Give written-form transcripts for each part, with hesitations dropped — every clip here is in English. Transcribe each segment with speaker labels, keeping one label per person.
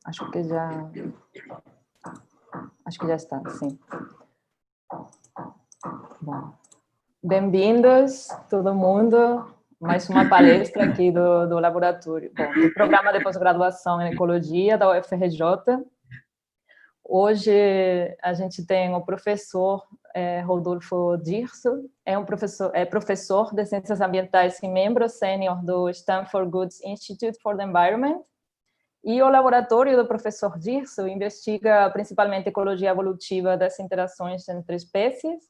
Speaker 1: Acho que já está, sim. Bom, bem-vindos, todo mundo. Mais uma palestra aqui do laboratório, do programa de pós-graduação em Ecologia da UFRJ. Hoje a gente tem o professor Rodolfo Dirzo, professor de Ciências Ambientais e membro sênior do Stanford Woods Institute for the Environment. E o laboratório do professor Dirzo investiga principalmente ecologia evolutiva das interações entre espécies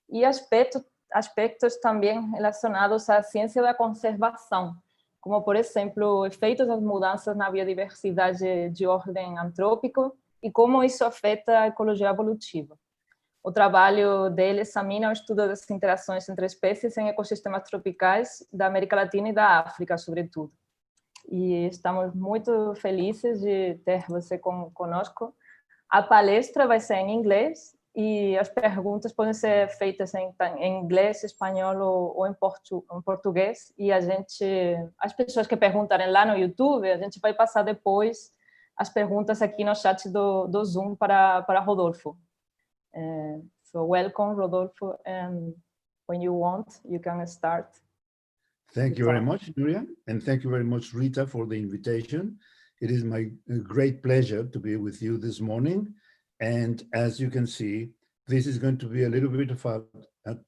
Speaker 1: e aspectos também relacionados à ciência da conservação, como, por exemplo, efeitos das mudanças na biodiversidade de ordem antrópica e como isso afeta a ecologia evolutiva. O trabalho dele examina o estudo das interações entre espécies em ecossistemas tropicais da América Latina e da África, sobretudo. E estamos muito felizes de ter você conosco. A palestra vai ser em inglês e as perguntas podem ser feitas em inglês, espanhol ou em português. E as pessoas que perguntarem lá no YouTube, a gente vai passar depois as perguntas aqui no chat do Zoom para Rodolfo. So welcome, Rodolfo, and when you want, you can start.
Speaker 2: Thank you very much, Nuria, and thank you very much, Rita, for the invitation. It is my great pleasure to be with you this morning. And as you can see, this is going to be a little bit of a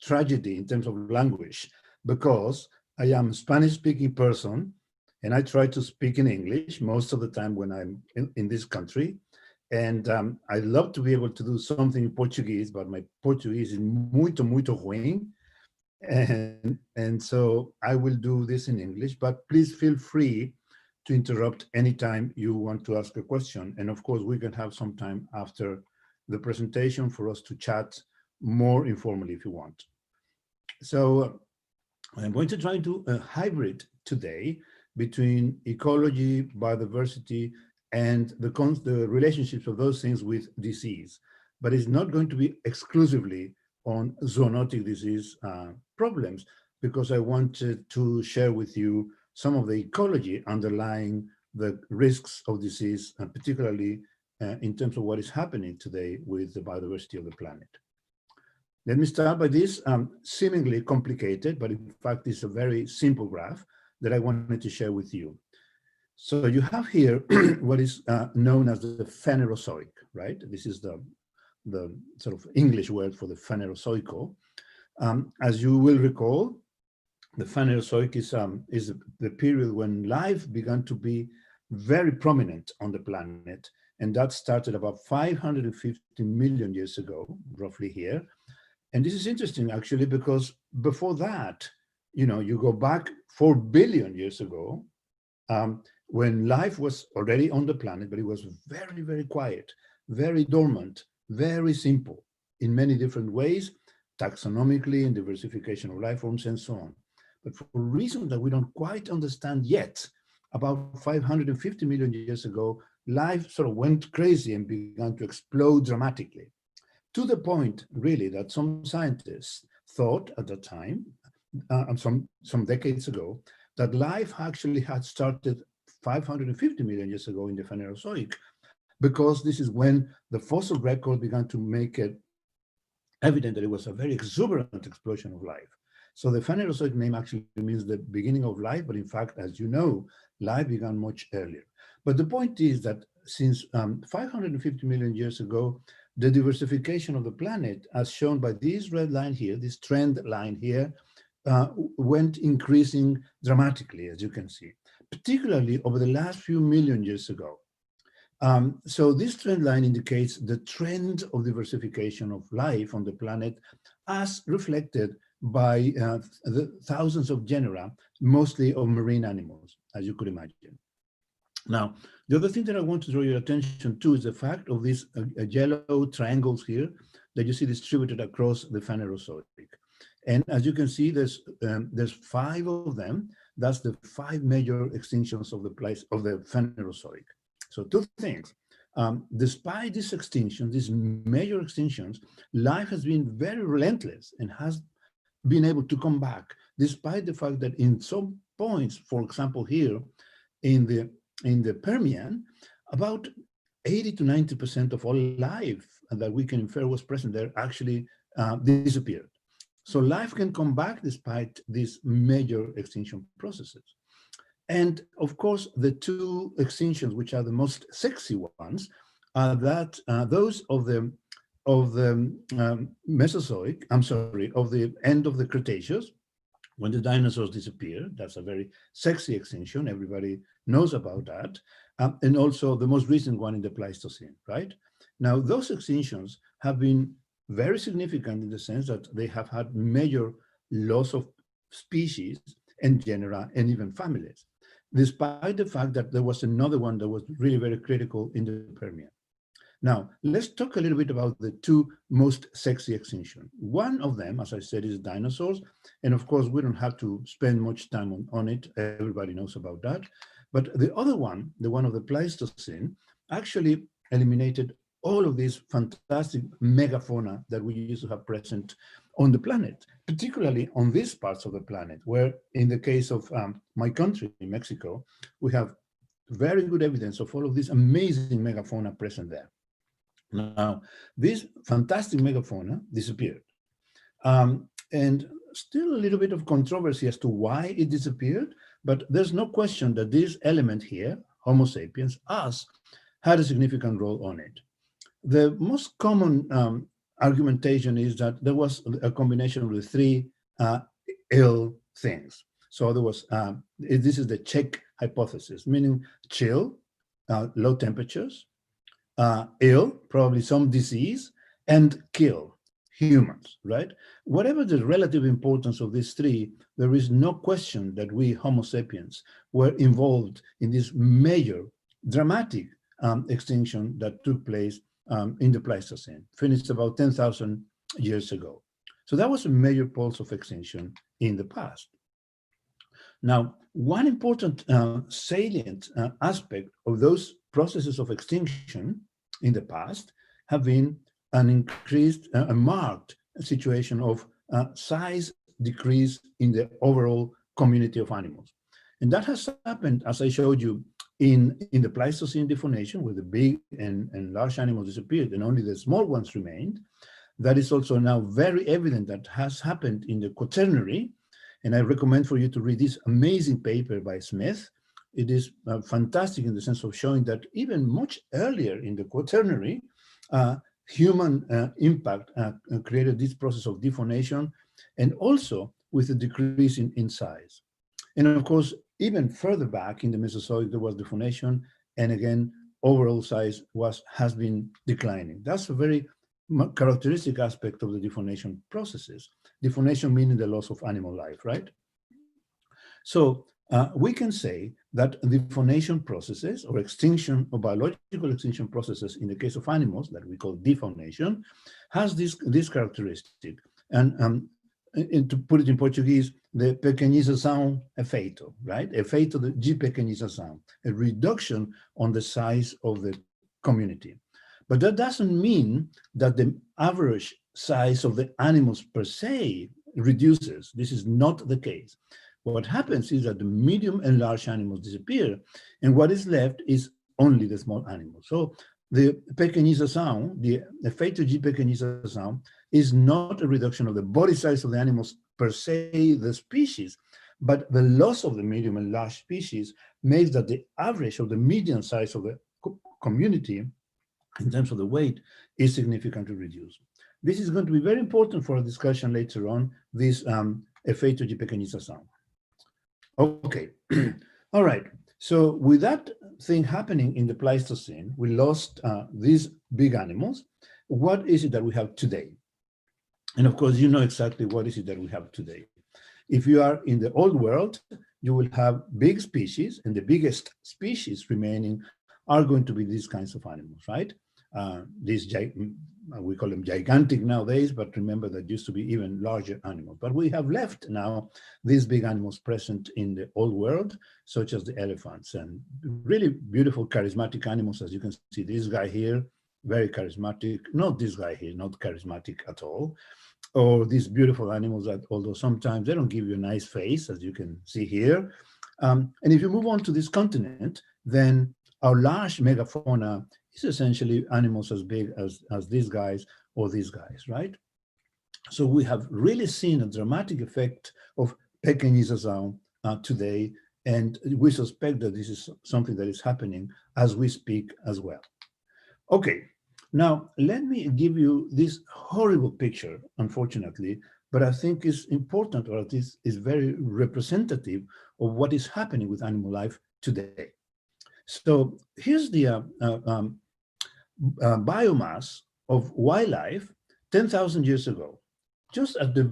Speaker 2: tragedy in terms of language, because I am a Spanish-speaking person, and I try to speak in English most of the time when I'm in this country. And I'd love to be able to do something in Portuguese, but my Portuguese is muito ruim. And so I will do this in English, but please feel free to interrupt anytime you want to ask a question. And of course, we can have some time after the presentation for us to chat more informally if you want. So I'm going to try to do a hybrid today between ecology, biodiversity, and the relationships of those things with disease. But it's not going to be exclusively on zoonotic disease problems, because I wanted to share with you some of the ecology underlying the risks of disease, and particularly in terms of what is happening today with the biodiversity of the planet. Let me start by this seemingly complicated, but in fact it's a very simple graph that I wanted to share with you. So you have here what is known as the Phanerozoic, right? This is the sort of English word for the Phanerozoical. As you will recall, the Phanerozoic is the period when life began to be very prominent on the planet, and that started about 550 million years ago, roughly here. And this is interesting, actually, because before that, you go back 4 billion years ago, when life was already on the planet, but it was very quiet, very dormant, very simple in many different ways, taxonomically and diversification of life forms and so on. But for reasons that we don't quite understand yet, about 550 million years ago, life sort of went crazy and began to explode dramatically, to the point, really, that some scientists thought at the time, some decades ago, that life actually had started 550 million years ago in the Phanerozoic, because this is when the fossil record began to make it evident that it was a very exuberant explosion of life. So the Phanerozoic name actually means the beginning of life, but in fact, as you know, life began much earlier. But the point is that since 550 million years ago, the diversification of the planet, as shown by this red line here, this trend line here, went increasing dramatically, as you can see, particularly over the last few million years ago. So this trend line indicates the trend of diversification of life on the planet as reflected by the thousands of genera, mostly of marine animals, as you could imagine. Now, the other thing that I want to draw your attention to is the fact of these yellow triangles here that you see distributed across the Phanerozoic. And as you can see, there's 5 of them. That's the 5 major extinctions of the Phanerozoic. So 2 things. Despite these extinctions, these major extinctions, life has been very relentless and has been able to come back, despite the fact that in some points, for example, here in the Permian, about 80 to 90% of all life that we can infer was present there actually disappeared. So life can come back despite these major extinction processes. And of course, the two extinctions, which are the most sexy ones, are that those of the Mesozoic, of the end of the Cretaceous, when the dinosaurs disappeared. That's a very sexy extinction. Everybody knows about that. And also the most recent one in the Pleistocene, right? Now, those extinctions have been very significant in the sense that they have had major loss of species and genera and even families, despite the fact that there was another one that was really very critical in the Permian. Now, let's talk a little bit about the two most sexy extinctions. One of them, as I said, is dinosaurs. And of course, we don't have to spend much time on it. Everybody knows about that. But the other one, the one of the Pleistocene, actually eliminated all of these fantastic megafauna that we used to have present on the planet, particularly on these parts of the planet, where in the case of my country, in Mexico, we have very good evidence of all of this amazing megafauna present there. Now, this fantastic megafauna disappeared. And still a little bit of controversy as to why it disappeared, but there's no question that this element here, Homo sapiens, us, had a significant role on it. The most common argumentation is that there was a combination of the three ill things. So there was, this is the Czech hypothesis, meaning chill, low temperatures, ill, probably some disease, and kill, humans, right? Whatever the relative importance of these three, there is no question that we Homo sapiens were involved in this major, dramatic extinction that took place in the Pleistocene, finished about 10,000 years ago. So that was a major pulse of extinction in the past. Now, one important salient aspect of those processes of extinction in the past have been an increased, a marked situation of size decrease in the overall community of animals. And that has happened, as I showed you, in the Pleistocene defaunation, where the big and large animals disappeared and only the small ones remained. That is also now very evident that has happened in the Quaternary. And I recommend for you to read this amazing paper by Smith. It is fantastic in the sense of showing that even much earlier in the Quaternary, human impact created this process of defaunation, and also with a decrease in size. And of course, even further back in the Mesozoic, there was defaunation, and again, overall size has been declining. That's a very characteristic aspect of the defaunation processes. Defaunation meaning the loss of animal life, right? So we can say that defaunation processes or extinction or biological extinction processes in the case of animals that we call defaunation has this characteristic. And to put it in Portuguese, the pequenização efeito, right? Efeito de pequenização, a reduction on the size of the community. But that doesn't mean that the average size of the animals per se reduces. This is not the case. What happens is that the medium and large animals disappear, and what is left is only the small animals. So the pequenização, the efeito de pequenização, is not a reduction of the body size of the animals per se, the species, but the loss of the medium and large species makes that the average of the median size of the community in terms of the weight is significantly reduced. This is going to be very important for a discussion later on, this efeito de pequenização. Okay, all right. So with that thing happening in the Pleistocene, we lost these big animals. What is it that we have today? And of course, you know exactly what is it that we have today. If you are in the old world, you will have big species, and the biggest species remaining are going to be these kinds of animals, right? We call them gigantic nowadays, but remember that used to be even larger animals. But we have left now these big animals present in the old world, such as the elephants, and really beautiful, charismatic animals, as you can see. This guy here, very charismatic. Not this guy here, not charismatic at all. or these beautiful animals that, although sometimes they don't give you a nice face, as you can see here. And if you move on to this continent, then our large megafauna is essentially animals as big as these guys or these guys, right? So we have really seen a dramatic effect of pequeñização today, and we suspect that this is something that is happening as we speak as well. Okay, now let me give you this horrible picture, unfortunately, but I think is important, or at least is very representative of what is happening with animal life today. So here's the biomass of wildlife 10,000 years ago, just at the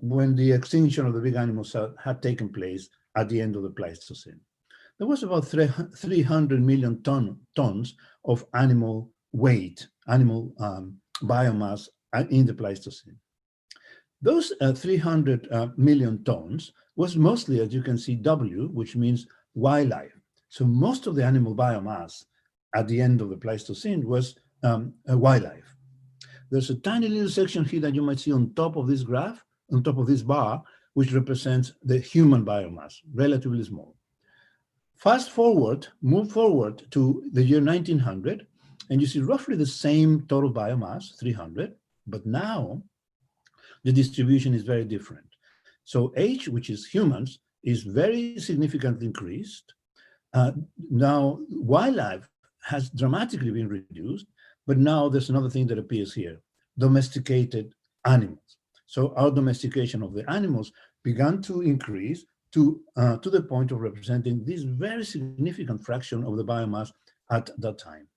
Speaker 2: when the extinction of the big animals had taken place at the end of the Pleistocene. There was about 300 million tons of animal weight, animal biomass in the Pleistocene. Those 300 million tons was mostly, as you can see, W, which means wildlife. So most of the animal biomass at the end of the Pleistocene was wildlife. There's a tiny little section here that you might see on top of this graph, on top of this bar, which represents the human biomass, relatively small. Fast forward, move forward to the year 1900, and you see roughly the same total biomass, 300, but now the distribution is very different. So H, which is humans, is very significantly increased. Now wildlife has dramatically been reduced, but now there's another thing that appears here, domesticated animals. So our domestication of the animals began to increase to the point of representing this very significant fraction of the biomass at that time.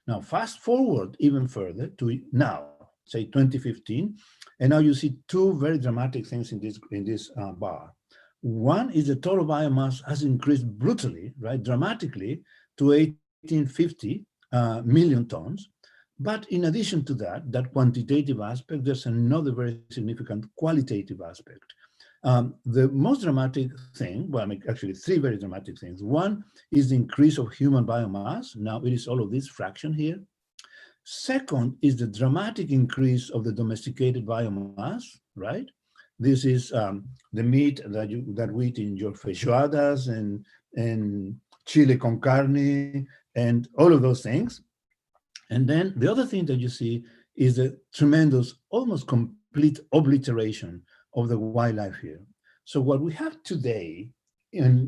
Speaker 2: Now, fast forward even further to now, say 2015, and now you see two very dramatic things in this bar. One is the total biomass has increased brutally, right, dramatically to 1850 million tons. But in addition to that quantitative aspect, there's another very significant qualitative aspect. The most dramatic thing, well, I mean, actually three very dramatic things. One is the increase of human biomass. Now it is all of this fraction here. Second is the dramatic increase of the domesticated biomass, right? This is the meat that we eat in your feijoadas and chile con carne and all of those things. And then the other thing that you see is the tremendous, almost complete obliteration of the wildlife here. So what we have today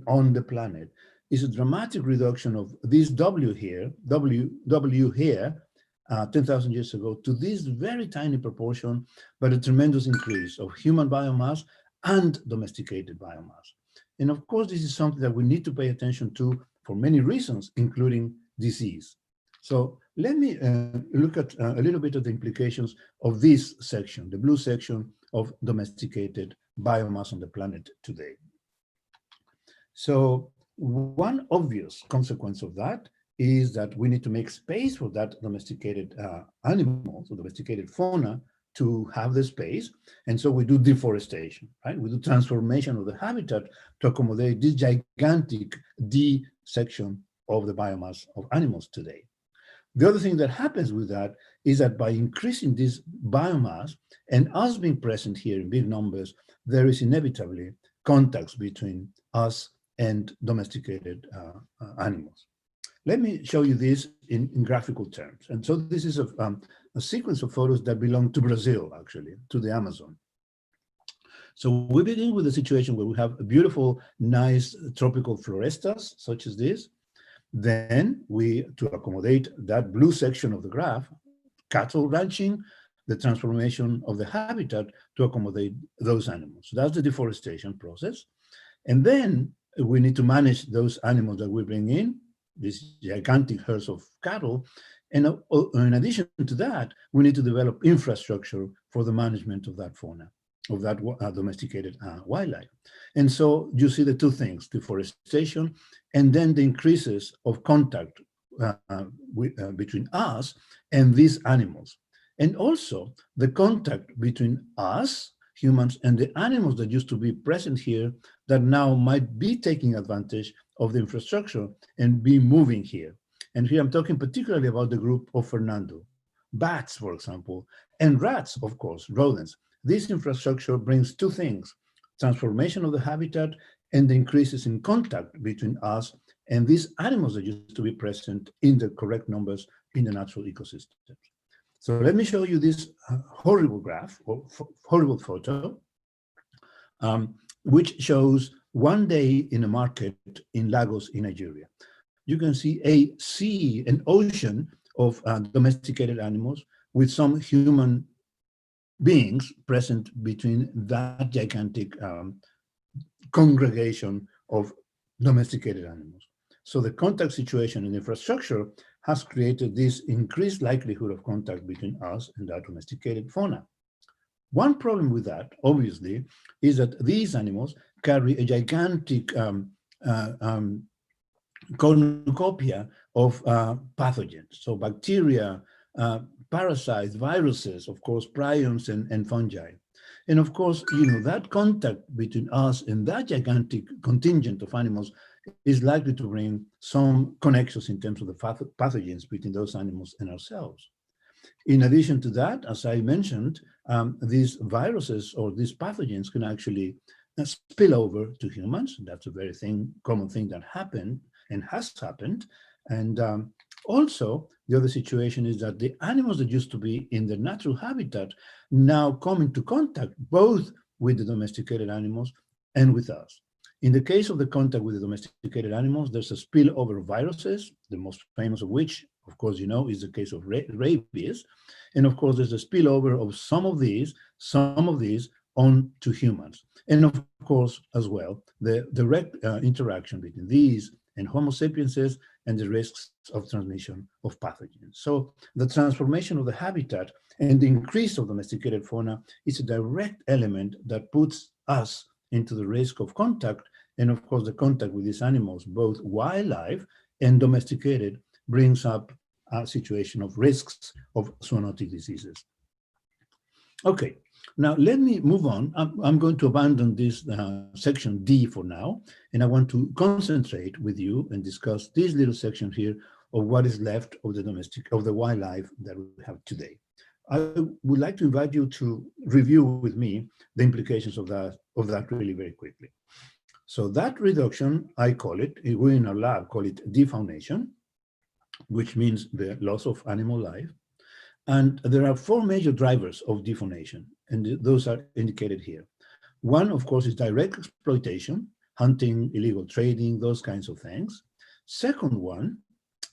Speaker 2: on the planet is a dramatic reduction of this W here, W here, 10,000 years ago, to this very tiny proportion, but a tremendous increase of human biomass and domesticated biomass. And of course, this is something that we need to pay attention to for many reasons, including disease. So let me look at a little bit of the implications of this section, the blue section of domesticated biomass on the planet today. So one obvious consequence of that is that we need to make space for that domesticated animals or domesticated fauna to have the space. And so we do deforestation, right? We do transformation of the habitat to accommodate this gigantic D section of the biomass of animals today. The other thing that happens with that is that by increasing this biomass and us being present here in big numbers, there is inevitably contacts between us and domesticated animals. Let me show you this in graphical terms. And so this is a sequence of photos that belong to Brazil, actually, to the Amazon. So we begin with a situation where we have a beautiful, nice tropical florestas, such as this. Then we, to accommodate that blue section of the graph, cattle ranching, the transformation of the habitat to accommodate those animals. So that's the deforestation process. And then we need to manage those animals that we bring in, these gigantic herds of cattle. And in addition to that, we need to develop infrastructure for the management of that fauna, of that domesticated wildlife. And so you see the two things, deforestation, and then the increases of contact between us and these animals. And also the contact between us, humans, and the animals that used to be present here that now might be taking advantage of the infrastructure and be moving here. And here I'm talking particularly about the group of Fernando, bats, for example, and rats, of course, rodents. this infrastructure brings two things: transformation of the habitat and the increases in contact between us and these animals that used to be present in the correct numbers in the natural ecosystems. So let me show you this horrible graph, or horrible photo, which shows one day in a market in Lagos in Nigeria. You can see a sea, an ocean of domesticated animals with some human beings present between that gigantic congregation of domesticated animals. So the contact situation and infrastructure has created this increased likelihood of contact between us and our domesticated fauna. One problem with that, obviously, is that these animals carry a gigantic cornucopia of pathogens. So bacteria, parasites, viruses, of course, prions and fungi. And of course, that contact between us and that gigantic contingent of animals is likely to bring some connections in terms of the pathogens between those animals and ourselves. In addition to that, as I mentioned, these viruses or these pathogens can actually spill over to humans. That's a very common thing that happened and has happened. And also, the other situation is that the animals that used to be in their natural habitat now come into contact both with the domesticated animals and with us. In the case of the contact with the domesticated animals, there's a spillover of viruses, the most famous of which, of course, is the case of rabies. And of course, there's a spillover of some of these on to humans. And of course, as well, the direct interaction between these and Homo sapienses and the risks of transmission of pathogens. So the transformation of the habitat and the increase of domesticated fauna is a direct element that puts us into the risk of contact. And of course, the contact with these animals, both wildlife and domesticated, brings up a situation of risks of zoonotic diseases. Okay, now let me move on. I'm going to abandon this section D for now, and I want to concentrate with you and discuss this little section here of what is left of the wildlife that we have today. I would like to invite you to review with me the implications of that really very quickly. So that reduction, I call it, we in our lab call it defaunation, which means the loss of animal life. And there are four major drivers of defaunation, and those are indicated here. One, of course, is direct exploitation, hunting, illegal trading, those kinds of things. Second one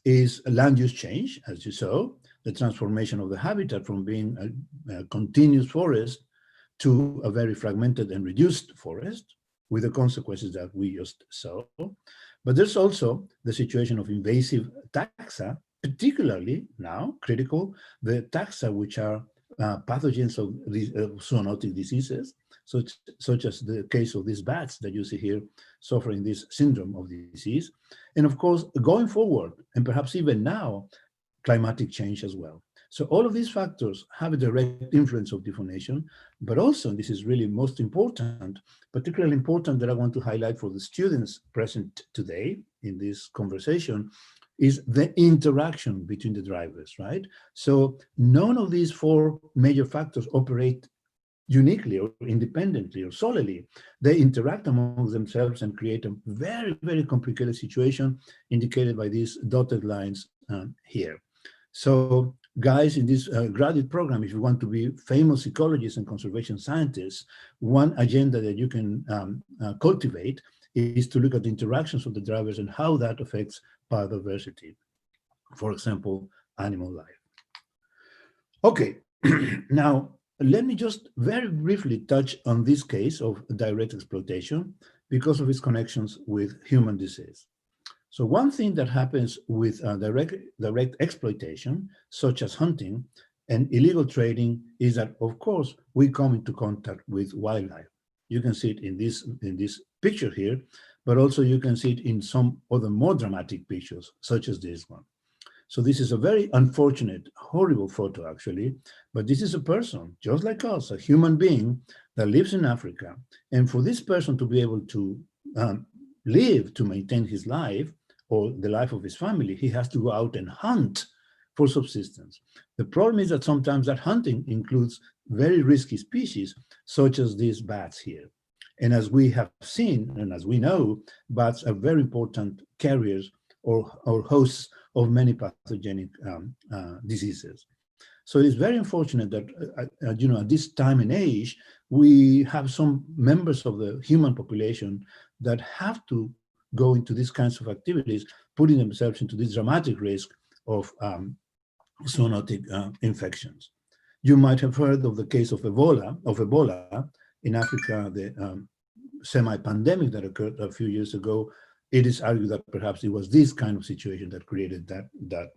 Speaker 2: is land use change, as you saw, the transformation of the habitat from being a continuous forest to a very fragmented and reduced forest, with the consequences that we just saw. But there's also the situation of invasive taxa, particularly now critical, the taxa which are pathogens of these zoonotic diseases, such as the case of these bats that you see here suffering this syndrome of disease. And of course, going forward, and perhaps even now, climatic change as well. So all of these factors have a direct influence of defaunation, but also, and this is really most important, particularly important that I want to highlight for the students present today in this conversation, is the interaction between the drivers, right? So none of these four major factors operate uniquely or independently or solely. They interact among themselves and create a very, very complicated situation indicated by these dotted lines here. So guys, in this graduate program, if you want to be famous ecologists and conservation scientists, one agenda that you can cultivate is to look at the interactions of the drivers and how that affects biodiversity, for example, animal life. Okay, now let me just very briefly touch on this case of direct exploitation because of its connections with human disease. So one thing that happens with direct exploitation, such as hunting and illegal trading, is that, of course, we come into contact with wildlife. You can see it in this picture here, but also you can see it in some other more dramatic pictures, such as this one. So this is a very unfortunate, horrible photo, actually, but this is a person, just like us, a human being that lives in Africa. And for this person to be able to live, to maintain his life, or the life of his family, he has to go out and hunt for subsistence. The problem is that sometimes that hunting includes very risky species, such as these bats here. And as we have seen, and as we know, bats are very important carriers or hosts of many pathogenic diseases. So it's very unfortunate that, at this time and age, we have some members of the human population that have to go into these kinds of activities, putting themselves into this dramatic risk of zoonotic infections. You might have heard of the case of Ebola in Africa, the semi-pandemic that occurred a few years ago. It is argued that perhaps it was this kind of situation that created that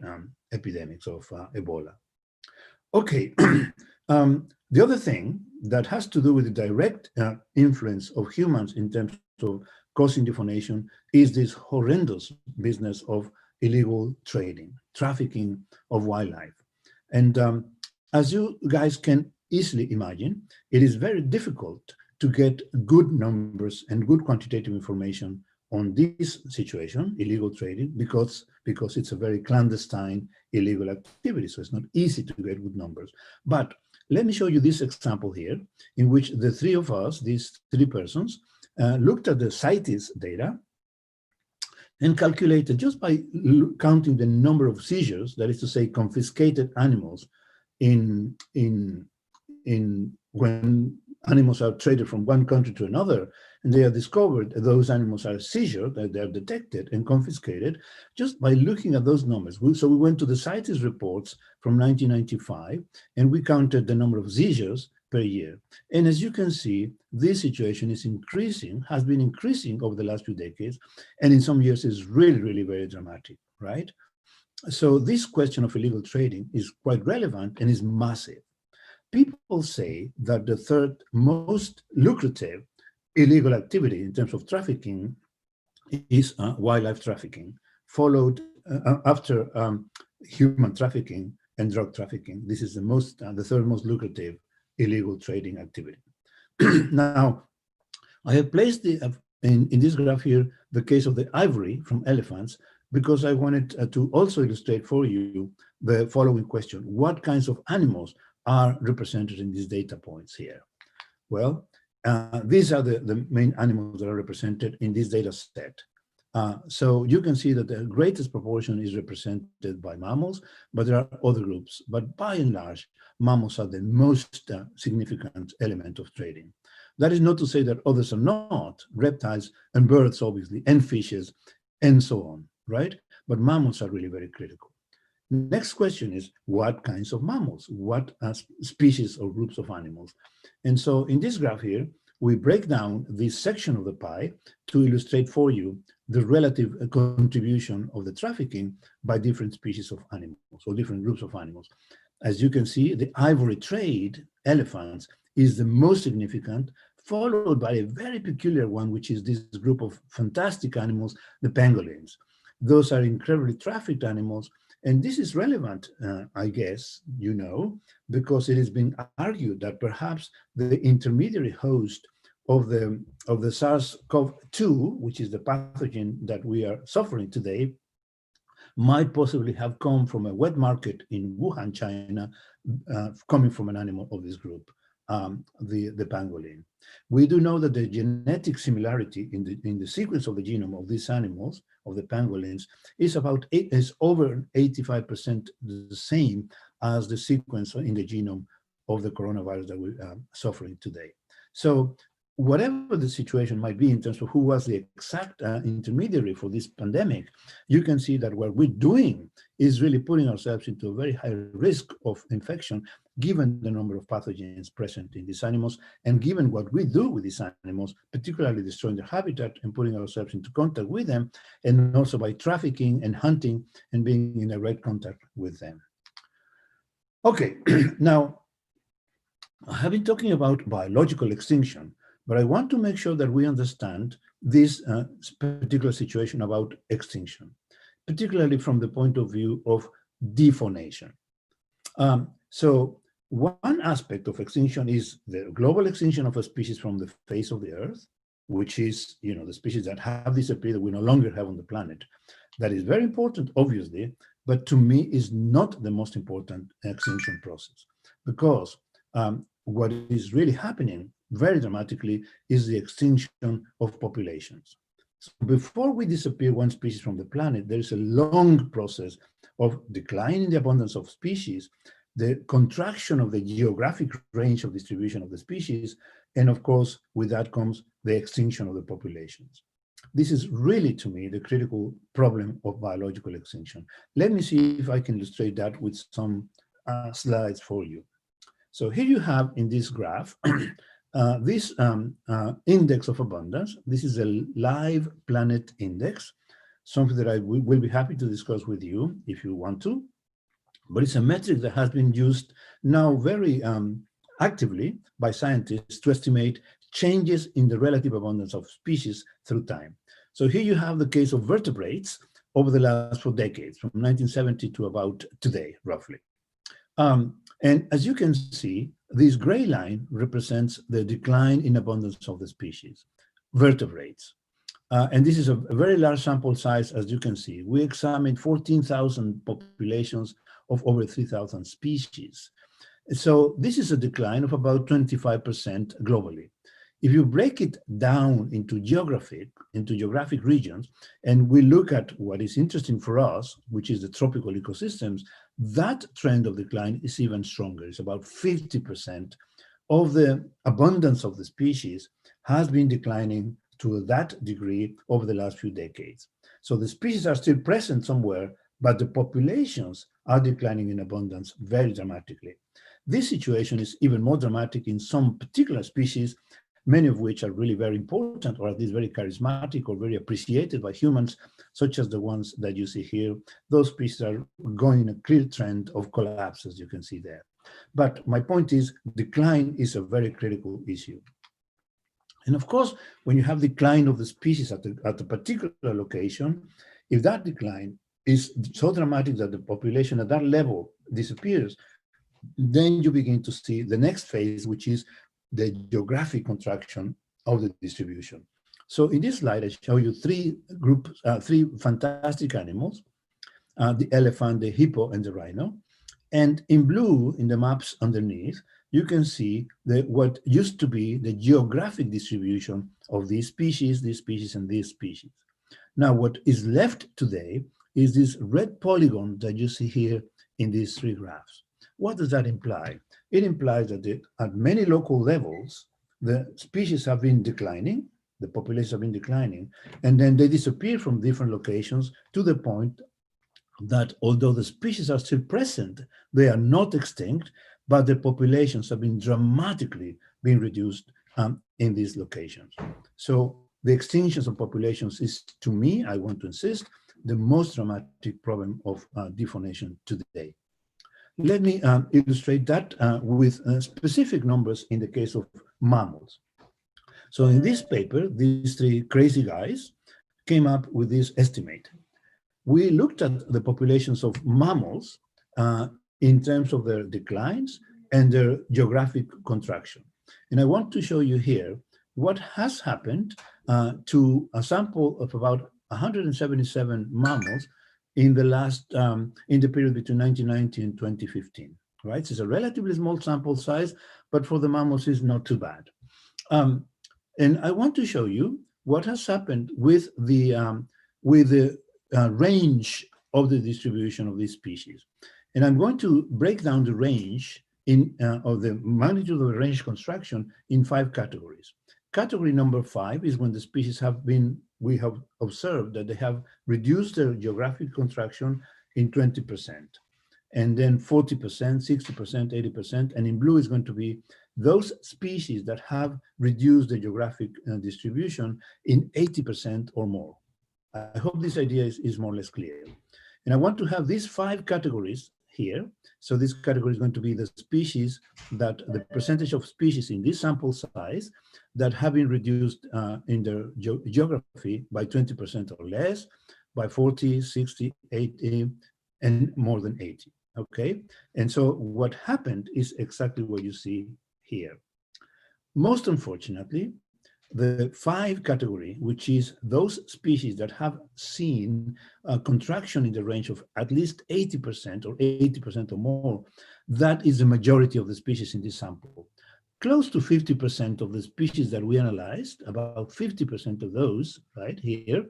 Speaker 2: epidemics of Ebola. Okay, the other thing that has to do with the direct influence of humans in terms of causing defaunation is this horrendous business of illegal trading, trafficking of wildlife. And as you guys can easily imagine, it is very difficult to get good numbers and good quantitative information on this situation, illegal trading, because it's a very clandestine illegal activity, so it's not easy to get good numbers. But let me show you this example here, in which the three of us, these three persons, looked at the CITES data and calculated, just by counting the number of seizures, that is to say, confiscated animals, in when animals are traded from one country to another, and they are discovered, those animals are seized, that they are detected and confiscated, just by looking at those numbers. So we went to the CITES reports from 1995, and we counted the number of seizures per year. And as you can see, this situation is increasing, has been increasing over the last few decades, and in some years is really, really very dramatic, right? So this question of illegal trading is quite relevant and is massive. People say that the third most lucrative illegal activity in terms of trafficking is wildlife trafficking, followed after human trafficking and drug trafficking. This is the third most lucrative illegal trading activity. Now, I have placed in this graph here the case of the ivory from elephants, because I wanted to also illustrate for you the following question: what kinds of animals are represented in these data points here? Well, these are the main animals that are represented in this data set. So you can see that the greatest proportion is represented by mammals, but there are other groups. But by and large, mammals are the most significant element of trading. That is not to say that others are not, reptiles and birds, obviously, and fishes, and so on, right? But mammals are really very critical. Next question is, what kinds of mammals? What species or groups of animals? And so in this graph here, we break down this section of the pie to illustrate for you the relative contribution of the trafficking by different species of animals or different groups of animals. As you can see, the ivory trade, elephants, is the most significant, followed by a very peculiar one, which is this group of fantastic animals, the pangolins. Those are incredibly trafficked animals. And this is relevant, I guess, because it has been argued that perhaps the intermediary host of the SARS-CoV-2, which is the pathogen that we are suffering today, might possibly have come from a wet market in Wuhan, China, coming from an animal of this group, the pangolin. We do know that the genetic similarity in the sequence of the genome of these animals, of the pangolins, is over 85% the same as the sequence in the genome of the coronavirus that we're suffering today. So whatever the situation might be in terms of who was the exact intermediary for this pandemic, you can see that what we're doing is really putting ourselves into a very high risk of infection, given the number of pathogens present in these animals, and given what we do with these animals, particularly destroying their habitat and putting ourselves into contact with them, and also by trafficking and hunting and being in direct contact with them. Okay, now, I have been talking about biological extinction, but I want to make sure that we understand this particular situation about extinction, particularly from the point of view of defaunation. So one aspect of extinction is the global extinction of a species from the face of the earth, which is, the species that have disappeared that we no longer have on the planet. That is very important, obviously, but to me is not the most important extinction process, because what is really happening very dramatically is the extinction of populations. So before we disappear one species from the planet, there is a long process of decline in the abundance of species, the contraction of the geographic range of distribution of the species, and of course, with that comes the extinction of the populations. This is really, to me, the critical problem of biological extinction. Let me see if I can illustrate that with some slides for you. So here you have in this graph, this index of abundance. This is a live planet index, something that I will be happy to discuss with you if you want to. But it's a metric that has been used now very actively by scientists to estimate changes in the relative abundance of species through time. So here you have the case of vertebrates over the last 4 decades, from 1970 to about today, roughly. And as you can see, this gray line represents the decline in abundance of the species, vertebrates. And this is a very large sample size, as you can see. We examined 14,000 populations of over 3,000 species. So this is a decline of about 25% globally. If you break it down into geographic regions, and we look at what is interesting for us, which is the tropical ecosystems, that trend of decline is even stronger. It's about 50% of the abundance of the species has been declining to that degree over the last few decades. So the species are still present somewhere, but the populations are declining in abundance very dramatically. This situation is even more dramatic in some particular species, many of which are really very important, or at least very charismatic or very appreciated by humans, such as the ones that you see here. Those species are going in a clear trend of collapse, as you can see there. But my point is, decline is a very critical issue. And of course, when you have decline of the species at a particular location, if that decline is so dramatic that the population at that level disappears, then you begin to see the next phase, which is the geographic contraction of the distribution. So in this slide, I show you three fantastic animals, the elephant, the hippo, and the rhino. And in blue, in the maps underneath, you can see what used to be the geographic distribution of these species, and these species. Now, what is left today is this red polygon that you see here in these 3 graphs. What does that imply? It implies that at many local levels, the species have been declining, the populations have been declining, and then they disappear from different locations to the point that although the species are still present, they are not extinct, but the populations have been dramatically being reduced in these locations. So the extinctions of populations is, to me, I want to insist, the most dramatic problem of defaunation today. Let me illustrate that with specific numbers in the case of mammals. So in this paper, these 3 crazy guys came up with this estimate. We looked at the populations of mammals in terms of their declines and their geographic contraction. And I want to show you here what has happened to a sample of about 177 mammals in the period between 1990 and 2015, right? It's a relatively small sample size, but for the mammals it's not too bad. And I want to show you what has happened with the range of the distribution of these species. And I'm going to break down the range of the magnitude of the range construction in 5 categories. Category number 5 is when the species we have observed that they have reduced their geographic contraction in 20%, and then 40%, 60%, 80%, and in blue is going to be those species that have reduced the geographic distribution in 80% or more. I hope this idea is more or less clear. And I want to have these 5 categories here. So this category is going to be the species that the percentage of species in this sample size that have been reduced in their geography by 20% or less, by 40, 60, 80, and more than 80, okay? And so what happened is exactly what you see here. Most unfortunately, the 5 category, which is those species that have seen a contraction in the range of at least 80% or 80% or more, that is the majority of the species in this sample. close to 50% of the species that we analyzed, about 50% of those, right here,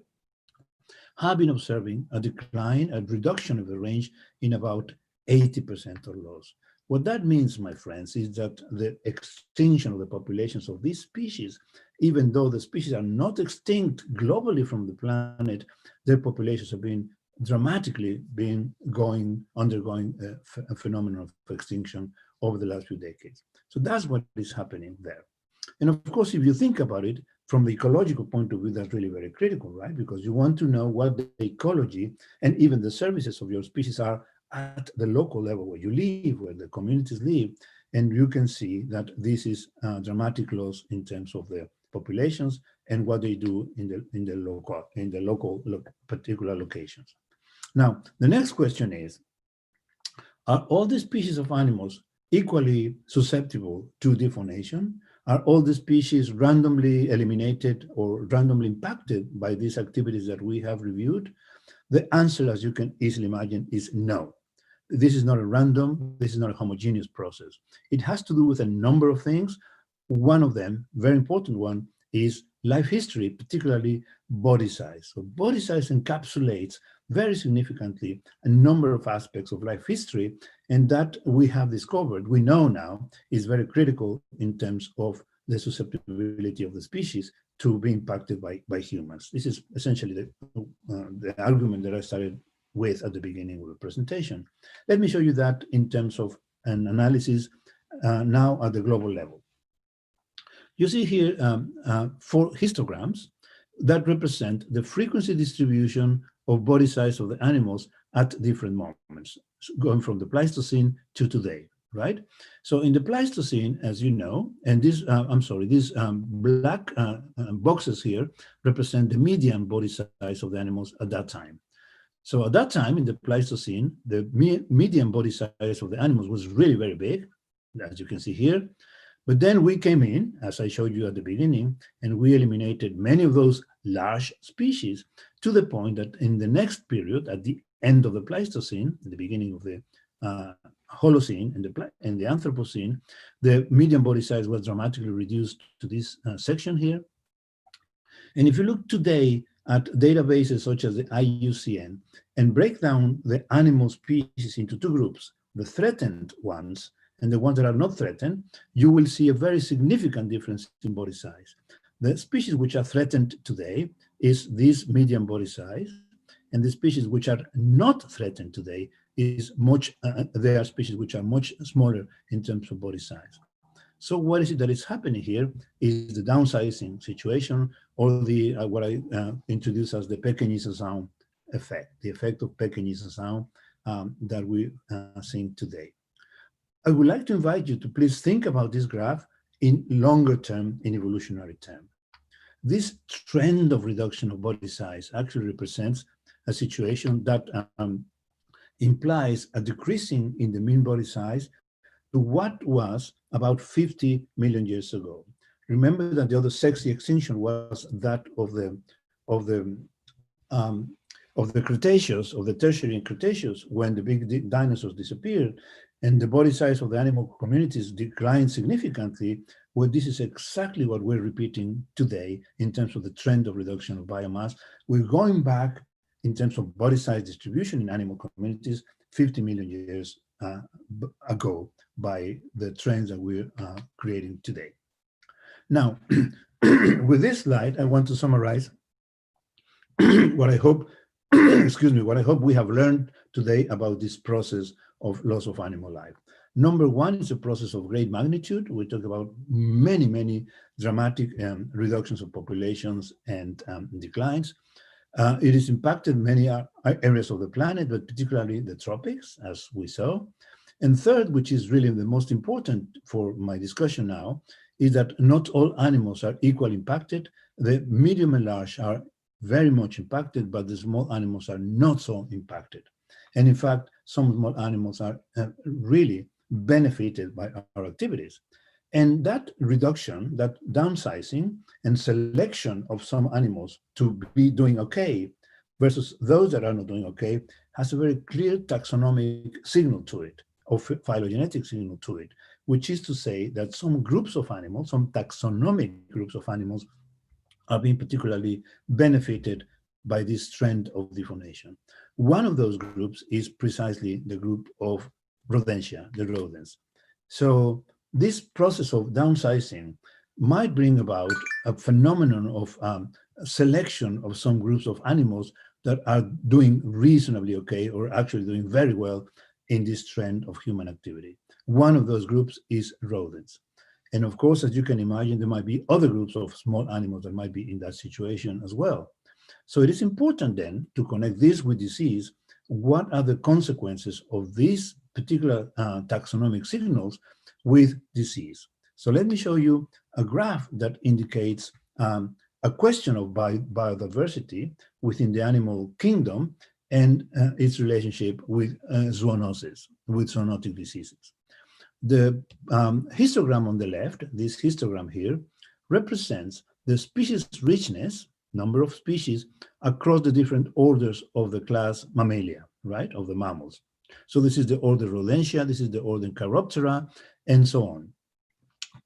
Speaker 2: have been observing a decline, a reduction of the range in about 80% or less. What that means, my friends, is that the extinction of the populations of these species, even though the species are not extinct globally from the planet, their populations have been dramatically undergoing a phenomenon of extinction over the last few decades. So that's what is happening there. And of course, if you think about it, from the ecological point of view, that's really very critical, right? Because you want to know what the ecology and even the services of your species are at the local level where you live, where the communities live. And you can see that this is a dramatic loss in terms of the populations and what they do in the local particular locations. Now, the next question is, are all the species of animals equally susceptible to defaunation? Are all the species randomly eliminated or randomly impacted by these activities that we have reviewed? The answer, as you can easily imagine, is no. This is not a random, this is not a homogeneous process. It has to do with a number of things. One of them, very important one, is life history, particularly body size. So body size encapsulates very significantly a number of aspects of life history, and that we have discovered, we know now, is very critical in terms of the susceptibility of the species to be impacted by humans. This is essentially the argument that I started with at the beginning of the presentation. Let me show you that in terms of an analysis now at the global level. You see here 4 histograms that represent the frequency distribution of body size of the animals at different moments, going from the Pleistocene to today, right? So in the Pleistocene, as you know, and these black boxes here represent the median body size of the animals at that time. So at that time, in the Pleistocene, the median body size of the animals was really very big, as you can see here. But then we came in, as I showed you at the beginning, and we eliminated many of those large species to the point that in the next period, at the end of the Pleistocene, at the beginning of the Holocene and the Anthropocene, the median body size was dramatically reduced to this section here. And if you look today at databases such as the IUCN and break down the animal species into 2 groups, the threatened ones and the ones that are not threatened, you will see a very significant difference in body size. The species which are threatened today is this median body size, and the species which are not threatened today is they are species which are much smaller in terms of body size. So what is it that is happening here is the downsizing situation, or the what I introduce as the pequenização effect, the effect of pequenização that we are seeing today. I would like to invite you to please think about this graph in longer term, in evolutionary term. This trend of reduction of body size actually represents a situation that implies a decreasing in the mean body size to what was about 50 million years ago. Remember that the other sexy extinction was that of the Cretaceous, of the Tertiary and Cretaceous, when the big dinosaurs disappeared and the body size of the animal communities declined significantly. Well, this is exactly what we're repeating today in terms of the trend of reduction of biomass. We're going back in terms of body size distribution in animal communities 50 million years ago by the trends that we're creating today. Now, with this slide, I want to summarize what I hope, what I hope we have learned today about this process of loss of animal life. Number one is a process of great magnitude. We talk about many, many dramatic reductions of populations and declines. It has impacted many areas of the planet, but particularly the tropics, as we saw. And third, which is really the most important for my discussion now, is that not all animals are equally impacted. The medium and large are very much impacted, but the small animals are not so impacted. And in fact, some small animals are really benefited by our activities. And that reduction, that downsizing and selection of some animals to be doing okay versus those that are not doing okay has a very clear taxonomic signal to it, or phylogenetic signal to it, which is to say that some groups of animals, some taxonomic groups of animals, are being particularly benefited by this trend of defaunation. One of those groups is precisely the group of Rodentia, the rodents. So this process of downsizing might bring about a phenomenon of selection of some groups of animals that are doing reasonably okay, or actually doing very well in this trend of human activity. One of those groups is rodents. And of course, as you can imagine, there might be other groups of small animals that might be in that situation as well. So it is important then to connect this with disease. What are the consequences of these particular taxonomic signals with disease? So let me show you a graph that indicates a question of biodiversity within the animal kingdom and its relationship with zoonosis, with zoonotic diseases. The histogram on the left, this histogram here, represents the species richness, number of species, across the different orders of the class Mammalia, right, of the mammals. So this is the order Rodentia, this is the order Chiroptera, and so on.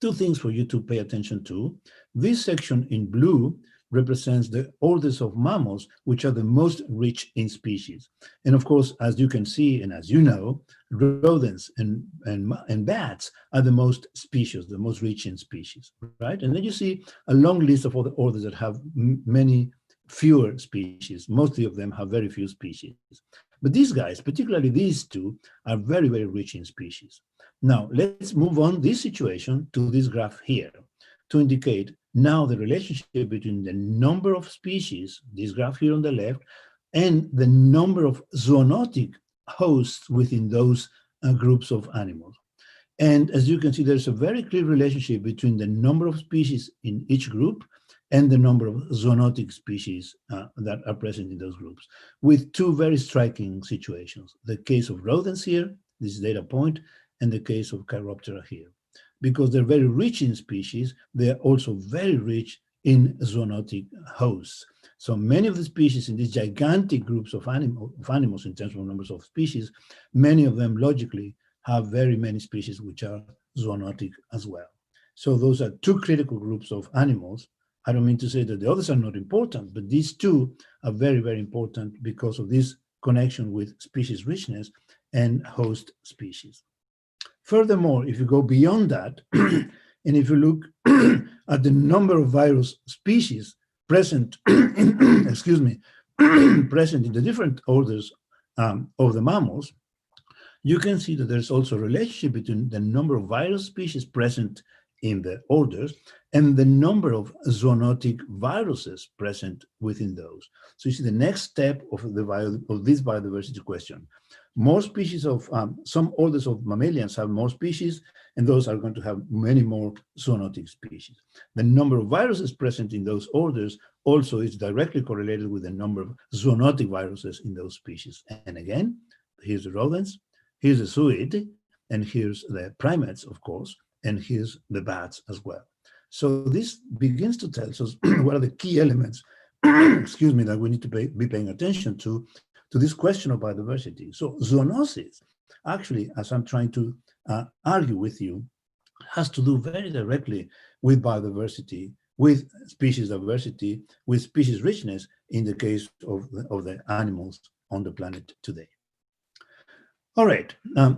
Speaker 2: Two things for you to pay attention to. This section in blue represents the orders of mammals, which are the most rich in species. And of course, as you can see, and as you know, rodents and bats are the most species, the most rich in species, right? And then you see a long list of other orders that have many fewer species. Mostly of them have very few species. But these guys, particularly these two, are very, very rich in species. Now, let's move on this situation to this graph here to indicate now the relationship between the number of species, this graph here on the left, and the number of zoonotic hosts within those groups of animals. And as you can see, there's a very clear relationship between the number of species in each group and the number of zoonotic species that are present in those groups, with two very striking situations. The case of rodents here, this data point, and the case of Chiroptera here. Because they're very rich in species, they're also very rich in zoonotic hosts. So many of the species in these gigantic groups of animals in terms of numbers of species, many of them logically have very many species which are zoonotic as well. So those are two critical groups of animals. I don't mean to say that the others are not important, but these two are very, very important because of this connection with species richness and host species. Furthermore, if you go beyond that, and if you look at the number of virus species present, excuse me, present in the different orders of the mammals, you can see that there's also a relationship between the number of virus species present in the orders and the number of zoonotic viruses present within those. So you see the next step of this biodiversity question. More species of, some orders of mammalians have more species, and those are going to have many more zoonotic species. The number of viruses present in those orders also is directly correlated with the number of zoonotic viruses in those species. And again, here's the rodents, here's the suid, and here's the primates, of course, and here's the bats as well. So this begins to tell us what are the key elements, excuse me, that we need to be paying attention to this question of biodiversity. So zoonosis, actually, as I'm trying to argue with you, has to do very directly with biodiversity, with species diversity, with species richness in the case of the animals on the planet today. All right,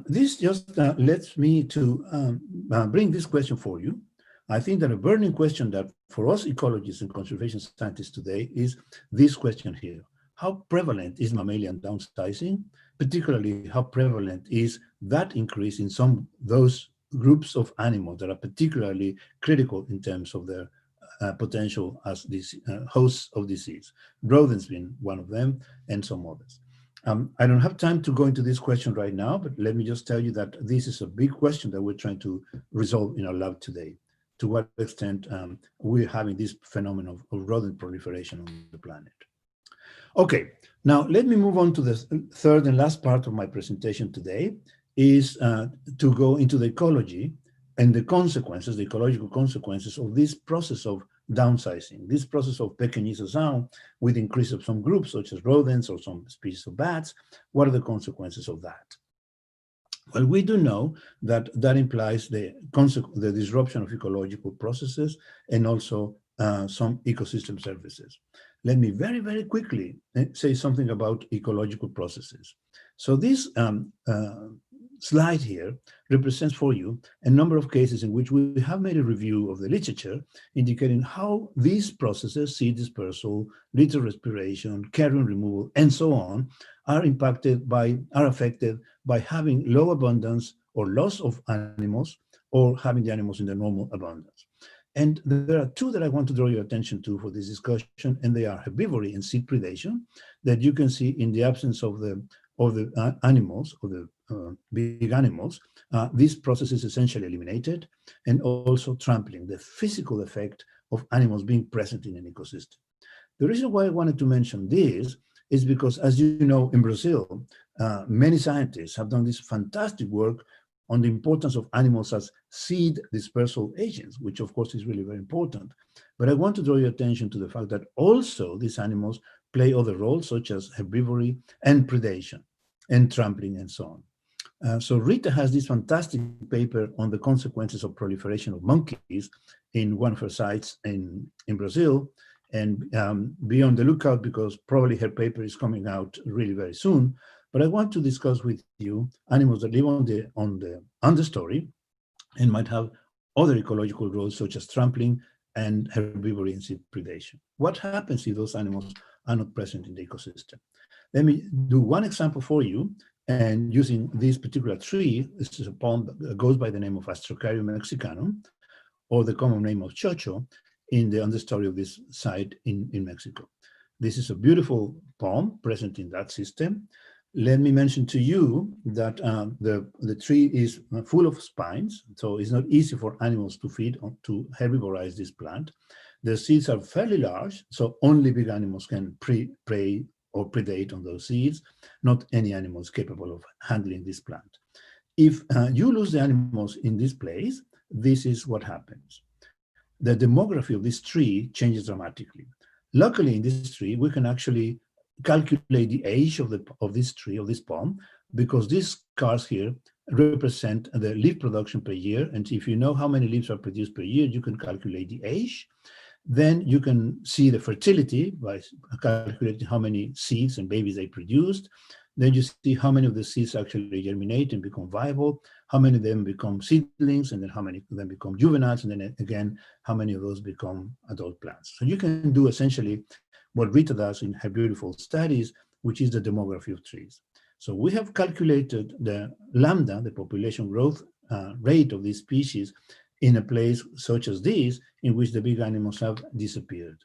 Speaker 2: this just lets me to bring this question for you. I think that a burning question that for us ecologists and conservation scientists today is this question here. How prevalent is mammalian downsizing? Particularly, how prevalent is that increase in those groups of animals that are particularly critical in terms of their potential as these hosts of disease? Rodents being one of them, and some others. I don't have time to go into this question right now, but let me just tell you that this is a big question that we're trying to resolve in our lab today. To what extent we're having this phenomenon of rodent proliferation on the planet. Okay, now let me move on to the third and last part of my presentation today, is to go into the ecology and the consequences, the ecological consequences of this process of downsizing, this process of péquenização with increase of some groups such as rodents or some species of bats. What are the consequences of that? Well, we do know that that implies the disruption of ecological processes and also some ecosystem services. Let me very, very quickly say something about ecological processes. So this slide here represents for you a number of cases in which we have made a review of the literature indicating how these processes, seed dispersal, litter respiration, carrion removal, and so on, are affected by having low abundance or loss of animals, or having the animals in the normal abundance. And there are two that I want to draw your attention to for this discussion, and they are herbivory and seed predation, that you can see in the absence of the animals, or the big animals. This process is essentially eliminated, and also trampling, the physical effect of animals being present in an ecosystem. The reason why I wanted to mention this is because, as you know, in Brazil, many scientists have done this fantastic work on the importance of animals as seed dispersal agents, which of course is really very important. But I want to draw your attention to the fact that also these animals play other roles, such as herbivory and predation and trampling and so on. So Rita has this fantastic paper on the consequences of proliferation of monkeys in one of her sites in Brazil. And be on the lookout, because probably her paper is coming out really very soon. But I want to discuss with you animals that live on the understory and might have other ecological roles, such as trampling and herbivory and seed predation. What happens if those animals are not present in the ecosystem? Let me do one example for you. And using this particular tree, this is a palm that goes by the name of Astrocarium mexicanum, or the common name of chocho, in the understory of this site in Mexico. This is a beautiful palm present in that system. Let me mention to you that the tree is full of spines, so it's not easy for animals to feed on, to herbivorize this plant. The seeds are fairly large, so only big animals can prey or predate on those seeds. Not any animal is capable of handling this plant. If you lose the animals in this place, this is what happens. The demography of this tree changes dramatically. Luckily, in this tree, we can actually calculate the age of this tree, of this palm, because these scars here represent the leaf production per year. And if you know how many leaves are produced per year, you can calculate the age. Then you can see the fertility by calculating how many seeds and babies they produced. Then you see how many of the seeds actually germinate and become viable, how many of them become seedlings, and then how many of them become juveniles, and then again, how many of those become adult plants. So you can do essentially what Rita does in her beautiful studies, which is the demography of trees. So we have calculated the lambda, the population growth rate of these species, in a place such as this, in which the big animals have disappeared.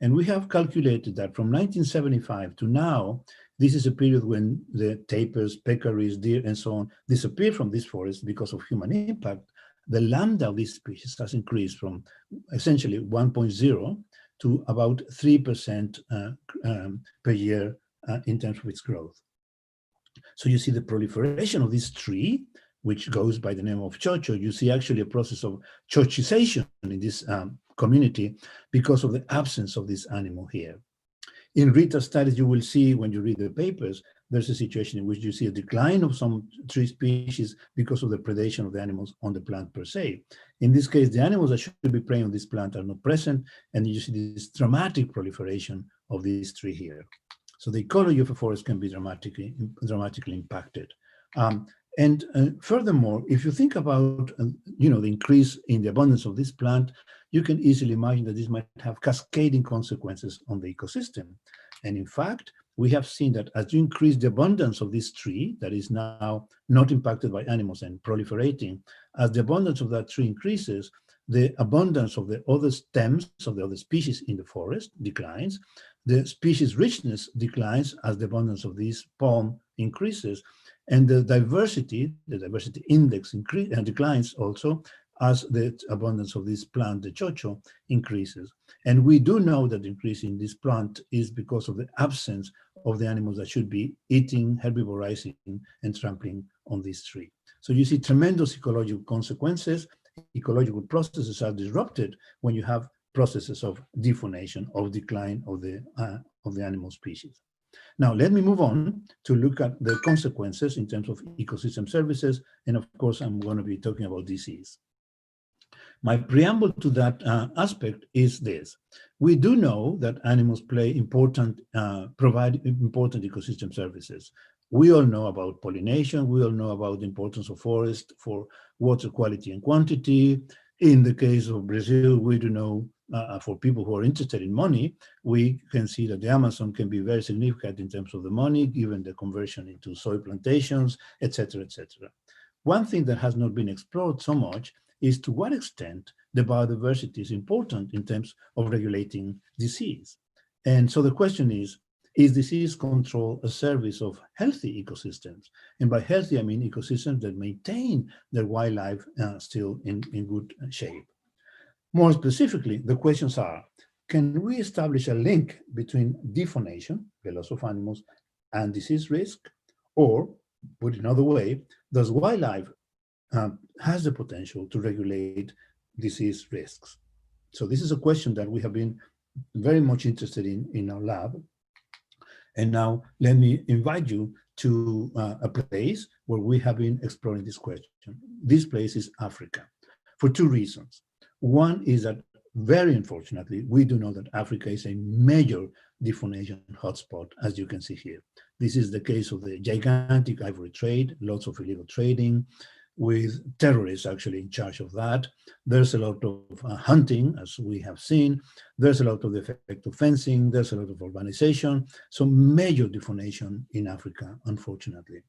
Speaker 2: And we have calculated that from 1975 to now, this is a period when the tapirs, peccaries, deer, and so on disappear from this forest because of human impact. The lambda of these species has increased from essentially 1.0 to about 3% per year in terms of its growth. So you see the proliferation of this tree, which goes by the name of chocho. You see actually a process of chochization in this community because of the absence of this animal here. In Rita's studies, you will see when you read the papers, there's a situation in which you see a decline of some tree species because of the predation of the animals on the plant per se. In this case, the animals that should be preying on this plant are not present, and you see this dramatic proliferation of this tree here. So the ecology of a forest can be dramatically impacted. Furthermore, if you think about the increase in the abundance of this plant, you can easily imagine that this might have cascading consequences on the ecosystem. And in fact, we have seen that as you increase the abundance of this tree that is now not impacted by animals and proliferating, as the abundance of that tree increases, the abundance of the other stems of the other species in the forest declines. The species richness declines as the abundance of this palm increases. And the diversity index declines also as the abundance of this plant, the chocho, increases. And we do know that the increase in this plant is because of the absence of the animals that should be eating, herbivorizing, and trampling on this tree. So you see tremendous ecological consequences. Ecological processes are disrupted when you have processes of defaunation, of decline of the animal species. Now, let me move on to look at the consequences in terms of ecosystem services. And of course, I'm going to be talking about disease. My preamble to that aspect is this. We do know that animals provide important ecosystem services. We all know about pollination. We all know about the importance of forest for water quality and quantity. In the case of Brazil, we do know, for people who are interested in money, we can see that the Amazon can be very significant in terms of the money, given the conversion into soy plantations, et cetera, et cetera. One thing that has not been explored so much is to what extent the biodiversity is important in terms of regulating disease. And so the question is disease control a service of healthy ecosystems? And by healthy, I mean ecosystems that maintain their wildlife still in good shape. More specifically, the questions are, can we establish a link between defaunation, the loss of animals, and disease risk? Or, put another way, does wildlife has the potential to regulate disease risks? So this is a question that we have been very much interested in our lab. And now let me invite you to a place where we have been exploring this question. This place is Africa, for two reasons. One is that, very unfortunately, we do know that Africa is a major defaunation hotspot, as you can see here. This is the case of the gigantic ivory trade, lots of illegal trading, with terrorists actually in charge of that. There's a lot of hunting, as we have seen. There's a lot of the effect of fencing. There's a lot of urbanization. So major defaunation in Africa, unfortunately.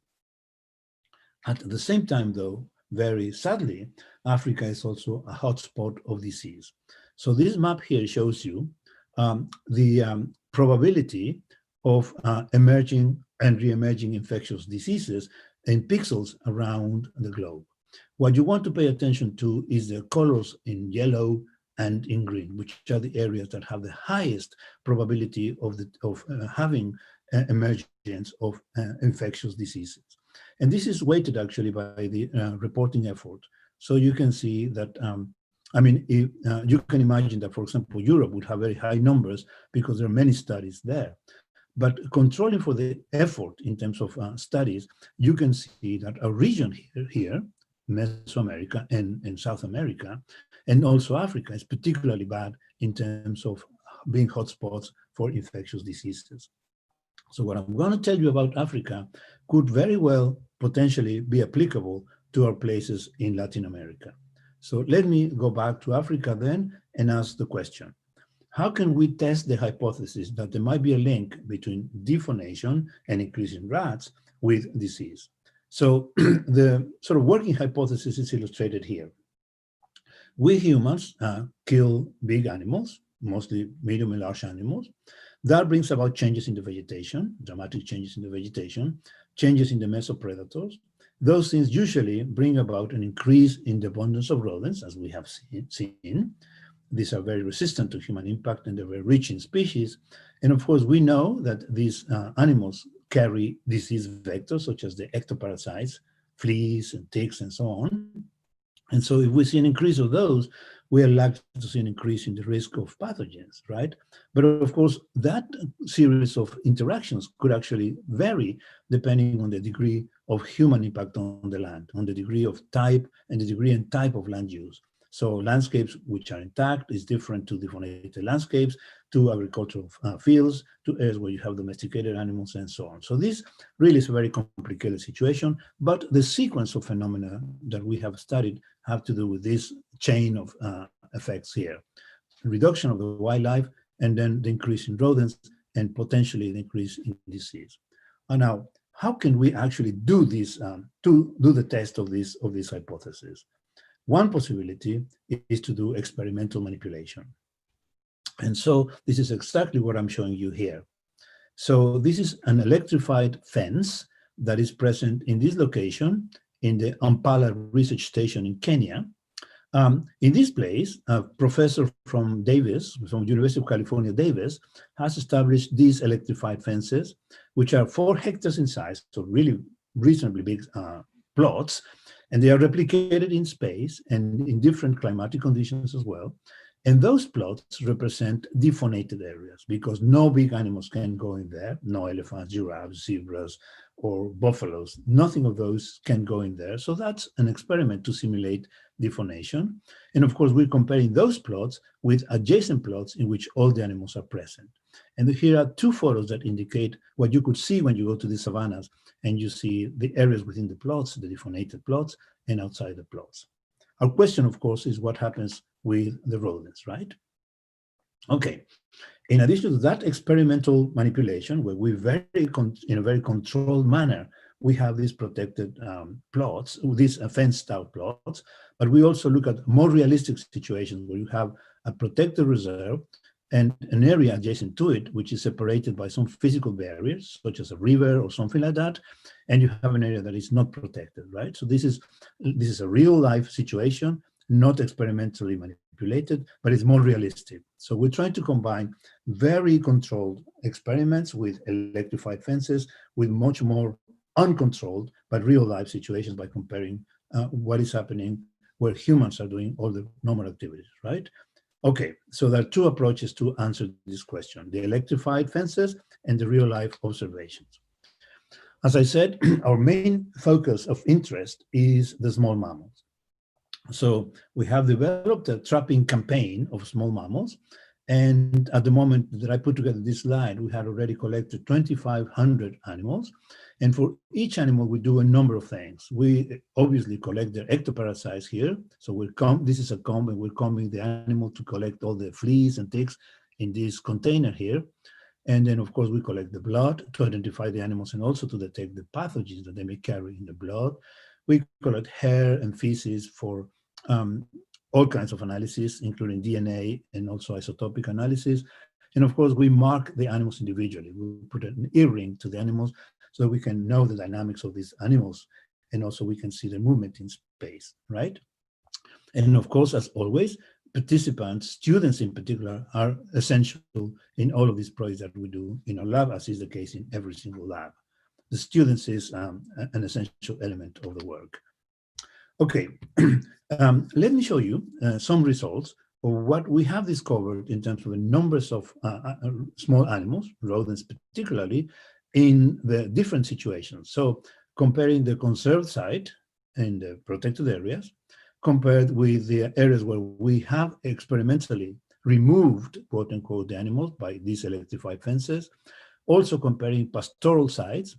Speaker 2: At the same time, though, very sadly, Africa is also a hotspot of disease. So this map here shows you the probability of emerging and re-emerging infectious diseases in pixels around the globe. What you want to pay attention to is the colors in yellow and in green, which are the areas that have the highest probability of having emergence of infectious diseases. And this is weighted actually by the reporting effort. So you can see that, you can imagine that, for example, Europe would have very high numbers because there are many studies there. But controlling for the effort in terms of studies, you can see that a region here, Mesoamerica and South America, and also Africa, is particularly bad in terms of being hotspots for infectious diseases. So what I'm going to tell you about Africa could very well potentially be applicable to our places in Latin America. So let me go back to Africa then and ask the question. How can we test the hypothesis that there might be a link between defaunation and increase in rats with disease? So the sort of working hypothesis is illustrated here. We humans kill big animals, mostly medium and large animals. That brings about changes in the vegetation, dramatic changes in the vegetation, changes in the mesopredators. Those things usually bring about an increase in the abundance of rodents, as we have seen. These are very resistant to human impact and they're very rich in species. And of course, we know that these animals carry disease vectors such as the ectoparasites, fleas and ticks and so on. And so if we see an increase of those, we are likely to see an increase in the risk of pathogens, right? But of course, that series of interactions could actually vary depending on the degree of human impact on the land, on the degree of type and the degree and type of land use. So landscapes which are intact is different to defaulated landscapes, to agricultural fields, to areas where you have domesticated animals and so on. So this really is a very complicated situation, but the sequence of phenomena that we have studied have to do with this chain of effects here. Reduction of the wildlife, and then the increase in rodents, and potentially the increase in disease. And now, how can we actually do this, to do the test of this hypothesis? One possibility is to do experimental manipulation. And so this is exactly what I'm showing you here. So this is an electrified fence that is present in this location in the Ampala Research Station in Kenya. In this place, a professor from University of California, Davis, has established these electrified fences, which are 4 hectares in size, so really reasonably big plots, and they are replicated in space and in different climatic conditions as well. And those plots represent defaunated areas because no big animals can go in there, no elephants, giraffes, zebras, or buffaloes, nothing of those can go in there. So that's an experiment to simulate defaunation. And of course, we're comparing those plots with adjacent plots in which all the animals are present. And here are two photos that indicate what you could see when you go to the savannas and you see the areas within the plots, the defaunated plots, and outside the plots. Our question, of course, is what happens with the rodents, right? Okay. In addition to that experimental manipulation, where we in a very controlled manner, we have these protected plots, these fenced-out plots, but we also look at more realistic situations where you have a protected reserve and an area adjacent to it, which is separated by some physical barriers, such as a river or something like that, and you have an area that is not protected, right? So this is a real-life situation, not experimentally manipulated, but it's more realistic. So we're trying to combine very controlled experiments with electrified fences with much more uncontrolled but real-life situations by comparing what is happening where humans are doing all the normal activities, right? Okay, so there are two approaches to answer this question, the electrified fences and the real-life observations. As I said, our main focus of interest is the small mammals. So we have developed a trapping campaign of small mammals. And at the moment that I put together this slide, we had already collected 2,500 animals. And for each animal, we do a number of things. We obviously collect their ectoparasites here. So this is a comb, and we're combing the animal to collect all the fleas and ticks in this container here. And then, of course, we collect the blood to identify the animals and also to detect the pathogens that they may carry in the blood. We collect hair and feces for all kinds of analysis, including DNA and also isotopic analysis. And of course, we mark the animals individually. We put an earring to the animals so we can know the dynamics of these animals, and also we can see the movement in space, right? And of course, as always, participants, students in particular, are essential in all of these projects that we do in our lab, as is the case in every single lab. The students is an essential element of the work. Okay, let me show you some results of what we have discovered in terms of the numbers of small animals, rodents particularly, in the different situations. So comparing the conserved site and the protected areas, compared with the areas where we have experimentally removed, quote unquote, the animals by these electrified fences, also comparing pastoral sites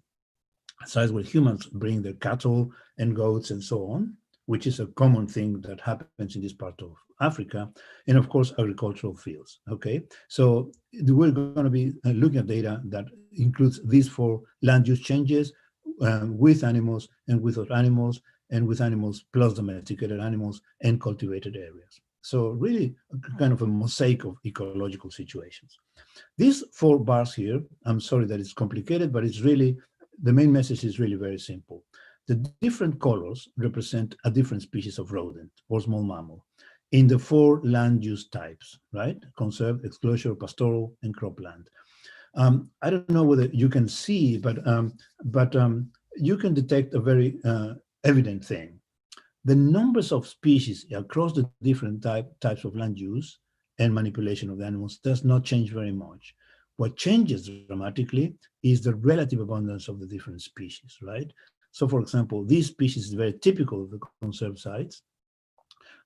Speaker 2: where humans bring their cattle and goats and so on, which is a common thing that happens in this part of Africa, and of course, agricultural fields, okay? So we're gonna be looking at data that includes these four land use changes with animals and without animals, and with animals plus domesticated animals and cultivated areas. So really kind of a mosaic of ecological situations. These four bars here, I'm sorry that it's complicated, but it's really, the main message is really very simple. The different colors represent a different species of rodent or small mammal in the four land use types, right? Conserved, exclusionary, pastoral, and cropland. I don't know whether you can see, but you can detect a very evident thing. The numbers of species across the different types of land use and manipulation of the animals does not change very much. What changes dramatically is the relative abundance of the different species, right? So for example, this species is very typical of the conserved sites,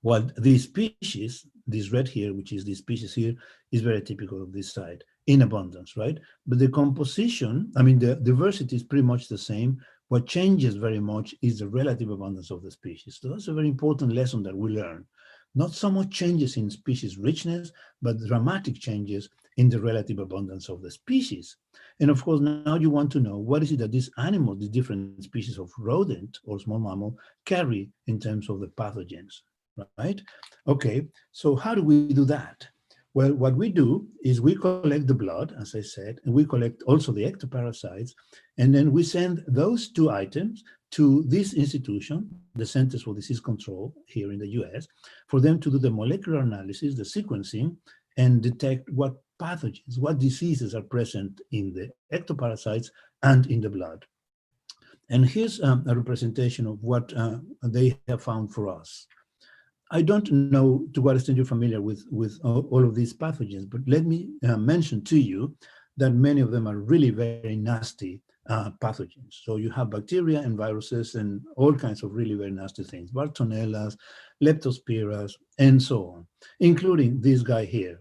Speaker 2: while this species, this red here, which is this species here, is very typical of this site in abundance, right? But the composition, I mean, the diversity is pretty much the same. What changes very much is the relative abundance of the species. So that's a very important lesson that we learn. Not so much changes in species richness, but dramatic changes in the relative abundance of the species. And of course, now you want to know what is it that these animals, these different species of rodent or small mammal, carry in terms of the pathogens, right? Okay, so how do we do that? Well, what we do is we collect the blood, as I said, and we collect also the ectoparasites, and then we send those two items to this institution, the Centers for Disease Control here in the US, for them to do the molecular analysis, the sequencing, and detect what pathogens, what diseases are present in the ectoparasites and in the blood. And here's a representation of what they have found for us. I don't know to what extent you're familiar with all of these pathogens, but let me mention to you that many of them are really very nasty pathogens. So you have bacteria and viruses and all kinds of really very nasty things, Bartonellas, Leptospiras, and so on, including this guy here.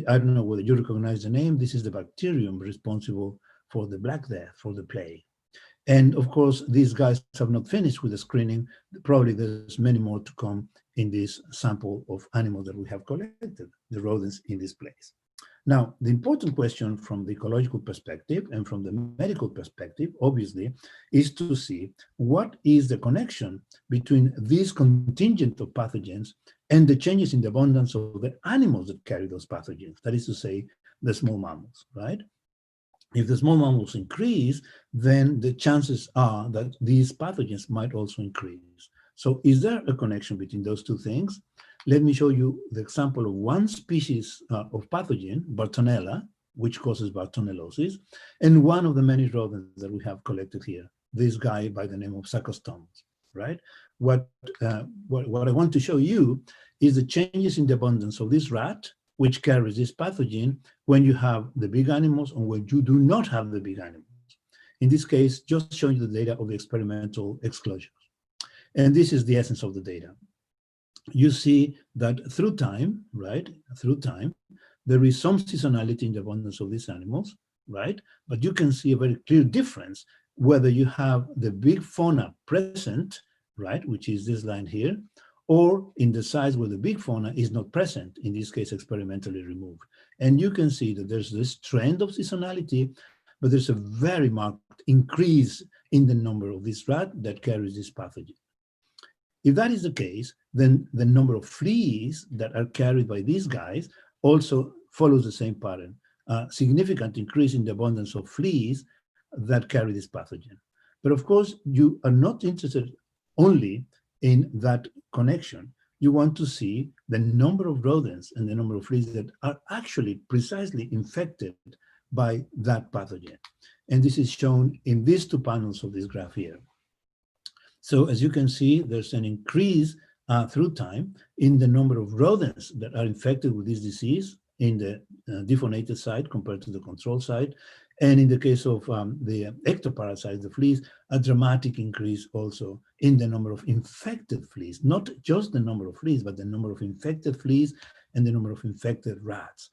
Speaker 2: I don't know whether you recognize the name. This is the bacterium responsible for the Black Death, for the plague. And of course, these guys have not finished with the screening. Probably there's many more to come in this sample of animals that we have collected, the rodents in this place. Now, the important question from the ecological perspective and from the medical perspective, obviously, is to see what is the connection between this contingent of pathogens and the changes in the abundance of the animals that carry those pathogens, that is to say, the small mammals, right? If the small mammals increase, then the chances are that these pathogens might also increase. So is there a connection between those two things? Let me show you the example of one species of pathogen, Bartonella, which causes Bartonellosis, and one of the many rodents that we have collected here, this guy by the name of Sarcostomus, right? What I want to show you is the changes in the abundance of this rat, which carries this pathogen, when you have the big animals and when you do not have the big animals. In this case, just showing you the data of the experimental exclusions. And this is the essence of the data. You see that through time, right, through time, there is some seasonality in the abundance of these animals, right? But you can see a very clear difference whether you have the big fauna present, right, which is this line here, or in the size where the big fauna is not present, in this case experimentally removed. And you can see that there's this trend of seasonality, but there's a very marked increase in the number of this rat that carries this pathogen. If that is the case, then the number of fleas that are carried by these guys also follows the same pattern, a significant increase in the abundance of fleas that carry this pathogen. But of course, you are not interested only in that connection. You want to see the number of rodents and the number of fleas that are actually precisely infected by that pathogen. And this is shown in these two panels of this graph here. So as you can see, there's an increase through time in the number of rodents that are infected with this disease in the defaunated side compared to the control side. And in the case of the ectoparasites, the fleas, a dramatic increase also in the number of infected fleas, not just the number of fleas, but the number of infected fleas and the number of infected rats.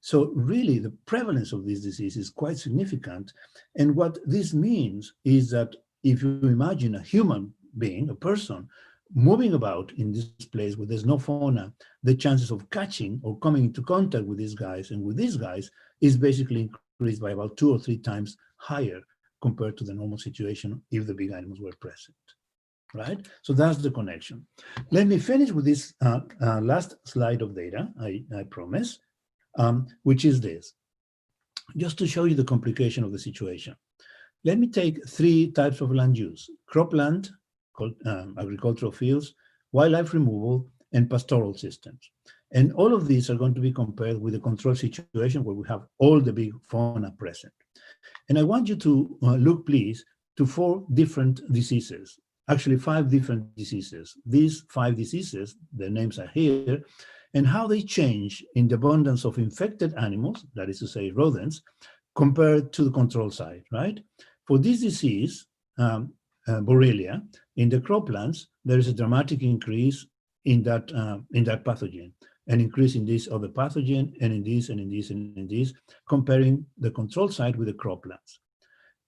Speaker 2: So really the prevalence of this disease is quite significant. And what this means is that if you imagine a human being, a person, moving about in this place where there's no fauna, the chances of catching or coming into contact with these guys and with these guys is basically increased by about 2 or 3 times higher compared to the normal situation if the big animals were present, right? So that's the connection. Let me finish with this last slide of data, I promise, which is this, just to show you the complication of the situation. Let me take 3 types of land use: cropland, agricultural fields, wildlife removal, and pastoral systems. And all of these are going to be compared with a control situation where we have all the big fauna present. And I want you to look, please, to 4 different diseases, actually 5 different diseases. These 5 diseases, their names are here, and how they change in the abundance of infected animals, that is to say rodents, compared to the control side, right? For this disease, Borrelia, in the croplands, there is a dramatic increase in that pathogen, an increase in this other pathogen, and in this, and in this, and in this, comparing the control side with the croplands.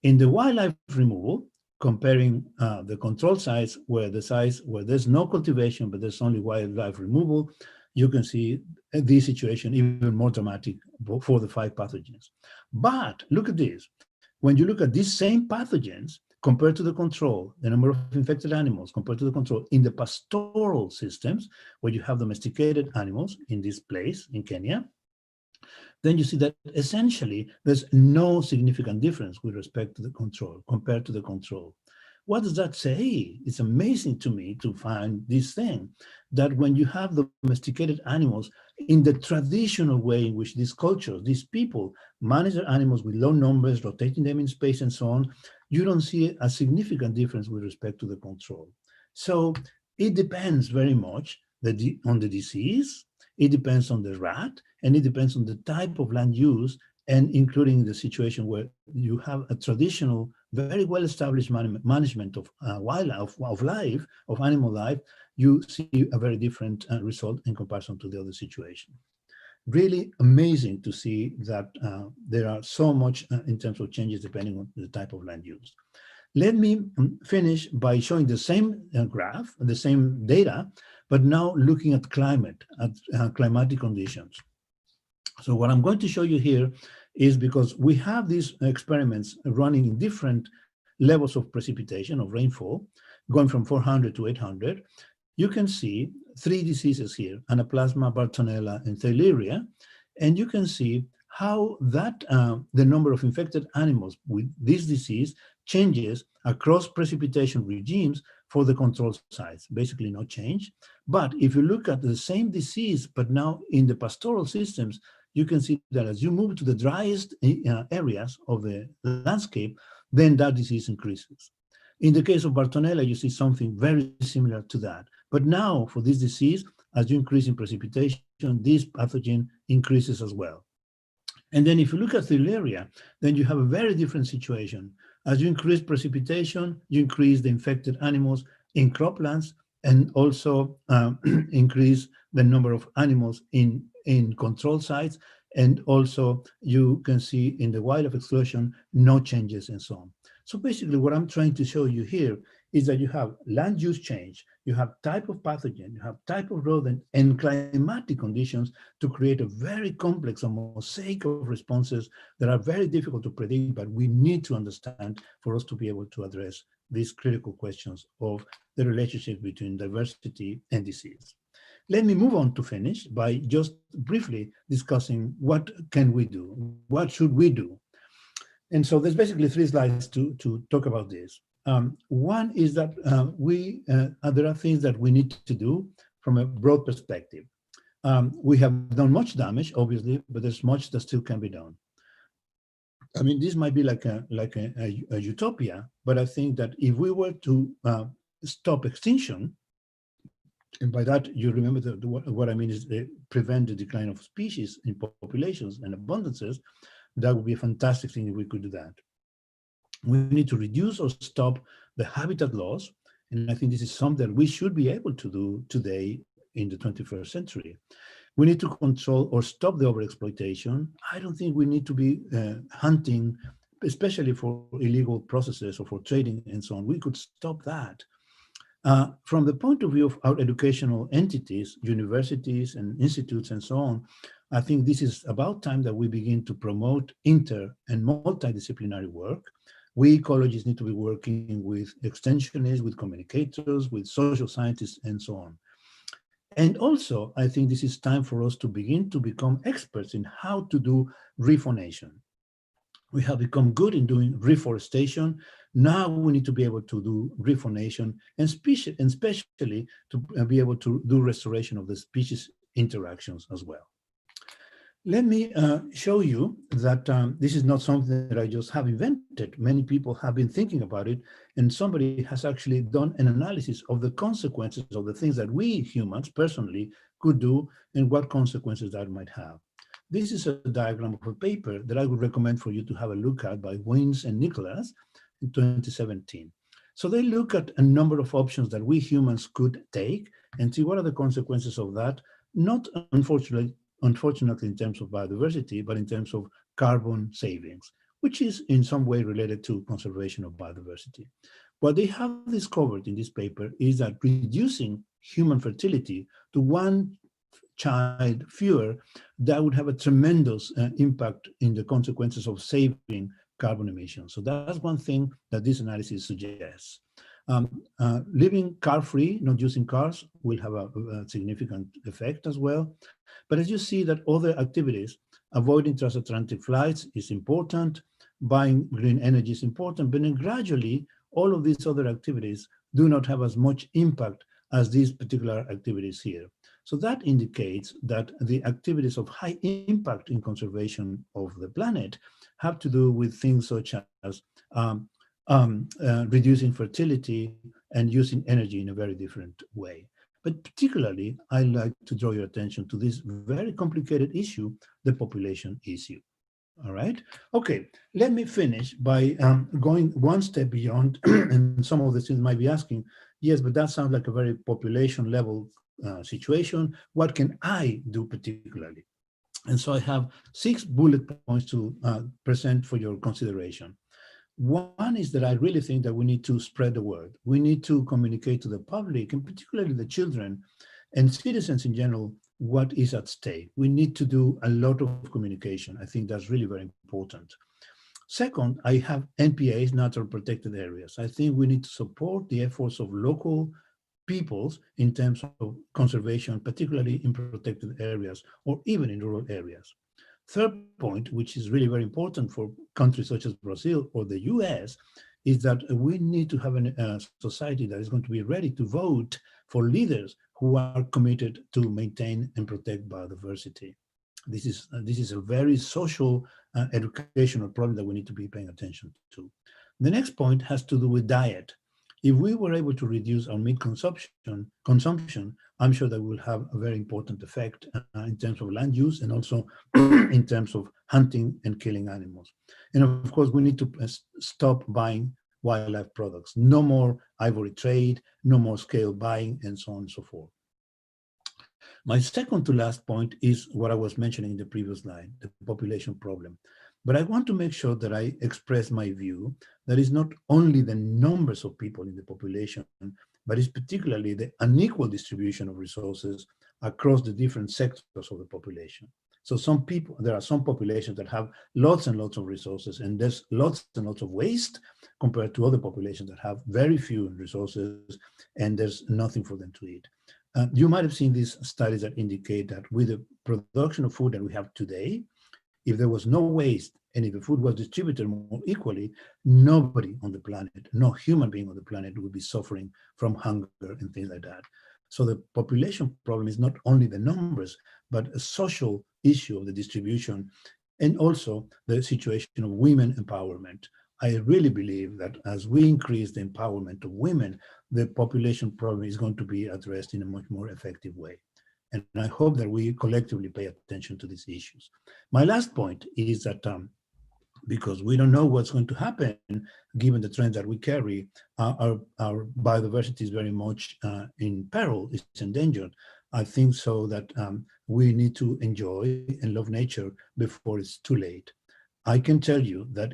Speaker 2: In the wildlife removal, comparing the control sites where there's no cultivation, but there's only wildlife removal, you can see this situation even more dramatic for the 5 pathogens. But look at this. When you look at these same pathogens compared to the control, the number of infected animals compared to the control in the pastoral systems, where you have domesticated animals in this place in Kenya, then you see that essentially there's no significant difference with respect to the control, compared to the control. What does that say? It's amazing to me to find this thing, that when you have domesticated animals in the traditional way in which these cultures, these people manage their animals with low numbers, rotating them in space and so on, you don't see a significant difference with respect to the control. So it depends very much on the disease, it depends on the rat, and it depends on the type of land use, and including the situation where you have a traditional, very well-established management of wildlife, of animal life, you see a very different result in comparison to the other situation. Really amazing to see that there are so much in terms of changes depending on the type of land use. Let me finish by showing the same graph, the same data, but now looking at climate, at climatic conditions. So what I'm going to show you here is, because we have these experiments running in different levels of precipitation, of rainfall, going from 400 to 800, you can see 3 diseases here, Anaplasma, Bartonella, and Theileria, and you can see how that the number of infected animals with this disease changes across precipitation regimes for the control sites, basically no change. But if you look at the same disease, but now in the pastoral systems, you can see that as you move to the driest areas of the landscape, then that disease increases. In the case of Bartonella, you see something very similar to that. But now for this disease, as you increase in precipitation, this pathogen increases as well. And then if you look at Theileria, then you have a very different situation. As you increase precipitation, you increase the infected animals in croplands, and also increase the number of animals in control sites. And also you can see in the wildlife exclusion, no changes and so on. So basically what I'm trying to show you here is that you have land use change, you have type of pathogen, you have type of rodent, and climatic conditions to create a very complex mosaic of responses that are very difficult to predict, but we need to understand for us to be able to address these critical questions of the relationship between diversity and disease. Let me move on to finish by just briefly discussing what can we do, what should we do? And so there's basically 3 slides to talk about this. One is that there are things that we need to do from a broad perspective. We have done much damage, obviously, but there's much that still can be done. I mean, this might be like a utopia, but I think that if we were to stop extinction, and by that you remember what I mean is prevent the decline of species in populations and abundances, that would be a fantastic thing if we could do that. We need to reduce or stop the habitat loss, and I think this is something that we should be able to do today in the 21st century. We need to control or stop the overexploitation. I don't think we need to be hunting, especially for illegal processes or for trading and so on. We could stop that. From the point of view of our educational entities, universities and institutes and so on, I think this is about time that we begin to promote inter and multidisciplinary work. We ecologists need to be working with extensionists, with communicators, with social scientists, and so on. And also, I think this is time for us to begin to become experts in how to do refaunation. We have become good in doing reforestation. Now we need to be able to do refaunation, and especially to be able to do restoration of the species interactions as well. Let me show you that this is not something that I just have invented. Many people have been thinking about it, and somebody has actually done an analysis of the consequences of the things that we humans personally could do and what consequences that might have. This is a diagram of a paper that I would recommend for you to have a look at by Wins and Nicholas in 2017. So they look at a number of options that we humans could take and see what are the consequences of that, not unfortunately in terms of biodiversity, but in terms of carbon savings, which is in some way related to conservation of biodiversity. What they have discovered in this paper is that reducing human fertility to 1 child fewer, that would have a tremendous impact in the consequences of saving carbon emissions. So that's one thing that this analysis suggests. Living car-free, not using cars, will have a significant effect as well. But as you see that other activities, avoiding transatlantic flights is important, buying green energy is important, but then gradually all of these other activities do not have as much impact as these particular activities here. So that indicates that the activities of high impact in conservation of the planet have to do with things such as reducing fertility and using energy in a very different way. But particularly, I'd like to draw your attention to this very complicated issue, the population issue. All right. Okay. Let me finish by going one step beyond. And some of the students might be asking, yes, but that sounds like a very population level situation. What can I do particularly? And so I have 6 bullet points to present for your consideration. One is that I really think that we need to spread the word. We need to communicate to the public, and particularly the children and citizens in general, what is at stake. We need to do a lot of communication. I think that's really very important. Second, I have NPAs, natural protected areas. I think we need to support the efforts of local peoples in terms of conservation, particularly in protected areas or even in rural areas. Third point, which is really very important for countries such as Brazil or the US, is that we need to have a society that is going to be ready to vote for leaders who are committed to maintain and protect biodiversity. This is a very social educational problem that we need to be paying attention to. The next point has to do with diet. If we were able to reduce our meat consumption, I'm sure that will have a very important effect in terms of land use and also in terms of hunting and killing animals. And of course, we need to stop buying wildlife products. No more ivory trade, no more scale buying, and so on and so forth. My second to last point is what I was mentioning in the previous slide, the population problem. But I want to make sure that I express my view that is not only the numbers of people in the population, but it's particularly the unequal distribution of resources across the different sectors of the population. So there are some populations that have lots and lots of resources, and there's lots and lots of waste compared to other populations that have very few resources and there's nothing for them to eat. You might have seen these studies that indicate that with the production of food that we have today, if there was no waste and if the food was distributed more equally, nobody on the planet, no human being on the planet would be suffering from hunger and things like that. So the population problem is not only the numbers, but a social issue of the distribution and also the situation of women empowerment. I really believe that as we increase the empowerment of women, the population problem is going to be addressed in a much more effective way. And I hope that we collectively pay attention to these issues. My last point is that because we don't know what's going to happen, given the trends that we carry, our biodiversity is very much in peril, it's endangered. I think so that we need to enjoy and love nature before it's too late. I can tell you that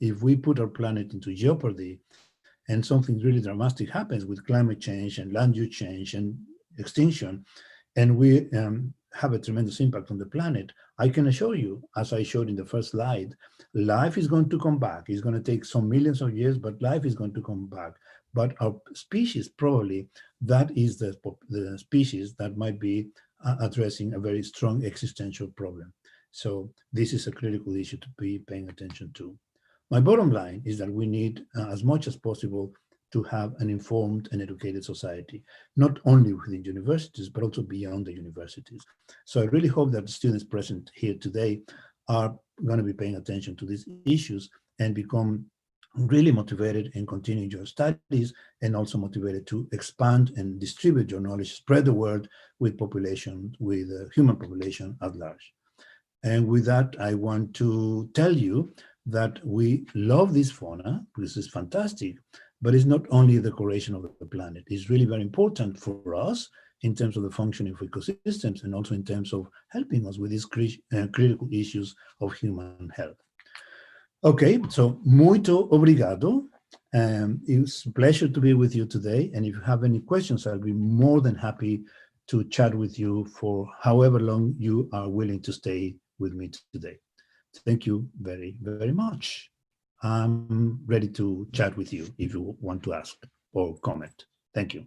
Speaker 2: if we put our planet into jeopardy and something really dramatic happens with climate change and land use change and extinction, and we have a tremendous impact on the planet, I can assure you, as I showed in the first slide, life is going to come back. It's going to take some millions of years, but life is going to come back. But our species, probably, that is the species that might be addressing a very strong existential problem. So this is a critical issue to be paying attention to. My bottom line is that we need, as much as possible, to have an informed and educated society, not only within universities, but also beyond the universities. So I really hope that the students present here today are going to be paying attention to these issues and become really motivated and continue your studies, and also motivated to expand and distribute your knowledge, spread the word with population, with the human population at large. And with that, I want to tell you that we love this fauna, because it's fantastic, but it's not only the decoration of the planet. It's really very important for us in terms of the functioning of ecosystems and also in terms of helping us with these critical issues of human health. Okay, so muito obrigado. It's a pleasure to be with you today. And if you have any questions, I'll be more than happy to chat with you for however long you are willing to stay with me today. Thank you very, very much. I'm ready to chat with you if you want to ask or comment. Thank you.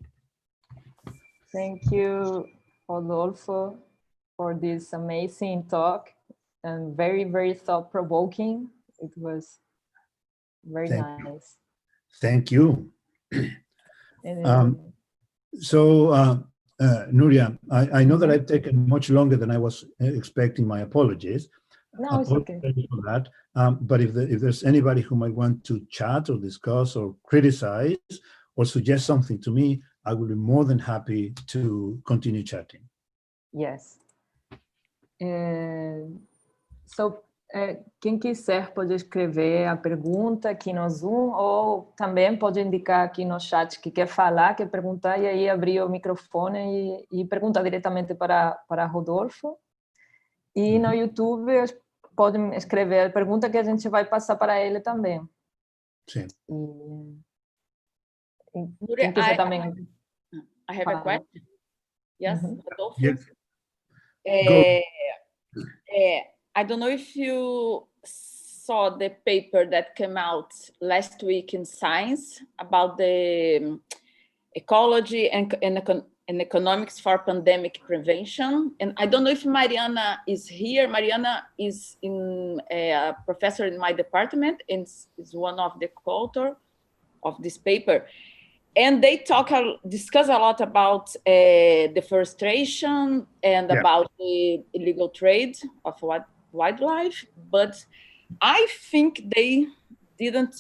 Speaker 1: Thank you, Rodolfo, for this amazing talk and very, very thought-provoking. It was very nice.
Speaker 2: Thank you. Nuria, I know that I've taken much longer than I was expecting. My apologies.
Speaker 1: No, it's okay.
Speaker 2: For that. But if there's anybody who might want to chat or discuss or criticize or suggest something to me, I will be more than happy to continue chatting.
Speaker 1: Yes. Quem quiser pode escrever a pergunta aqui no Zoom, ou também pode indicar aqui no chat que quer falar, quer perguntar, e aí abrir o microfone e perguntar diretamente para Rodolfo. E no YouTube podem escrever a pergunta que a gente vai passar para ele também.
Speaker 2: Sim.
Speaker 1: Quem quiser também.
Speaker 3: I have a question. Yes, Rodolfo?
Speaker 2: Yes.
Speaker 3: I don't know if you saw the paper that came out last week in Science about the ecology and economics for pandemic prevention. And I don't know if Mariana is here. Mariana is a professor in my department and is one of the co-authors of this paper. And they discuss a lot about deforestation and about the illegal trade of wildlife, but I think they didn't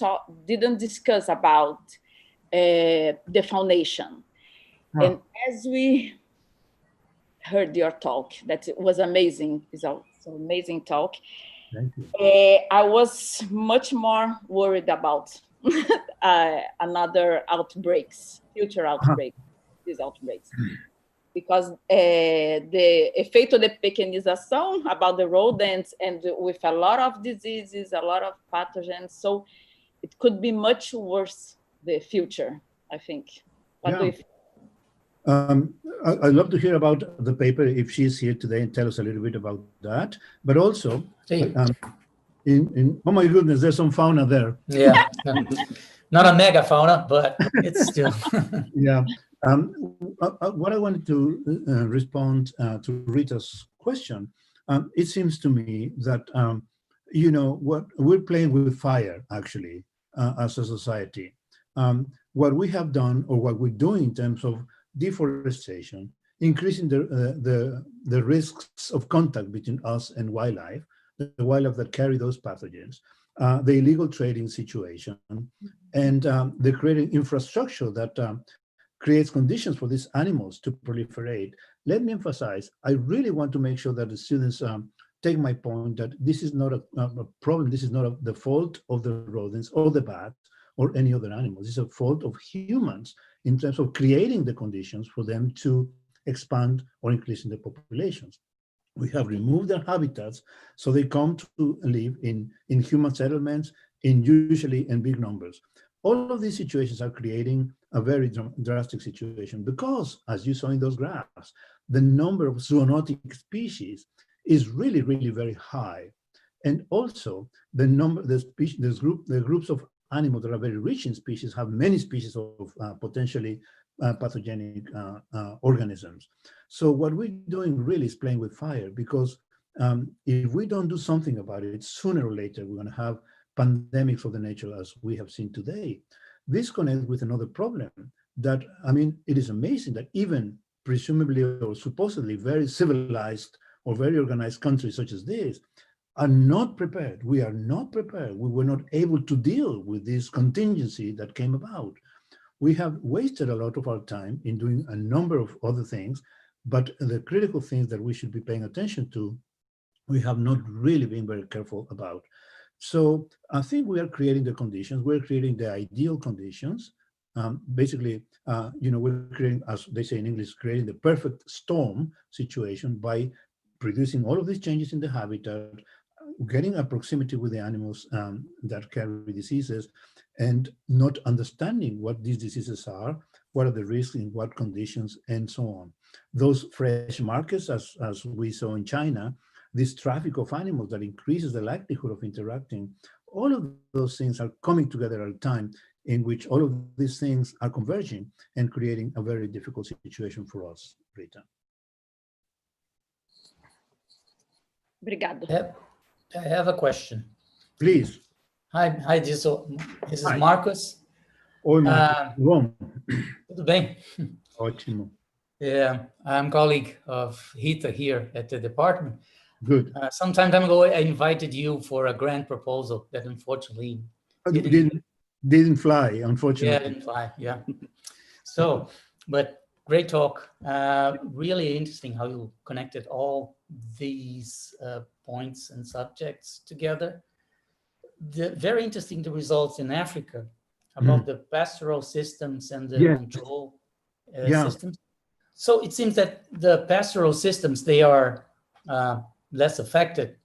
Speaker 3: discuss about defaunation. And as we heard your talk, that was amazing. It's an amazing talk.
Speaker 2: Thank you.
Speaker 3: I was much more worried about another future outbreaks, these outbreaks. Because the efeito de pequenização about the rodents and with a lot of diseases, a lot of pathogens, so it could be much worse, the future, I think. What do you think?
Speaker 2: I'd love to hear about the paper if she's here today and tell us a little bit about that. But also, oh my goodness, there's some fauna there.
Speaker 4: Yeah, not a mega fauna, but it's still.
Speaker 2: Yeah. What I wanted to respond to Rita's question, it seems to me that, what we're playing with fire, actually, as a society. What we have done, or what we're doing in terms of deforestation, increasing the risks of contact between us and wildlife, the wildlife that carry those pathogens, the illegal trading situation, and the creating infrastructure that creates conditions for these animals to proliferate. Let me emphasize, I really want to make sure that the students take my point that this is not a problem, this is not the fault of the rodents or the bats or any other animals. It's a fault of humans in terms of creating the conditions for them to expand or increase in the populations. We have removed their habitats, so they come to live in human settlements, usually in big numbers. All of these situations are creating a very drastic situation because, as you saw in those graphs, the number of zoonotic species is really, really very high. And also the groups of animals that are very rich in species have many species of potentially pathogenic organisms. So what we're doing really is playing with fire, because if we don't do something about it, sooner or later we're going to have pandemics of the nature as we have seen today. This connects with another problem that, it is amazing that even presumably or supposedly very civilized or very organized countries such as this are not prepared. We are not prepared. We were not able to deal with this contingency that came about. We have wasted a lot of our time in doing a number of other things, but the critical things that we should be paying attention to, we have not really been very careful about. So I think we are creating the conditions, we're creating the ideal conditions. Basically, we're creating, as they say in English, creating the perfect storm situation by producing all of these changes in the habitat, getting a proximity with the animals that carry diseases, and not understanding what these diseases are, what are the risks, in what conditions, and so on. Those fresh markets, as we saw in China, this traffic of animals that increases the likelihood of interacting, all of those things are coming together at a time in which all of these things are converging and creating a very difficult situation for us, Rita.
Speaker 3: Obrigado.
Speaker 4: I have a question.
Speaker 2: Please.
Speaker 4: Hi, Dirzo. This is
Speaker 2: Hi.
Speaker 4: Marcos.
Speaker 2: Oi, Marcos. Bom.
Speaker 4: Tudo bem?
Speaker 2: Ótimo.
Speaker 4: Yeah, I'm colleague of Rita here at the department.
Speaker 2: Good.
Speaker 4: Some time ago, I invited you for a grant proposal that unfortunately
Speaker 2: Didn't fly, unfortunately.
Speaker 4: Yeah, didn't fly. Yeah. So But great talk. Really interesting how you connected all these points and subjects together. Very interesting, the results in Africa about the pastoral systems and the control systems. So it seems that the pastoral systems, they are less affected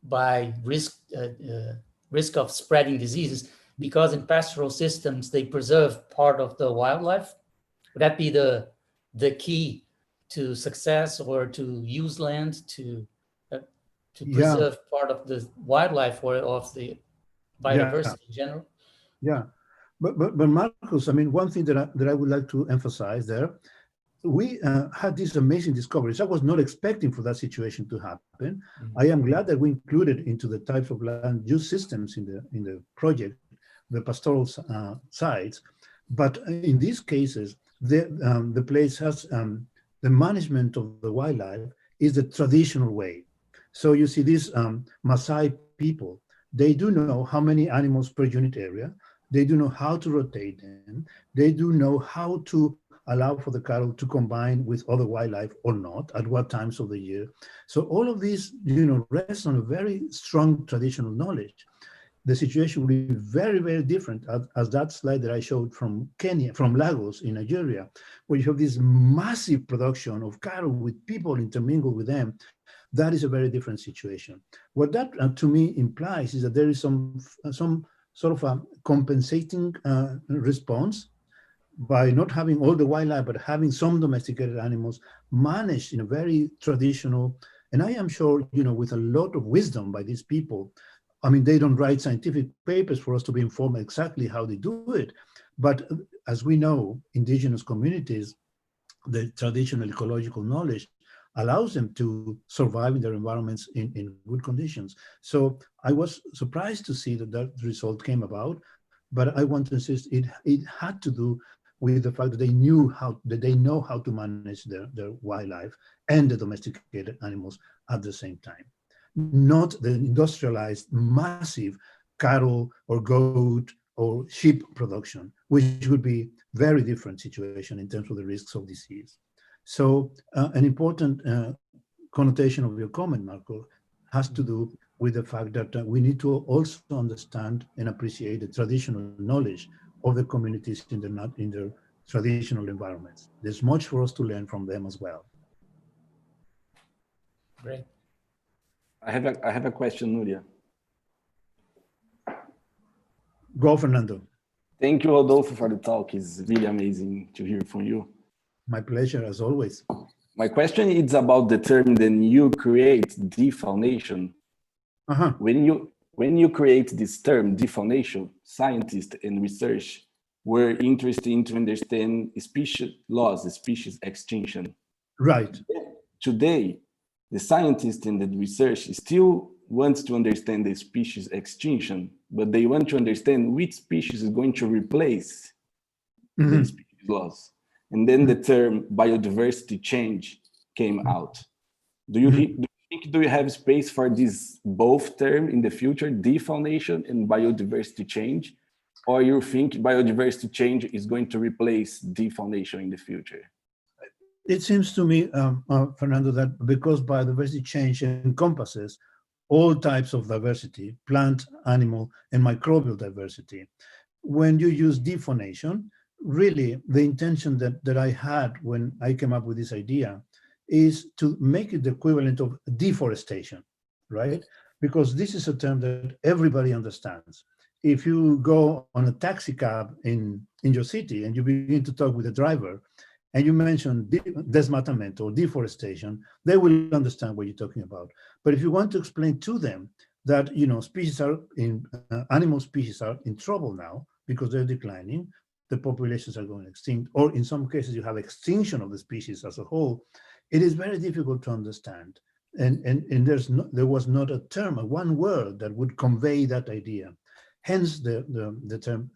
Speaker 4: by risk of spreading diseases, because in pastoral systems, they preserve part of the wildlife. Would that be the key to success, or to use land to preserve part of the wildlife or of the biodiversity in general?
Speaker 2: Yeah, but Marcos, I mean, one thing that I would like to emphasize there, we had these amazing discoveries. I was not expecting for that situation to happen. I am glad that we included into the types of land use systems in the project the pastoral sites, but in these cases, the place has the management of the wildlife is the traditional way. So you see these Maasai people, they do know how many animals per unit area. They do know how to rotate them. They do know how to allow for the cattle to combine with other wildlife or not, at what times of the year. So all of these, rests on a very strong traditional knowledge. The situation will be very, very different as that slide that I showed from Kenya, from Lagos in Nigeria, where you have this massive production of cattle with people intermingled with them. That is a very different situation. What that to me implies is that there is some sort of a compensating response by not having all the wildlife, but having some domesticated animals managed in a very traditional, and I am sure, with a lot of wisdom by these people. I mean, they don't write scientific papers for us to be informed exactly how they do it. But as we know, indigenous communities, the traditional ecological knowledge allows them to survive in their environments in good conditions. So I was surprised to see that result came about, but I want to insist it had to do with the fact that they know how to manage their wildlife and the domesticated animals at the same time. Not the industrialized, massive cattle or goat or sheep production, which would be very different situation in terms of the risks of disease. So an important connotation of your comment, Marco, has to do with the fact that we need to also understand and appreciate the traditional knowledge of the communities in their traditional environments. There's much for us to learn from them as well.
Speaker 4: Great.
Speaker 5: I have a question, Nuria.
Speaker 2: Go, Fernando.
Speaker 5: Thank you, Rodolfo, for the talk. It's really amazing to hear from you.
Speaker 2: My pleasure, as always.
Speaker 5: My question is about the term that you create, defaunation. When you create this term, defaunation, scientists and research were interested in to understand species loss, species extinction.
Speaker 2: Right.
Speaker 5: Today, the scientists and the research still wants to understand the species extinction, but they want to understand which species is going to replace the species loss. And then the term biodiversity change came out. Do you have space for this both term in the future, defaunation and biodiversity change? Or you think biodiversity change is going to replace defaunation in the future?
Speaker 2: It seems to me, Fernando, that because biodiversity change encompasses all types of diversity, plant, animal, and microbial diversity, when you use defaunation, really the intention that I had when I came up with this idea is to make it the equivalent of deforestation, right? Because this is a term that everybody understands. If you go on a taxi cab in your city and you begin to talk with the driver, and you mention desmatamiento or deforestation, they will understand what you're talking about. But if you want to explain to them that species are animal species are in trouble now because they're declining, the populations are going extinct, or in some cases you have extinction of the species as a whole, it is very difficult to understand. And there was not a term, one word that would convey that idea. Hence the term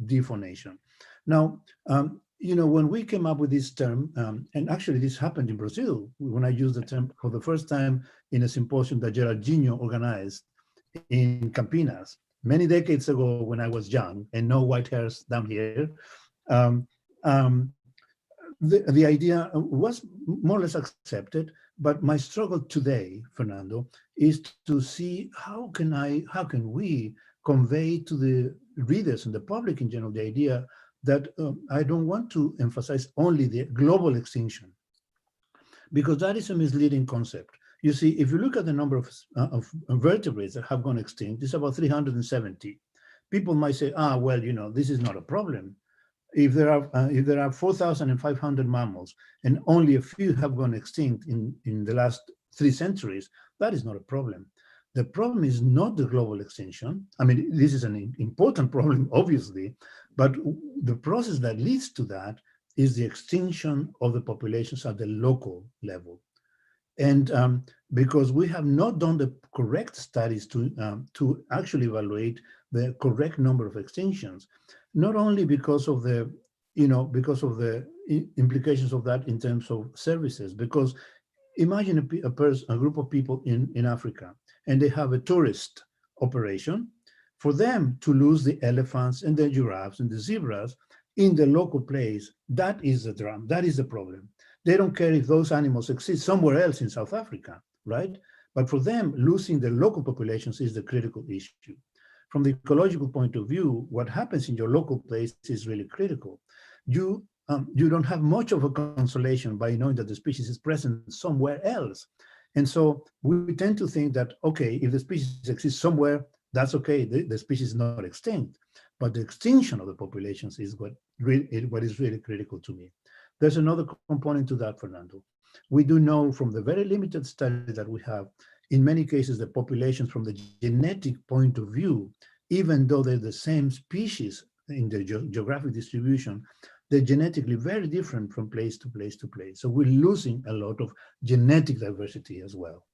Speaker 2: defaunation. Now, when we came up with this term, and actually this happened in Brazil, when I used the term for the first time in a symposium that Geraldinho organized in Campinas, many decades ago when I was young and no white hairs down here, the idea was more or less accepted, but my struggle today, Fernando, is to see how can we convey to the readers and the public in general the idea that I don't want to emphasize only the global extinction, because that is a misleading concept. You see, if you look at the number of vertebrates that have gone extinct, it's about 370. People might say, well, this is not a problem. If there are 4,500 mammals and only a few have gone extinct in the last 3 centuries, that is not a problem. The problem is not the global extinction. I mean, this is an important problem, obviously, but the process that leads to that is the extinction of the populations at the local level. And because we have not done the correct studies to actually evaluate the correct number of extinctions, not only because of the implications of that in terms of services, because imagine a group of people in Africa, and they have a tourist operation. For them to lose the elephants and the giraffes and the zebras in the local place, that is the drama, that is the problem. They don't care if those animals exist somewhere else in South Africa, right? But for them, losing the local populations is the critical issue. From the ecological point of view, what happens in your local place is really critical. You don't have much of a consolation by knowing that the species is present somewhere else. And so we tend to think that, okay, if the species exists somewhere, that's okay, the species is not extinct. But the extinction of the populations is what is really critical to me. There's another component to that, Fernando. We do know from the very limited study that we have, in many cases, the populations from the genetic point of view, even though they're the same species in the geographic distribution, they're genetically very different from place to place to place. So we're losing a lot of genetic diversity as well,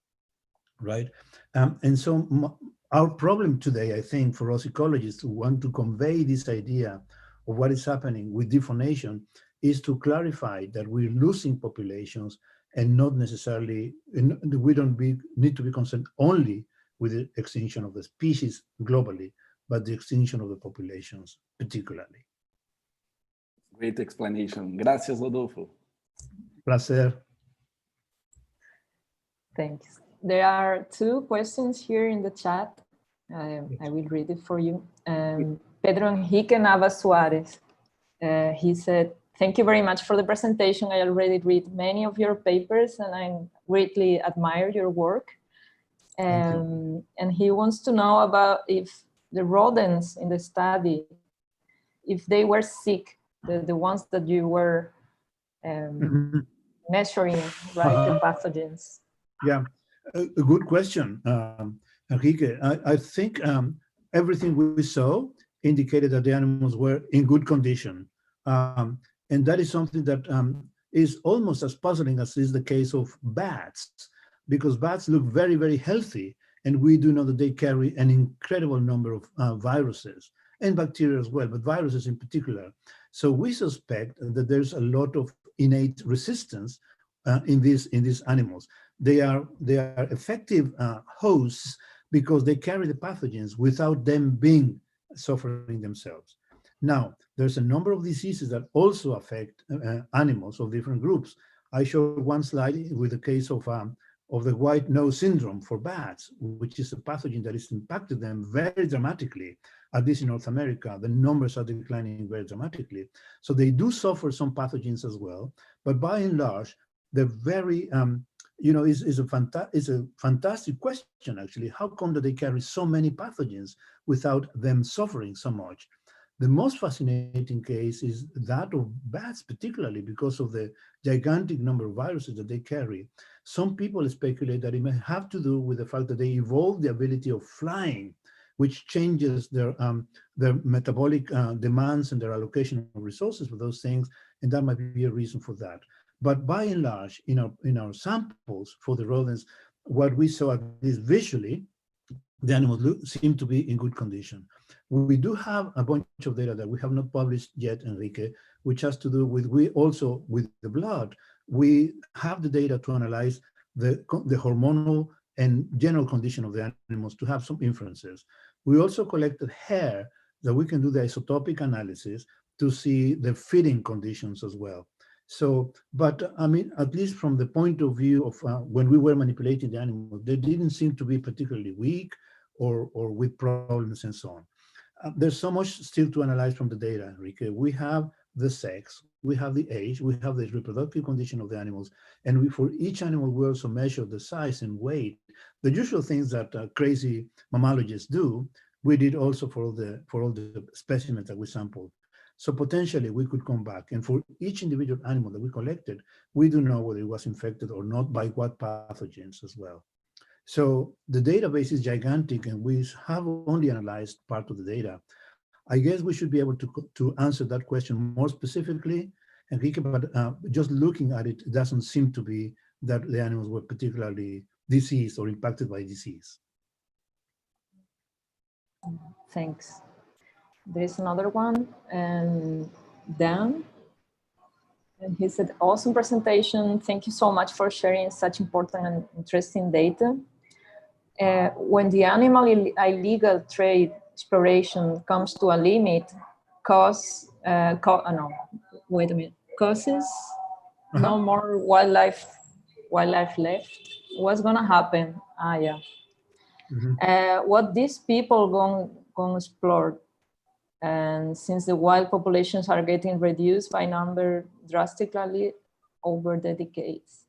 Speaker 2: right? And so our problem today, I think, for us ecologists who want to convey this idea of what is happening with defaunation is to clarify that we're losing populations and not necessarily, we don't need to be concerned only with the extinction of the species globally, but the extinction of the populations particularly.
Speaker 5: Great explanation. Gracias, Rodolfo.
Speaker 2: Placer.
Speaker 1: Thanks. There are 2 questions here in the chat. I will read it for you. Pedro Henrique Navas Suarez. He said, "Thank you very much for the presentation. I already read many of your papers and I greatly admire your work." And he wants to know about if the rodents in the study, if they were sick, the ones that you were measuring, right, the pathogens.
Speaker 2: Yeah, a good question, Enrique. I think everything we saw indicated that the animals were in good condition. And that is something that is almost as puzzling as is the case of bats, because bats look very, very healthy. And we do know that they carry an incredible number of viruses and bacteria as well, but viruses in particular. So we suspect that there's a lot of innate resistance in these animals. They are effective hosts because they carry the pathogens without them being suffering themselves. Now, there's a number of diseases that also affect animals of different groups. I showed one slide with the case of the white nose syndrome for bats, which is a pathogen that has impacted them very dramatically. At least in North America, the numbers are declining very dramatically. So they do suffer some pathogens as well, but by and large, they're very, is a fantastic question actually. How come that they carry so many pathogens without them suffering so much? The most fascinating case is that of bats, particularly because of the gigantic number of viruses that they carry. Some people speculate that it may have to do with the fact that they evolved the ability of flying, which changes their metabolic demands and their allocation of resources for those things, and that might be a reason for that. But by and large, in our samples for the rodents, what we saw, at least visually, the animals seem to be in good condition. We do have a bunch of data that we have not published yet, Enrique, which has to do with, with the blood, we have the data to analyze the hormonal and general condition of the animals to have some inferences. We also collected hair that we can do the isotopic analysis to see the feeding conditions as well. So, but I mean, at least from the point of view of when we were manipulating the animals, they didn't seem to be particularly weak or with problems and so on. There's so much still to analyze from the data, Enrique. We have the sex, we have the age, we have the reproductive condition of the animals, and for each animal, we also measure the size and weight. The usual things that crazy mammalogists do, we did also for all the specimens that we sampled. So potentially we could come back, and for each individual animal that we collected, we do know whether it was infected or not, by what pathogens as well. So the database is gigantic, and we have only analyzed part of the data. I guess we should be able to answer that question more specifically, Enrique, but just looking at it, it doesn't seem to be that the animals were particularly diseased or impacted by disease.
Speaker 1: Thanks. There is another one, and Dan, and he said, awesome presentation. Thank you so much for sharing such important and interesting data. When the animal illegal trade exploration comes to a limit, causes no more wildlife left, what's gonna happen? What these people gonna explore? And since the wild populations are getting reduced by number drastically over the decades.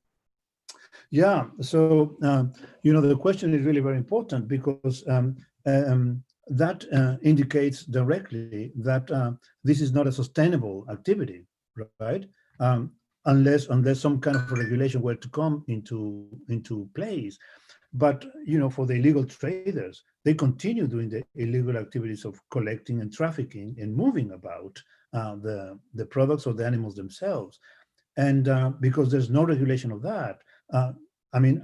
Speaker 2: Yeah, so, the question is really very important, because that indicates directly that this is not a sustainable activity, right? Unless some kind of regulation were to come into place. But, for the illegal traders, they continue doing the illegal activities of collecting and trafficking and moving about the products of the animals themselves. And because there's no regulation of that, I mean,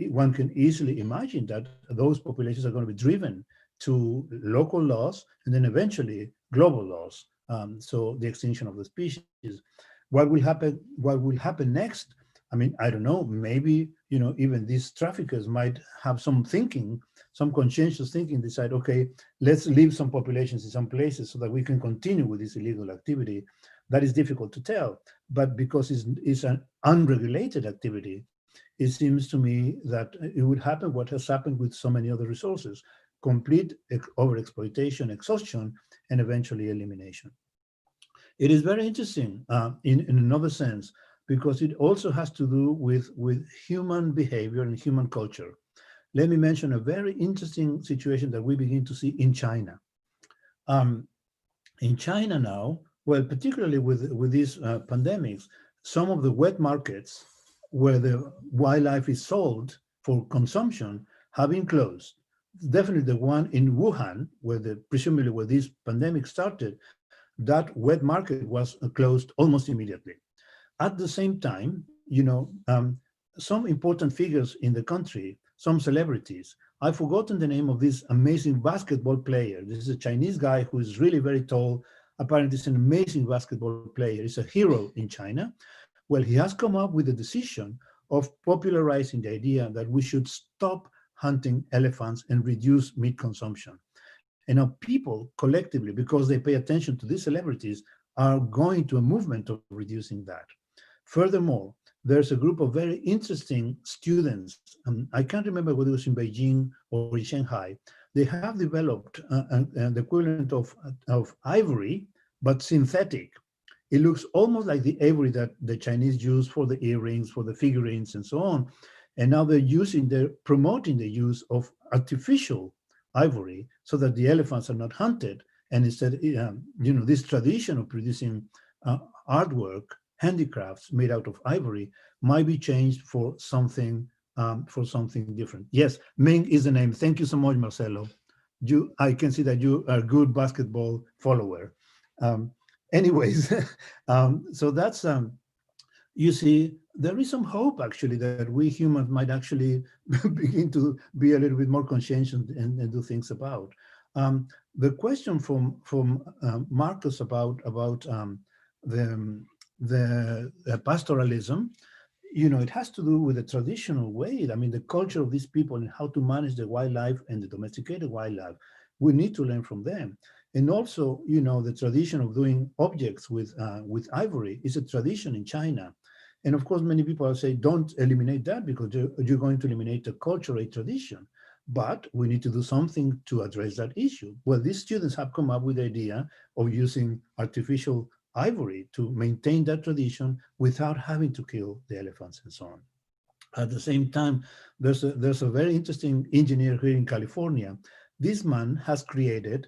Speaker 2: one can easily imagine that those populations are going to be driven to local laws and then eventually global laws. So the extinction of the species. What will happen next? I mean, I don't know, maybe, even these traffickers might have some thinking, some conscientious thinking, decide, okay, let's leave some populations in some places so that we can continue with this illegal activity. That is difficult to tell, but because it's an unregulated activity, it seems to me that it would happen what has happened with so many other resources: complete overexploitation, exhaustion, and eventually elimination. It is very interesting in another sense, because it also has to do with human behavior and human culture. Let me mention a very interesting situation that we begin to see in China. In China now, well, particularly with these pandemics, some of the wet markets where the wildlife is sold for consumption have been closed. Definitely the one in Wuhan, presumably where this pandemic started, that wet market was closed almost immediately. At the same time, some important figures in the country, some celebrities, I've forgotten the name of this amazing basketball player. This is a Chinese guy who is really very tall. Apparently he's an amazing basketball player. He's a hero in China. Well, he has come up with the decision of popularizing the idea that we should stop hunting elephants and reduce meat consumption. And now people collectively, because they pay attention to these celebrities, are going to a movement of reducing that. Furthermore, there's a group of very interesting students. I can't remember whether it was in Beijing or in Shanghai. They have developed the equivalent of ivory, but synthetic. It looks almost like the ivory that the Chinese use for the earrings, for the figurines, and so on. And now they're promoting the use of artificial ivory so that the elephants are not hunted. And instead, this tradition of producing artwork, handicrafts made out of ivory, might be changed for something different. Yes, Ming is the name. Thank you so much, Marcelo. I can see that you are a good basketball follower. Anyways, so that's, you see, there is some hope actually that we humans might actually begin to be a little bit more conscientious and do things about. The question from Marcus about the pastoralism, it has to do with the traditional way. I mean, the culture of these people and how to manage the wildlife and the domesticated wildlife. we need to learn from them. And also, you know, the tradition of doing objects with ivory is a tradition in China. And of course, many people say, don't eliminate that because you're going to eliminate a culture, a tradition. But we need to do something to address that issue. Well, these students have come up with the idea of using artificial ivory to maintain that tradition without having to kill the elephants and so on. At the same time, there's a very interesting engineer here in California. This man has created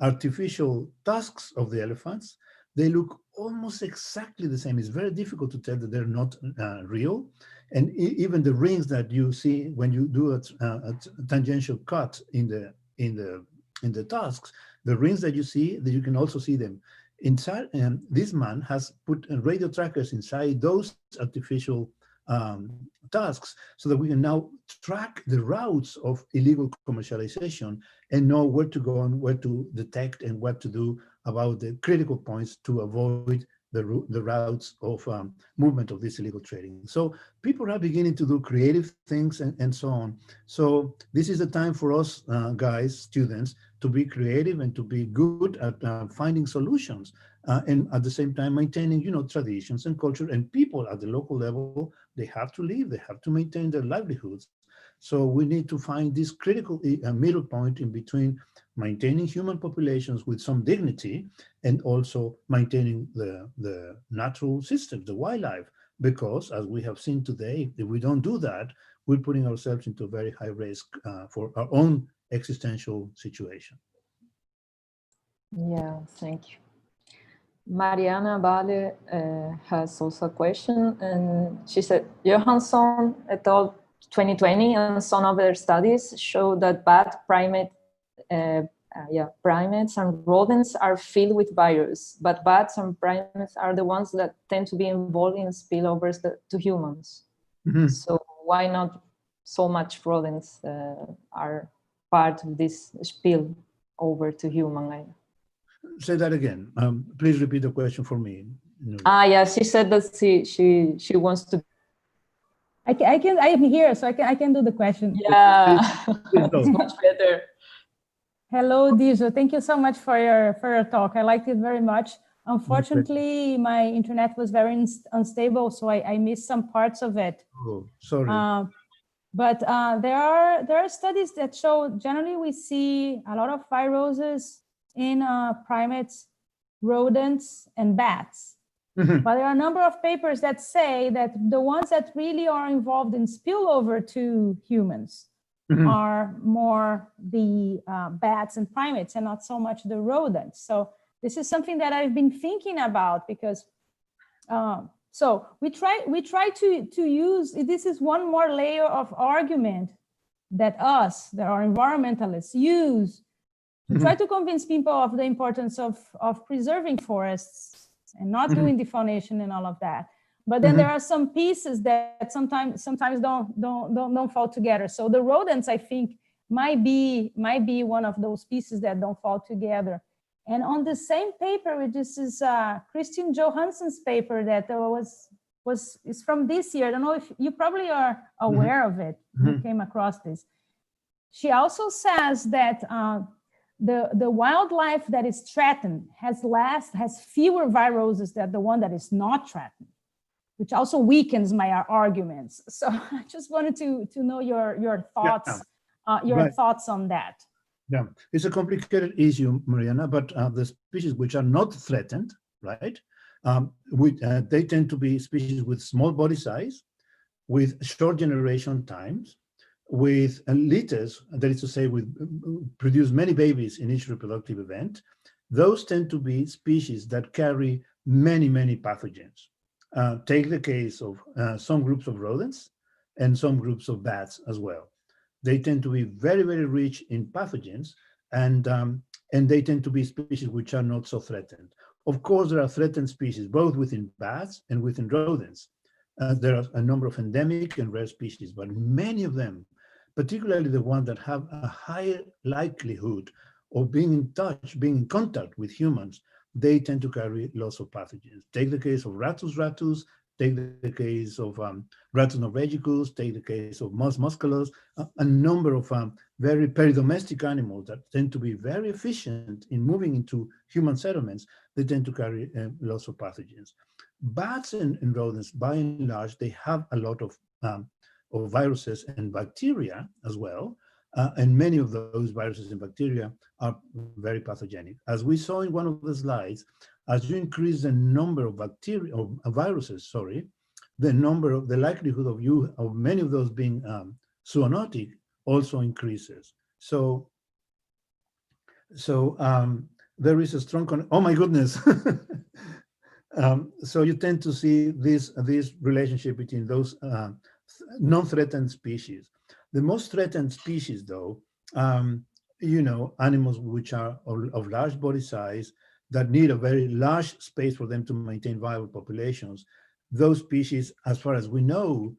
Speaker 2: artificial tusks of the elephants. They look almost exactly the same. It's very difficult to tell that they're not real. And even the rings that you see when you do a tangential cut in the tusks, the rings that you see, that you can also see them inside. And this man has put radio trackers inside those artificial tasks so that we can now track the routes of illegal commercialization and know where to go and where to detect and what to do about the critical points to avoid the routes of movement of this illegal trading. So people are beginning to do creative things and so on. So this is a time for us guys, students, to be creative and to be good at finding solutions. And at the same time, maintaining, you know, traditions and culture, and people at the local level, they have to live, they have to maintain their livelihoods. So we need to find this critical middle point in between maintaining human populations with some dignity and also maintaining the natural systems, the wildlife, because as we have seen today, if we don't do that, we're putting ourselves into very high risk for our own existential situation.
Speaker 1: Yeah, thank you. Mariana Bale has also a question, and she said, Johansson et al. 2020 and some other studies show that bat primates and rodents are filled with virus, but bats and primates are the ones that tend to be involved in spillovers to humans. Mm-hmm. So why not so much rodents are part of this spill over to human?
Speaker 2: Say that again. Please repeat the question for me.
Speaker 1: Yeah, she said that she wants to.
Speaker 6: I'm here, so I can do the question.
Speaker 1: Yeah, it's much better.
Speaker 6: Hello, Dirzo. Thank you so much for your talk. I liked it very much. Unfortunately, my internet was very unstable, so I missed some parts of it.
Speaker 2: Oh, sorry.
Speaker 6: But there are studies that show generally we see a lot of viroses in primates, rodents, and bats. Mm-hmm. But there are a number of papers that say that the ones that really are involved in spillover to humans mm-hmm. are more the bats and primates and not so much the rodents. So this is something that I've been thinking about because so we try to use, this is one more layer of argument that our environmentalists use to try to convince people of the importance of preserving forests and not doing defaunation and all of that. But then there are some pieces that sometimes don't fall together. So the rodents, I think, might be one of those pieces that don't fall together. And on the same paper, which is Christine Johansson's paper that is from this year. I don't know if you probably are aware of it. You came across this. She also says that the wildlife that is threatened has fewer viroses than the one that is not threatened, which also weakens my arguments. So I just wanted to know your thoughts, thoughts on that.
Speaker 2: Yeah, it's a complicated issue, Mariana, but the species which are not threatened, right? They tend to be species with small body size, with short generation times, with litters, that is to say, produce many babies in each reproductive event. Those tend to be species that carry many pathogens. Take the case of some groups of rodents and some groups of bats as well. They tend to be very rich in pathogens, and they tend to be species which are not so threatened. Of course, there are threatened species, both within bats and within rodents. There are a number of endemic and rare species, but many of them, particularly the ones that have a higher likelihood of being in contact with humans, they tend to carry lots of pathogens. Take the case of Rattus take the case of Ratus norvegicus, take the case of Mus musculus, a number of very peridomestic animals that tend to be very efficient in moving into human settlements. They tend to carry lots of pathogens. Bats and rodents, by and large, they have a lot of viruses and bacteria as well. And many of those viruses and bacteria are very pathogenic. As we saw in one of the slides, as you increase the number of bacteria, or viruses, sorry, the likelihood of many of those being zoonotic also increases. So there is a strong oh my goodness. So you tend to see this relationship between those non-threatened species. The most threatened species, though, animals which are of large body size, that need a very large space for them to maintain viable populations. Those species, as far as we know,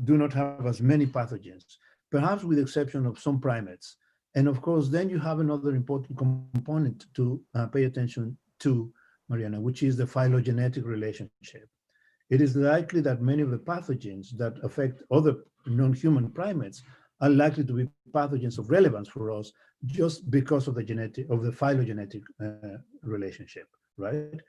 Speaker 2: do not have as many pathogens, perhaps with the exception of some primates. And of course, then you have another important component to pay attention to, Mariana, which is the phylogenetic relationship. It is likely that many of the pathogens that affect other non-human primates are likely to be pathogens of relevance for us just because of the phylogenetic relationship, right?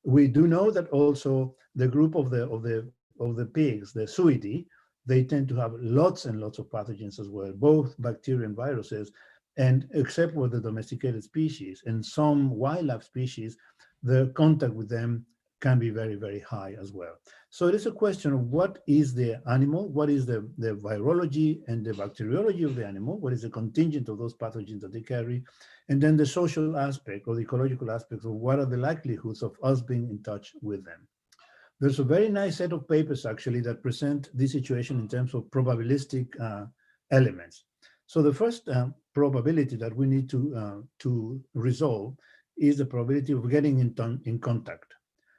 Speaker 2: We do know that also the group of the pigs, the Suidae, they tend to have lots and lots of pathogens as well, both bacteria and viruses, and except for the domesticated species and some wildlife species, the contact with them can be very, very high as well. So it is a question of what is the animal, what is the virology and the bacteriology of the animal, what is the contingent of those pathogens that they carry, and then the social aspect or the ecological aspects of what are the likelihoods of us being in touch with them. There's a very nice set of papers actually that present this situation in terms of probabilistic elements. So the first probability that we need to resolve is the probability of getting in contact.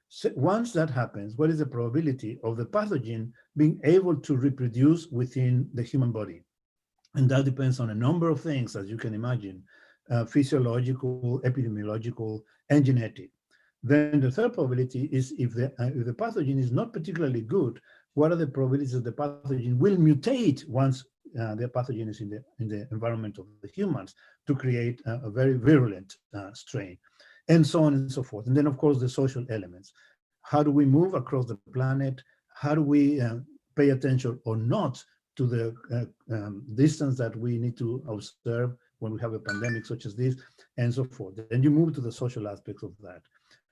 Speaker 2: So once that happens, what is the probability of the pathogen being able to reproduce within the human body? And that depends on a number of things, as you can imagine, physiological, epidemiological, and genetic. Then the third probability is if the pathogen is not particularly good, what are the probabilities that the pathogen will mutate once the pathogen is in the environment of the humans to create a very virulent strain, and so on and so forth. And then, of course, the social elements. How do we move across the planet? How do we pay attention or not to the distance that we need to observe when we have a pandemic such as this, and so forth. Then you move to the social aspects of that.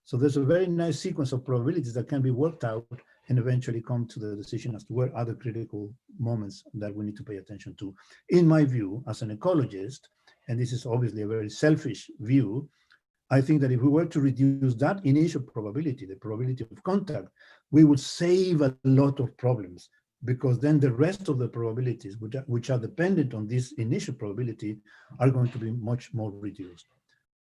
Speaker 2: So there's a very nice sequence of probabilities that can be worked out and eventually come to the decision as to where are the critical moments that we need to pay attention to. In my view, as an ecologist, and this is obviously a very selfish view, I think that if we were to reduce that initial probability, the probability of contact, we would save a lot of problems, because then the rest of the probabilities, which are dependent on this initial probability, are going to be much more reduced.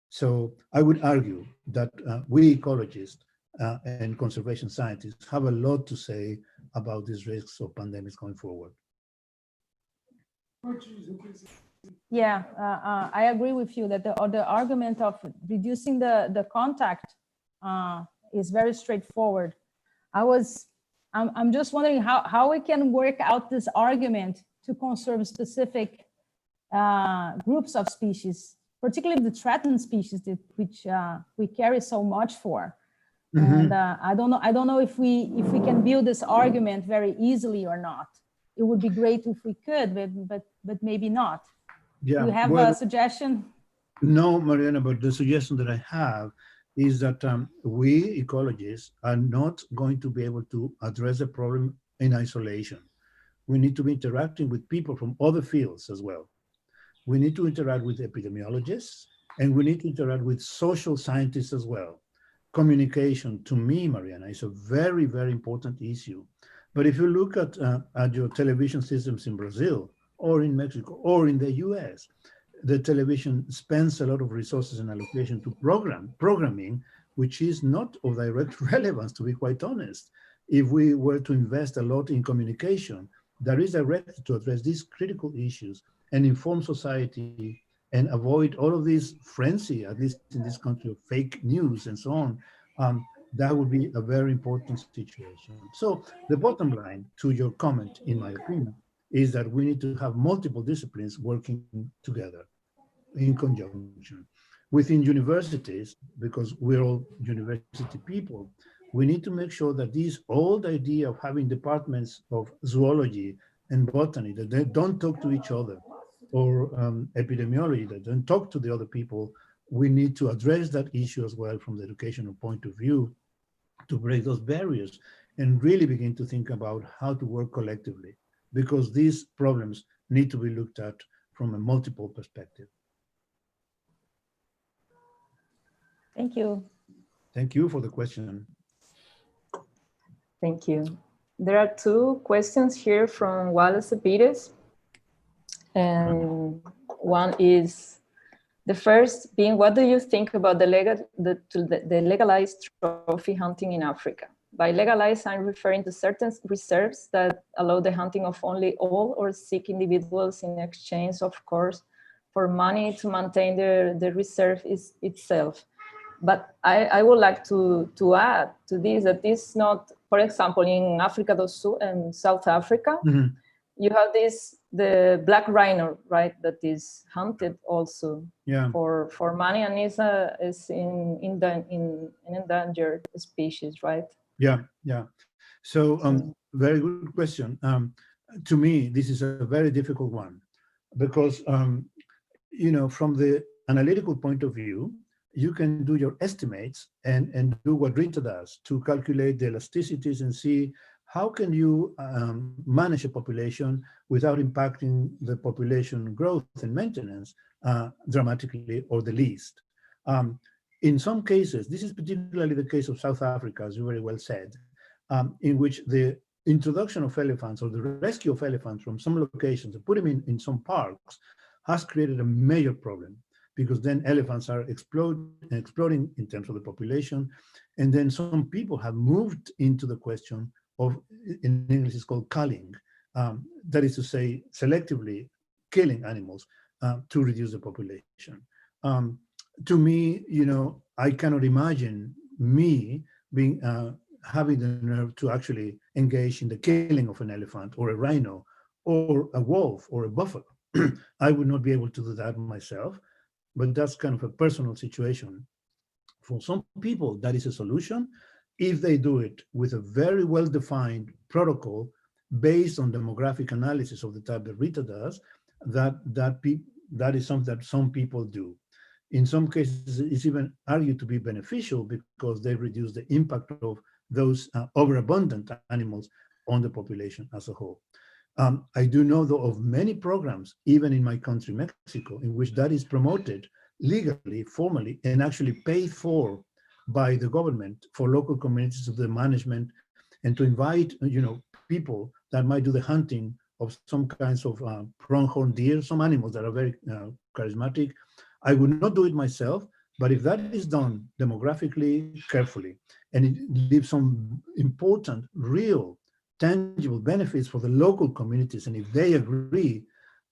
Speaker 2: So I would argue that we ecologists and conservation scientists have a lot to say about these risks of pandemics going forward.
Speaker 6: Yeah, I agree with you that the argument of reducing the contact is very straightforward. I'm just wondering how we can work out this argument to conserve specific groups of species, particularly the threatened species which we carry so much for. Mm-hmm. And I don't know if we can build this argument very easily or not. It would be great if we could, but maybe not. Yeah. Do you have a suggestion?
Speaker 2: No, Mariana, but the suggestion that I have is that we ecologists are not going to be able to address the problem in isolation. We need to be interacting with people from other fields as well. We need to interact with epidemiologists, and we need to interact with social scientists as well. Communication, to me, Mariana, is a very, very important issue. But if you look at your television systems in Brazil, or in Mexico, or in the US, the television spends a lot of resources and allocation to programming, which is not of direct relevance, to be quite honest. If we were to invest a lot in communication that is directed to address these critical issues and inform society and avoid all of this frenzy, at least in this country, of fake news and so on, that would be a very important situation. So the bottom line to your comment, in my opinion, is that we need to have multiple disciplines working together in conjunction. Within universities, because we're all university people, we need to make sure that this old idea of having departments of zoology and botany that they don't talk to each other, or epidemiology that don't talk to the other people, we need to address that issue as well from the educational point of view to break those barriers and really begin to think about how to work collectively, because these problems need to be looked at from a multiple perspective.
Speaker 6: Thank you.
Speaker 2: Thank you for the question.
Speaker 1: Thank you. There are two questions here from Wallace Pires. And one is, the first being, what do you think about the legalized trophy hunting in Africa? By legalized, I'm referring to certain reserves that allow the hunting of only all or sick individuals in exchange, of course, for money to maintain the reserve itself. But I would like to add to this that this not, for example, in Africa do Sul and South Africa, you have the black rhino, right, that is hunted also for money and is in endangered species, right?
Speaker 2: Yeah. So very good question. To me, this is a very difficult one because, you know, from the analytical point of view, you can do your estimates and do what Rita does to calculate the elasticities and see how can you manage a population without impacting the population growth and maintenance dramatically or the least. In some cases, this is particularly the case of South Africa, as you very well said, in which the introduction of elephants or the rescue of elephants from some locations and put them in some parks has created a major problem, because then elephants are exploding in terms of the population. And then some people have moved into the question of, in English it's called culling, that is to say, selectively killing animals to reduce the population. To me, you know, I cannot imagine me being having the nerve to actually engage in the killing of an elephant or a rhino or a wolf or a buffalo. I would not be able to do that myself, but that's kind of a personal situation. For some people, that is a solution if they do it with a very well-defined protocol based on demographic analysis of the type that Rita does. That is something that some people do. In some cases, it's even argued to be beneficial because they reduce the impact of those overabundant animals on the population as a whole. I do know, though, of many programs, even in my country, Mexico, in which that is promoted legally, formally, and actually paid for by the government for local communities of the management, and to invite, you know, people that might do the hunting of some kinds of pronghorn deer, some animals that are very charismatic. I would not do it myself, but if that is done demographically, carefully, and it leaves some important, real, tangible benefits for the local communities, and if they agree,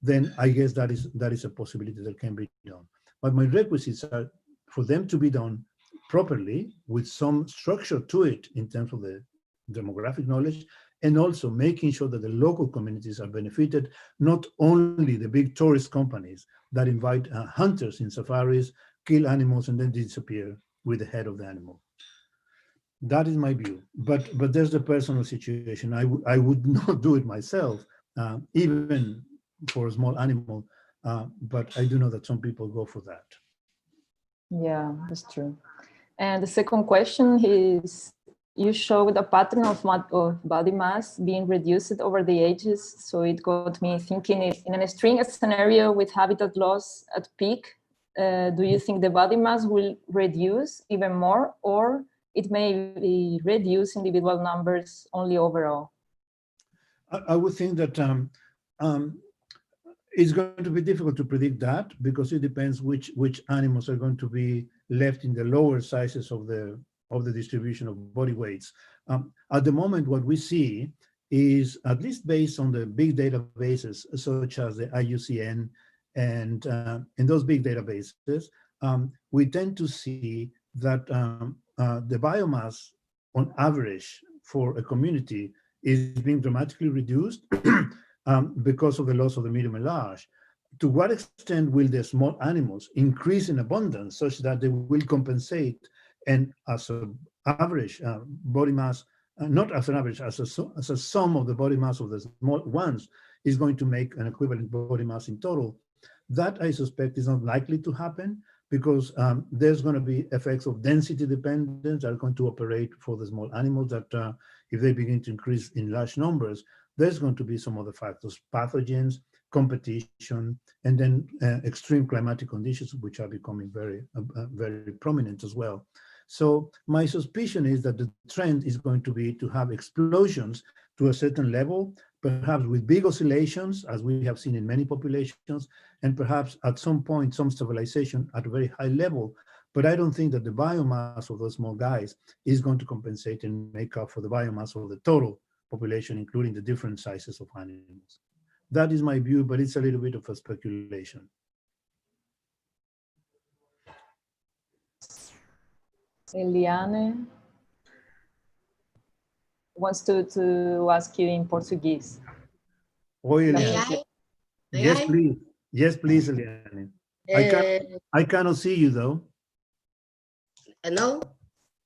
Speaker 2: then I guess that is a possibility that can be done. But my requisites are for them to be done properly with some structure to it in terms of the demographic knowledge, and also making sure that the local communities are benefited, not only the big tourist companies that invite hunters in safaris, kill animals, and then disappear with the head of the animal. That is my view, but there's the personal situation. I would not do it myself, even for a small animal, but I do know that some people go for that.
Speaker 1: Yeah, that's true. And the second question is, you showed a pattern of body mass being reduced over the ages. So it got me thinking, in an extreme scenario with habitat loss at peak, do you think the body mass will reduce even more, or it may be reduce individual numbers only overall?
Speaker 2: I would think that it's going to be difficult to predict that, because it depends which animals are going to be left in the lower sizes of the distribution of body weights. At the moment, what we see is, at least based on the big databases such as the IUCN and in those big databases, we tend to see that the biomass on average for a community is being dramatically reduced because of the loss of the medium and large. To what extent will the small animals increase in abundance such that they will compensate, and as an average body mass, not as an average, as a sum of the body mass of the small ones is going to make an equivalent body mass in total? That I suspect is not likely to happen, because there's going to be effects of density dependence that are going to operate for the small animals that if they begin to increase in large numbers, there's going to be some other factors, pathogens, competition, and then extreme climatic conditions, which are becoming very, very prominent as well. So my suspicion is that the trend is going to be to have explosions to a certain level, perhaps with big oscillations, as we have seen in many populations, and perhaps at some point, some stabilization at a very high level. But I don't think that the biomass of those small guys is going to compensate and make up for the biomass of the total population, including the different sizes of animals. That is my view, but it's a little bit of a speculation.
Speaker 1: Eliane wants to ask you in Portuguese.
Speaker 2: Oi, Eliane.
Speaker 7: May I? May
Speaker 2: Yes,
Speaker 7: I?
Speaker 2: please. Yes, please, Eliane. I cannot see you, though.
Speaker 7: No?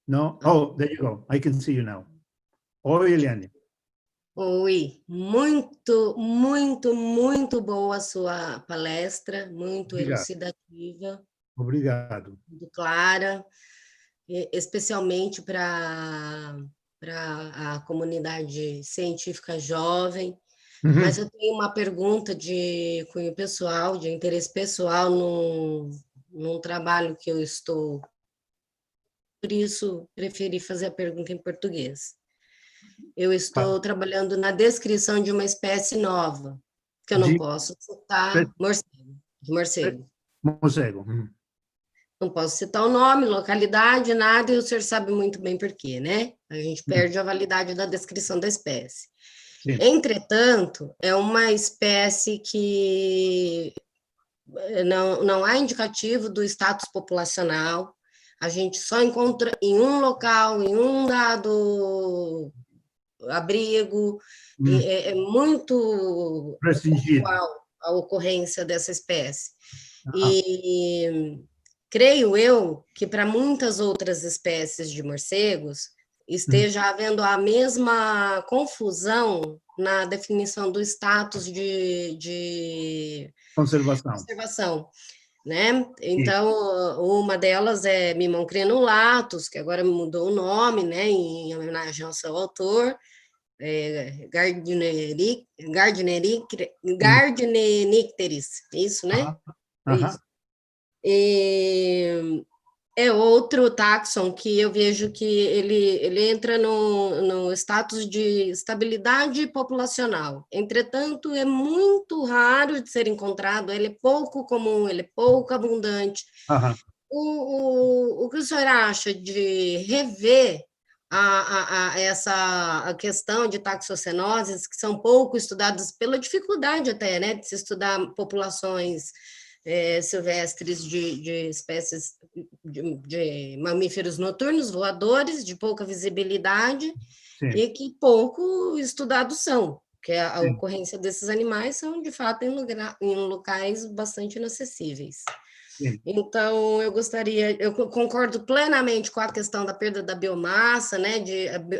Speaker 2: No? Oh, there you go. I can see you now. Oi, Eliane.
Speaker 7: Oi, muito, muito, muito boa a sua palestra, muito
Speaker 2: Obrigado.
Speaker 7: elucidativa,
Speaker 2: Obrigado.
Speaker 7: muito clara, especialmente para a comunidade científica jovem. Mas eu tenho uma pergunta de cunho pessoal, de interesse pessoal num trabalho que eu estou, por isso preferi fazer a pergunta em português. Eu estou trabalhando na descrição de uma espécie nova, que eu não posso citar, morcego.
Speaker 2: Morcego.
Speaker 7: Não posso citar o nome, localidade, nada, e o senhor sabe muito bem por quê, né? A gente perde a validade da descrição da espécie. Sim. Entretanto, é uma espécie que não há indicativo do status populacional, a gente só encontra em um local, em um dado abrigo, é muito pontual a ocorrência dessa espécie. E creio eu que para muitas outras espécies de morcegos esteja havendo a mesma confusão na definição do status de conservação, né? Então, uma delas é Mimon crenulatus, que agora mudou o nome, né, em homenagem ao seu autor, Gardnericteris, isso, né? Isso. E é outro táxon que eu vejo que ele entra no status de estabilidade populacional. Entretanto, é muito raro de ser encontrado, ele é pouco comum, ele é pouco abundante. O que o senhor acha de rever essa questão de taxocenoses, que são pouco estudadas pela dificuldade até, né, de se estudar populações silvestres de espécies de mamíferos noturnos, voadores, de pouca visibilidade, sim, e que pouco estudados são, que a sim, ocorrência desses animais são, de fato, em locais bastante inacessíveis. Sim. Então, eu concordo plenamente com a questão da perda da biomassa, né,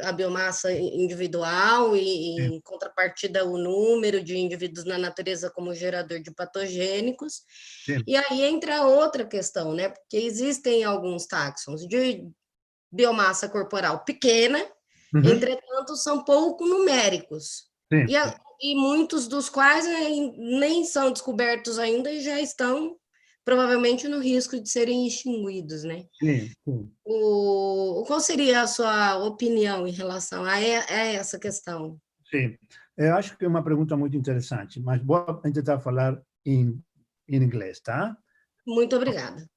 Speaker 7: a biomassa individual e em contrapartida o número de indivíduos na natureza como gerador de patogênicos. Sim. E aí entra outra questão, né, porque existem alguns táxons de biomassa corporal pequena, entretanto são pouco numéricos. Sim. E muitos dos quais nem são descobertos ainda e já estão provavelmente no risco de serem extinguidos, né? Sim, sim. Qual seria a sua opinião em relação a essa questão?
Speaker 2: Sim, eu acho que é uma pergunta muito interessante, mas vou tentar falar em inglês, tá?
Speaker 7: Muito obrigada.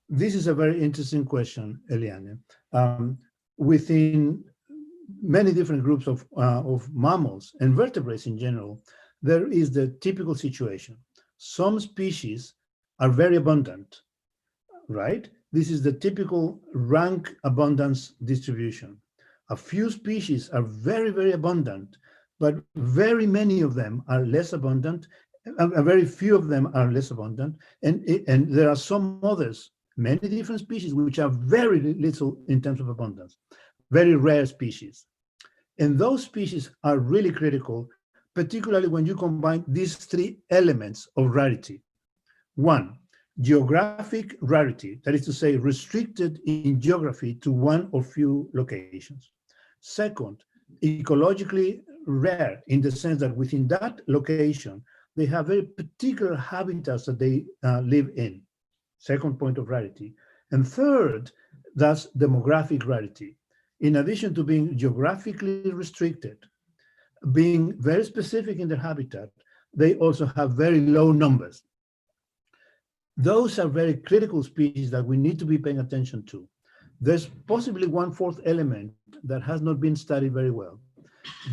Speaker 2: This is a very interesting question, Eliane. Within many different groups of mammals and vertebrates in general, there is the typical situation. Some species are very abundant, right? this is the typical rank abundance distribution. A few species are very, very abundant, but very many of them are less abundant. Very few of them are less abundant. And there are some others, many different species, which are very little in terms of abundance, very rare species. And those species are really critical, particularly when you combine these three elements of rarity. One, geographic rarity, that is to say, restricted in geography to one or few locations. Second, ecologically rare in the sense that within that location, they have very particular habitats that they live in. Second point of rarity. And third, that's demographic rarity. In addition to being geographically restricted, being very specific in their habitat, they also have very low numbers. Those are very critical species that we need to be paying attention to. There's possibly one fourth element that has not been studied very well.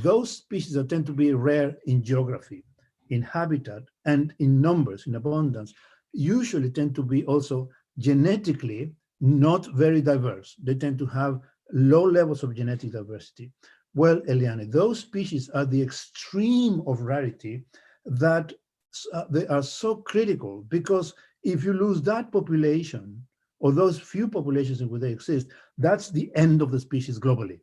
Speaker 2: Those species that tend to be rare in geography, in habitat, and in numbers, in abundance, usually tend to be also genetically not very diverse. They tend to have low levels of genetic diversity. Well, Eliane, those species are the extreme of rarity that they are so critical, because if you lose that population, or those few populations in which they exist, that's the end of the species globally,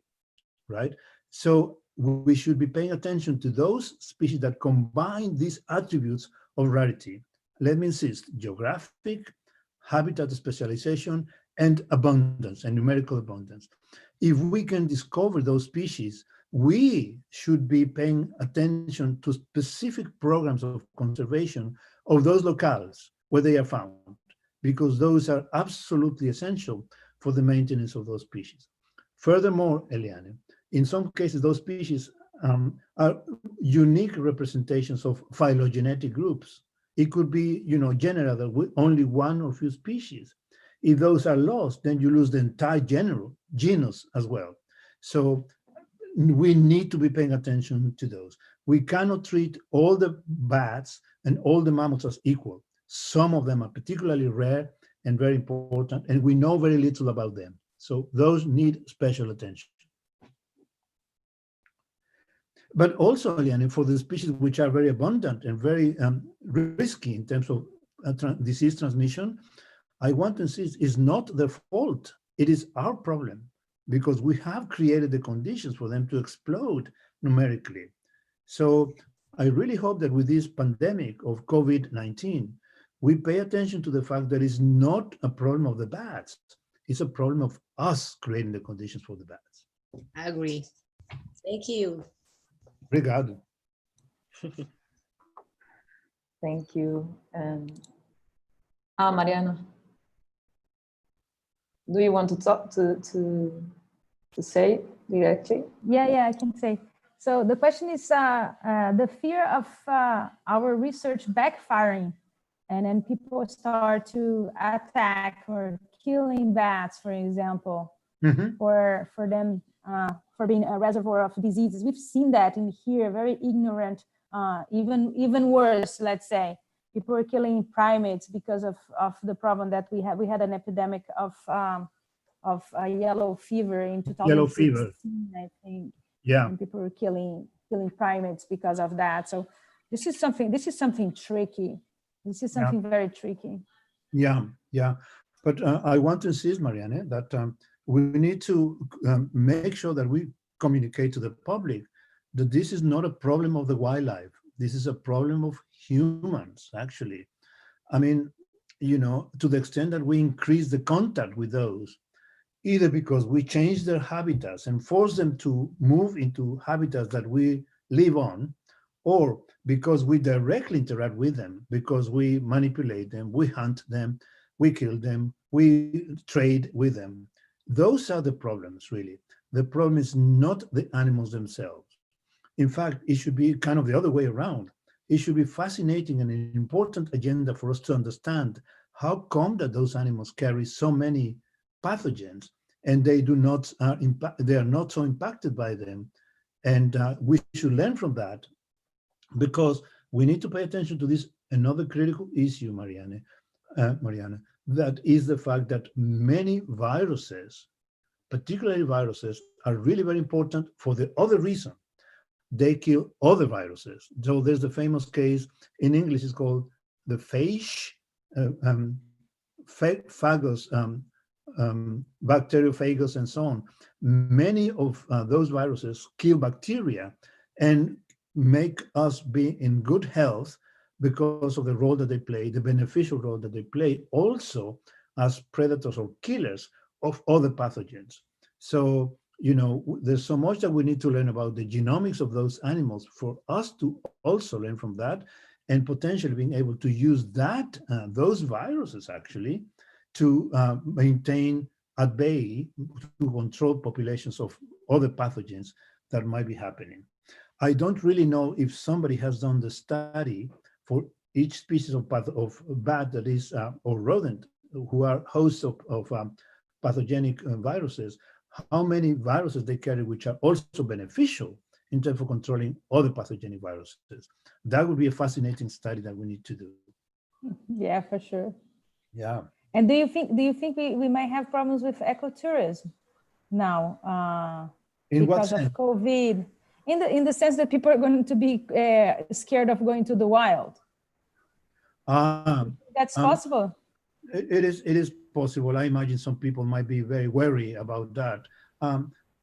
Speaker 2: right? So we should be paying attention to those species that combine these attributes of rarity. Let me insist, geographic, habitat specialization, and abundance, and numerical abundance. If we can discover those species, we should be paying attention to specific programs of conservation of those locales where they are found, because those are absolutely essential for the maintenance of those species. Furthermore, Eliane, in some cases, those species are unique representations of phylogenetic groups. It could be, genera that with only one or few species. If those are lost, then you lose the entire genus as well. So we need to be paying attention to those. We cannot treat all the bats and all the mammals as equal. Some of them are particularly rare and very important, and we know very little about them. So those need special attention. But also, Eliane, for the species which are very abundant and very risky in terms of disease transmission, I want to insist, it's not their fault. It is our problem, because we have created the conditions for them to explode numerically. So I really hope that with this pandemic of COVID-19, we pay attention to the fact that it's not a problem of the bats. It's a problem of us creating the conditions for the bats.
Speaker 7: I agree. Thank you.
Speaker 2: Obrigado.
Speaker 1: Thank you. Mariana, do you want to talk to say directly?
Speaker 6: Yeah, I can say. So the question is the fear of our research backfiring, and then people start to attack or killing bats, for example, for them for being a reservoir of diseases. We've seen that in here, very ignorant, even worse, let's say. People are killing primates because of the problem that we had. We had an epidemic of yellow fever in 2016,
Speaker 2: yellow fever,
Speaker 6: I think.
Speaker 2: Yeah.
Speaker 6: And people were killing primates because of that. So this is something tricky. This is something very tricky.
Speaker 2: Yeah. But I want to insist, Marianne, that we need to make sure that we communicate to the public that this is not a problem of the wildlife. This is a problem of humans, actually. I mean, to the extent that we increase the contact with those, either because we change their habitats and force them to move into habitats that we live on, or because we directly interact with them, because we manipulate them, we hunt them, we kill them, we trade with them. Those are the problems, really. The problem is not the animals themselves. In fact, it should be kind of the other way around. It should be fascinating and an important agenda for us to understand how come that those animals carry so many pathogens and they are not so impacted by them. And we should learn from that, because we need to pay attention to this, another critical issue, Mariana, that is the fact that many viruses, particularly viruses, are really very important for the other reason. They kill other viruses. So there's the famous case in English, it's called the phage, phagos, bacteriophagos, and so on. Many of those viruses kill bacteria and make us be in good health because of the role that they play, the beneficial role that they play also as predators or killers of other pathogens. So, you know, there's so much that we need to learn about the genomics of those animals for us to also learn from that and potentially being able to use that, those viruses actually, to maintain at bay, to control populations of other pathogens that might be happening. I don't really know if somebody has done the study for each species of bat that is, or rodent, who are hosts of pathogenic viruses, how many viruses they carry which are also beneficial in terms of controlling other pathogenic viruses. That would be a fascinating study that we need to do.
Speaker 6: Yeah, for sure.
Speaker 2: Yeah.
Speaker 6: And do you think we might have problems with ecotourism now because of COVID? In the sense that people are going to be scared of going to the wild. That's possible.
Speaker 2: It is possible. I imagine some people might be very wary about that.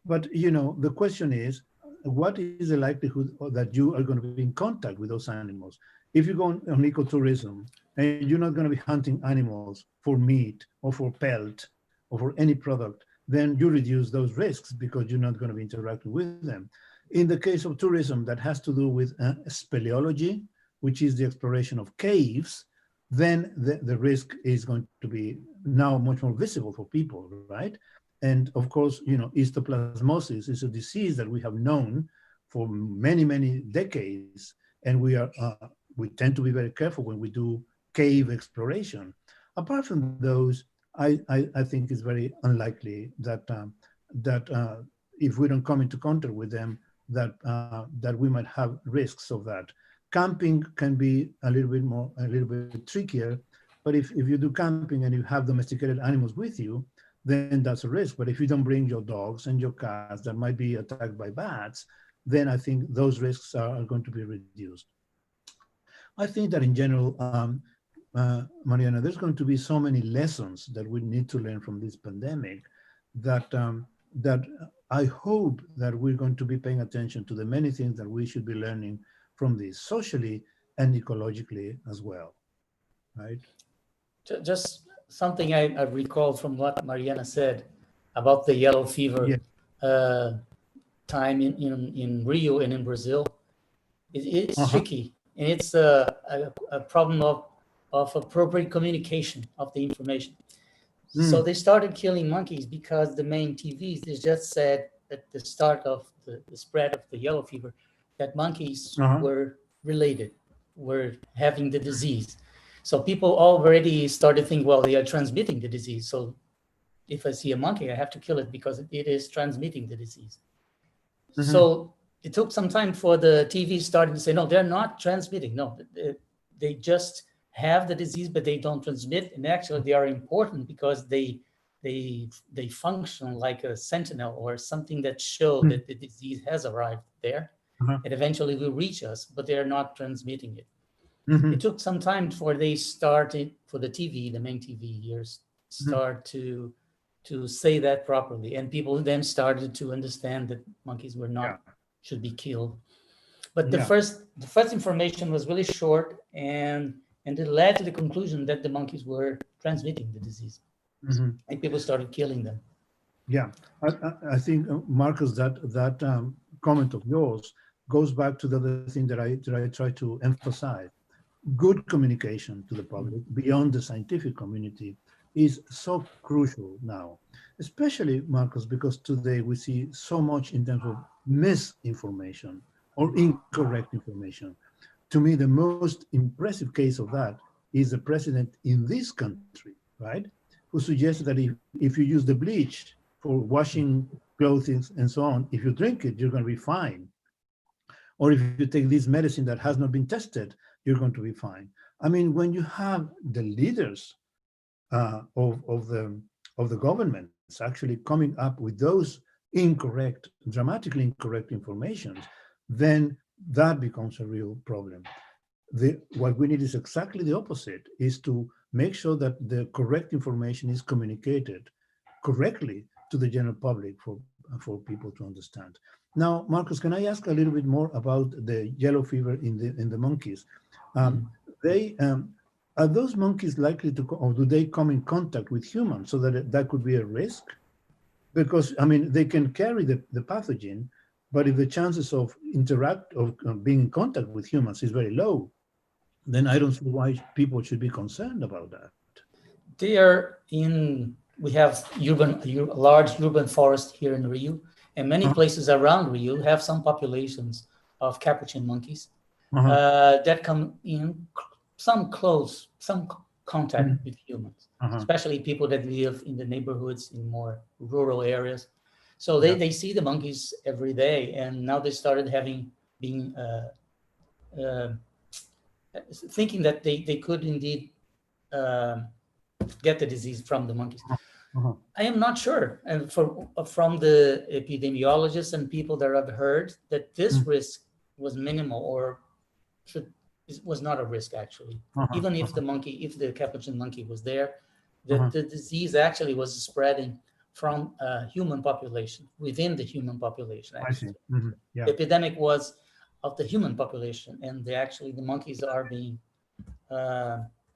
Speaker 2: But you know, the question is, what is the likelihood that you are going to be in contact with those animals? If you go on ecotourism and you're not going to be hunting animals for meat or for pelt or for any product, then you reduce those risks because you're not going to be interacting with them. In the case of tourism that has to do with speleology, which is the exploration of caves, then the risk is going to be now much more visible for people, right? And of course, you know, histoplasmosis is a disease that we have known for many, many decades, and we tend to be very careful when we do cave exploration. Apart from those, I think it's very unlikely that if we don't come into contact with them, that we might have risks of that. Camping can be a little bit trickier, but if you do camping and you have domesticated animals with you, then that's a risk. But if you don't bring your dogs and your cats that might be attacked by bats, then I think those risks are going to be reduced. I think that in general, Mariana, there's going to be so many lessons that we need to learn from this pandemic that I hope that we're going to be paying attention to the many things that we should be learning from this socially and ecologically as well, right?
Speaker 4: Just something I recall from what Mariana said about the yellow fever time in Rio and in Brazil. It's tricky, and it's a problem of appropriate communication of the information. So they started killing monkeys because the main TVs, they just said at the start of the spread of the yellow fever that monkeys were related, were having the disease. So people already started thinking, well, they are transmitting the disease. So if I see a monkey, I have to kill it because it is transmitting the disease. So it took some time for the TV started to say, no, they're not transmitting. No, they just have the disease, but they don't transmit. And actually they are important because they function like a sentinel or something that shows that the disease has arrived there and eventually will reach us, but they're not transmitting it. It took some time before they started, for the TV, the main TV here, start to say that properly. And people then started to understand that monkeys were not, should be killed. But the first information was really short, and it led to the conclusion that the monkeys were transmitting the disease. And people started killing them.
Speaker 2: Yeah, I think, Marcus, that comment of yours goes back to the other thing that I try to emphasize. Good communication to the public beyond the scientific community is so crucial now, especially, Marcus, because today we see so much in terms of misinformation or incorrect information. To me, the most impressive case of that is the president in this country, right, who suggested that if you use the bleach for washing clothes and so on, if you drink it, you're going to be fine. Or if you take this medicine that has not been tested, you're going to be fine. I mean, when you have the leaders of the governments actually coming up with those incorrect, dramatically incorrect information, then that becomes a real problem. What we need is exactly the opposite, is to make sure that the correct information is communicated correctly to the general public for people to understand. Now, Marcus, can I ask a little bit more about the yellow fever in the monkeys? Are those monkeys likely to, or do they come in contact with humans so that that could be a risk? Because, I mean, they can carry the pathogen, but if the chances of being in contact with humans is very low, then I don't see why people should be concerned about that.
Speaker 4: We have a large urban forest here in Rio, and many places around Rio have some populations of capuchin monkeys that come in some contact with humans, especially people that live in the neighborhoods in more rural areas. So they see the monkeys every day, and now they started thinking that they could indeed get the disease from the monkeys. I am not sure, and from the epidemiologists and people that I've heard, that this risk was minimal, or was not a risk actually. Even if the capuchin monkey was there, the disease actually was spreading from human population, within the human population. Actually.
Speaker 2: I see.
Speaker 4: The epidemic was of the human population, and the monkeys are being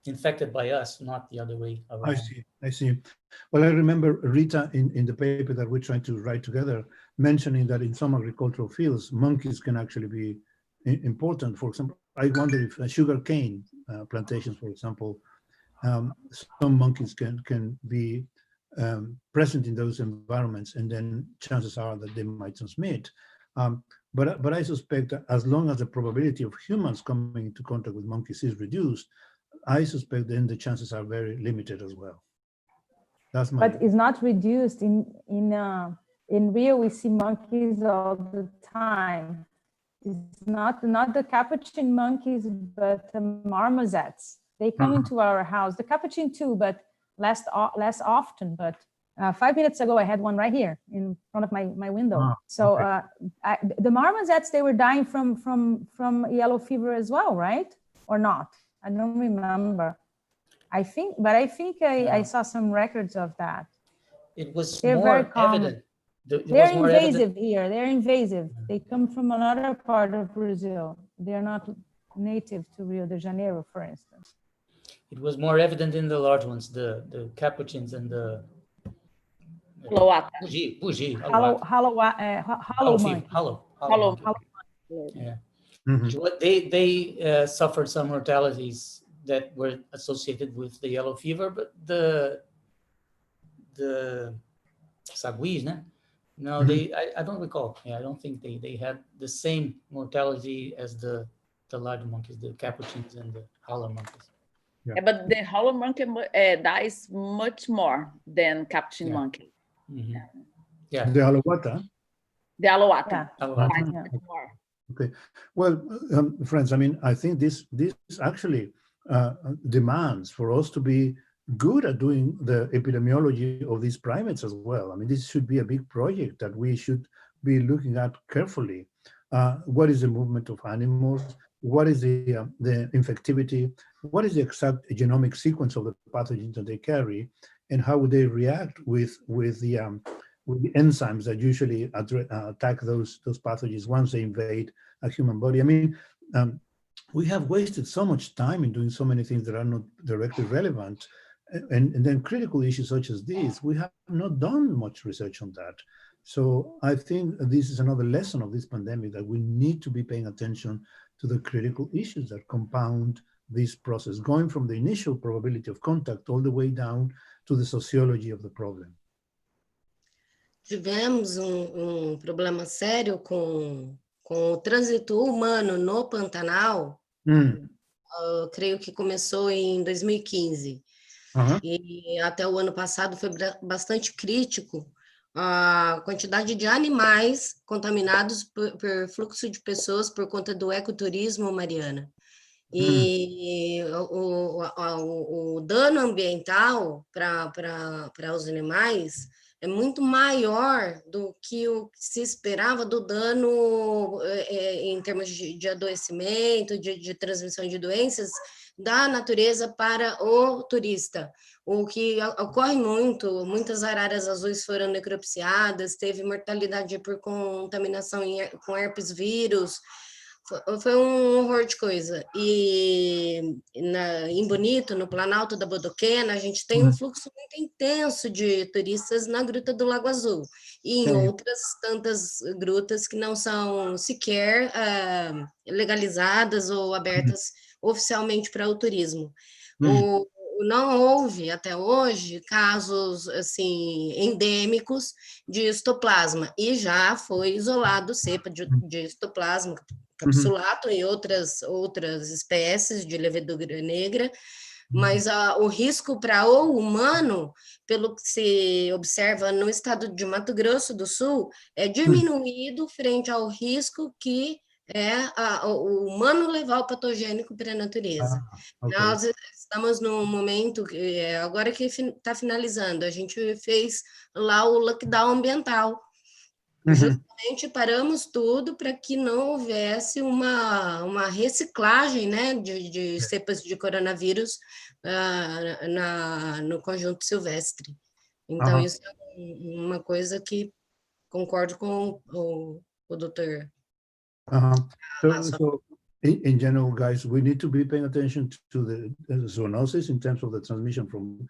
Speaker 4: infected by us, not the other way around.
Speaker 2: I see. Well, I remember Rita in the paper that we're trying to write together, mentioning that in some agricultural fields, monkeys can actually be important. For example, I wonder if sugar cane plantations, for example, some monkeys can be present in those environments, and then chances are that they might transmit. But I suspect that as long as the probability of humans coming into contact with monkeys is reduced, I suspect then the chances are very limited as well. That's my.
Speaker 6: But it's not reduced in Rio. We see monkeys all the time. It's not the capuchin monkeys, but the marmosets. They come into our house. The capuchin too, but less often. But 5 minutes ago, I had one right here in front of my window. The marmosets, they were dying from yellow fever as well, right? Or not? I don't remember. I think I saw some records of that.
Speaker 4: It was
Speaker 6: They're
Speaker 4: more
Speaker 6: very common.
Speaker 4: evident.
Speaker 6: They're invasive here. They're invasive. They come from another part of Brazil. They're not native to Rio de Janeiro, for instance.
Speaker 4: It was more evident in the large ones, the capuchins and the
Speaker 3: Haloata.
Speaker 4: Bugi.
Speaker 3: Hollow.
Speaker 4: Yeah. They suffered some mortalities that were associated with the yellow fever, but the saguis, no, I don't recall. I don't think they had the same mortality as the large monkeys, the capuchins and the howler monkeys.
Speaker 3: Yeah, but the howler monkey dies much more than capuchin monkey.
Speaker 2: Yeah. The Alouata?
Speaker 3: The Alouata.
Speaker 6: Yeah.
Speaker 3: Much more.
Speaker 2: Okay. Well, friends, I mean, I think this actually demands for us to be good at doing the epidemiology of these primates as well. I mean, this should be a big project that we should be looking at carefully. What is the movement of animals? What is the infectivity? What is the exact genomic sequence of the pathogens that they carry? And how would they react with the enzymes that usually attack those pathogens once they invade a human body? I mean, we have wasted so much time in doing so many things that are not directly relevant. And then critical issues such as these, we have not done much research on that. So I think this is another lesson of this pandemic, that we need to be paying attention to the critical issues that compound this process, going from the initial probability of contact all the way down to the sociology of the problem.
Speaker 7: Tivemos problema sério com o trânsito humano no Pantanal, creio que começou em 2015. E até o ano passado foi bastante crítico a quantidade de animais contaminados por fluxo de pessoas por conta do ecoturismo, Mariana. E o dano ambiental para os animais é muito maior do que o que se esperava do dano em termos de adoecimento, de transmissão de doenças da natureza para o turista. O que ocorre muitas araras azuis foram necropsiadas, teve mortalidade por contaminação com herpes vírus, foi um horror de coisa. E em Bonito, no Planalto da Bodoquena, a gente tem um fluxo muito intenso de turistas na Gruta do Lago Azul e em outras tantas grutas que não são sequer legalizadas ou abertas oficialmente para o turismo. Não houve, até hoje, casos assim, endêmicos de histoplasma, e já foi isolado cepa de histoplasma capsulato e outras espécies de levedura negra, mas o risco para o humano, pelo que se observa no estado de Mato Grosso do Sul, é diminuído frente ao risco que é o humano levar o patogênico para a natureza. Okay. Nós estamos num momento, agora que está finalizando, a gente fez lá o lockdown ambiental. Justamente paramos tudo para que não houvesse uma reciclagem, né, de cepas de coronavírus no conjunto silvestre. Então, isso é uma coisa que concordo com o doutor.
Speaker 2: So in general, guys, we need to be paying attention to the zoonosis in terms of the transmission from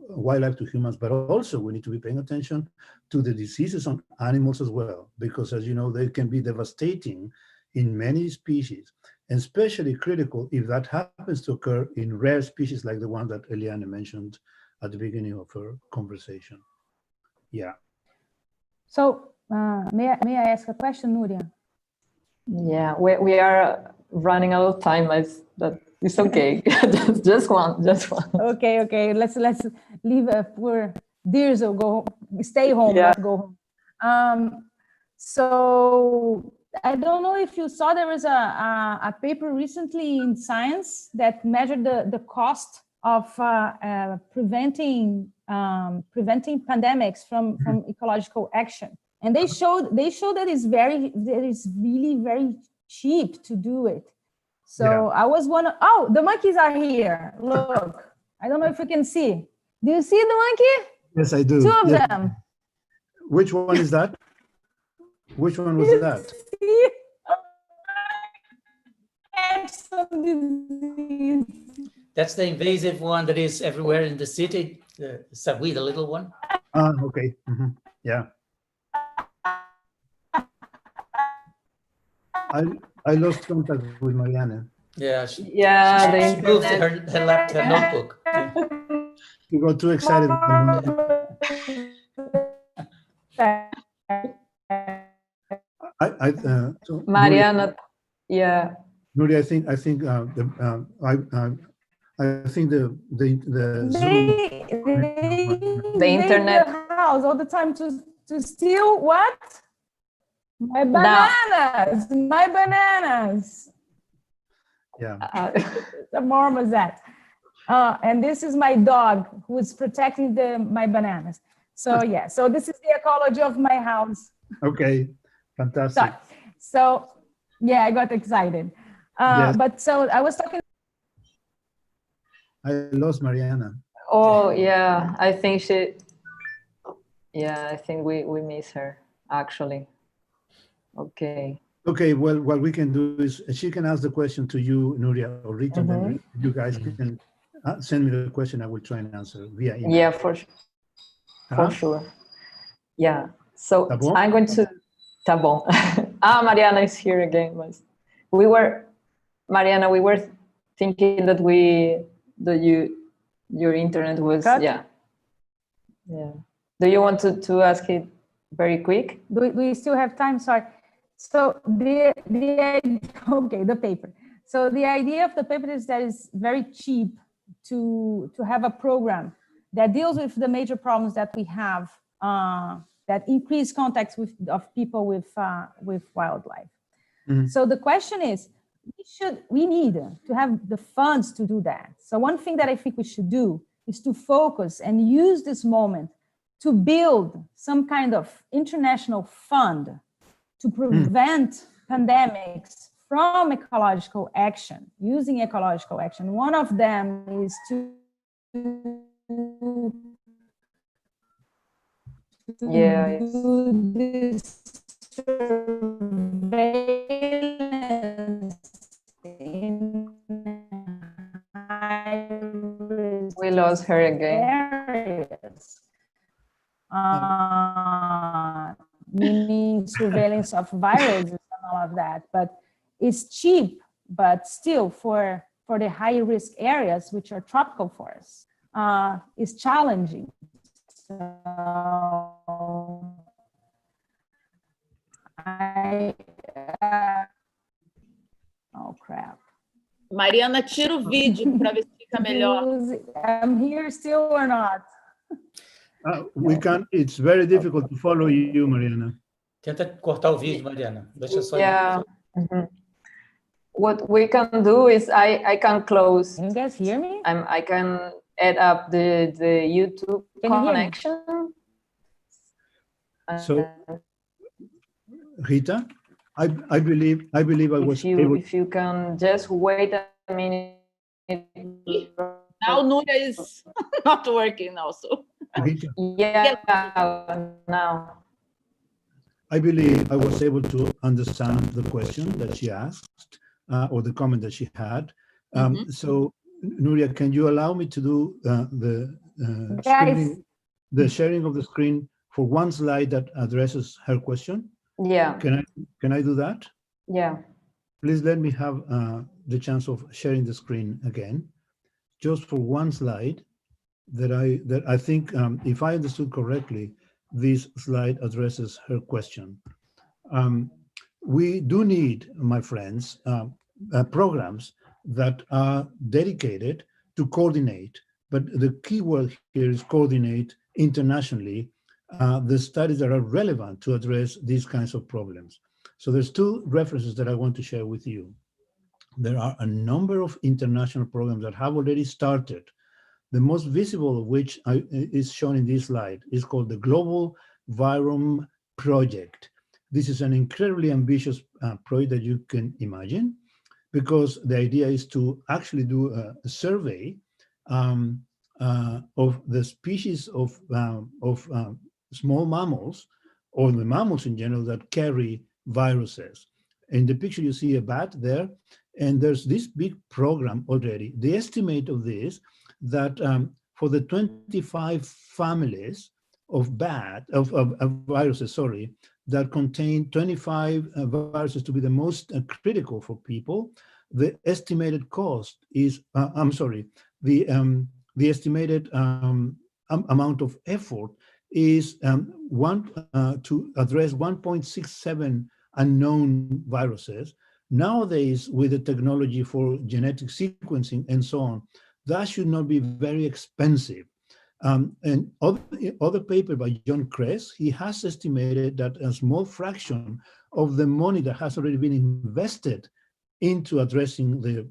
Speaker 2: wildlife to humans, but also we need to be paying attention to the diseases on animals as well, because as you know, they can be devastating in many species, and especially critical if that happens to occur in rare species like the one that Eliane mentioned at the beginning of her conversation. Yeah.
Speaker 6: So may I ask a question, Nuria?
Speaker 1: Yeah, we are running out of time. But it's okay. just one.
Speaker 6: Okay. Let's leave poor Dirzo stay home. Yeah. Not go home. So I don't know if you saw, there was a paper recently in Science that measured the cost of preventing pandemics from ecological action. And they showed that it's really very cheap to do it. So yeah. I was oh, the monkeys are here. Look, I don't know if you can see. Do you see the monkey?
Speaker 2: Yes, I do.
Speaker 6: Two of them.
Speaker 2: Which one is that? Which one was that?
Speaker 4: That's the invasive one that is everywhere in the city, the sawi, the little one.
Speaker 2: Okay. Yeah. I lost contact with Mariana.
Speaker 4: Yeah, she moved her notebook.
Speaker 2: You got too excited.
Speaker 1: So Mariana, yeah.
Speaker 2: Nuria, I think
Speaker 6: the
Speaker 1: internet
Speaker 6: house all the time to steal what? My bananas.
Speaker 2: Yeah.
Speaker 6: The more was that. And this is my dog who is protecting my bananas. So yeah, so this is the ecology of my house.
Speaker 2: Okay, fantastic.
Speaker 6: So yeah, I got excited. Yes. But so I was talking.
Speaker 2: I lost Mariana.
Speaker 1: Oh yeah, I think we miss her actually. Okay.
Speaker 2: Okay, well, what we can do is she can ask the question to you, Nuria or Rita, then you guys can send me the question. I will try and answer via email.
Speaker 1: Yeah, for sure. Yeah, so I'm going to... Tá bom. Mariana is here again. Mariana, we were thinking that your internet was...
Speaker 6: Cut?
Speaker 1: Yeah. Do you want to ask it very quick?
Speaker 6: Do we still have time? Sorry. So the paper. So the idea of the paper is that it's very cheap to have a program that deals with the major problems that we have that increase contacts of people with wildlife. So the question is, we need to have the funds to do that. So one thing that I think we should do is to focus and use this moment to build some kind of international fund to prevent pandemics from ecological action, using ecological action. One of them is to do this surveillance in
Speaker 1: we lost her again.
Speaker 6: Areas. Meaning surveillance of viruses and all of that, but it's cheap, but still for the high risk areas, which are tropical forests, is challenging. So oh crap.
Speaker 3: Mariana, tira o vídeo para ver se fica melhor.
Speaker 6: I'm here still or not?
Speaker 2: We can't, it's very difficult to follow you, Mariana.
Speaker 4: Tenta cortar o vídeo, Mariana. Deixa só.
Speaker 1: Yeah. What we can do is I can close.
Speaker 6: Can you guys hear me?
Speaker 1: I can add up the YouTube connection.
Speaker 2: So, Rita, I believe I was able.
Speaker 1: If you can just wait a minute.
Speaker 3: Now Nuria is not working also.
Speaker 2: Rita,
Speaker 1: Yeah, now.
Speaker 2: I believe I was able to understand the question that she asked or the comment that she had. So, Nuria, can you allow me to do the sharing of the screen for one slide that addresses her question?
Speaker 1: Yeah.
Speaker 2: Can I do that?
Speaker 1: Yeah.
Speaker 2: Please let me have the chance of sharing the screen again, just for one slide that I think, if I understood correctly, this slide addresses her question. We do need, my friends, programs that are dedicated to coordinate, but the key word here is coordinate internationally the studies that are relevant to address these kinds of problems. So there's two references that I want to share with you. There are a number of international programs that have already started. The most visible of which is shown in this slide is called the Global Virome Project. This is an incredibly ambitious project that you can imagine, because the idea is to actually do a survey of the species of small mammals, or the mammals in general, that carry viruses. In the picture you see a bat there, and there's this big program already. The estimate of this, that for the 25 families of viruses, that contain 25 viruses to be the most critical for people, the estimated cost is, the estimated amount of effort is to address 1.67 unknown viruses. Nowadays, with the technology for genetic sequencing and so on, that should not be very expensive. And other paper by John Kress, he has estimated that a small fraction of the money that has already been invested into addressing the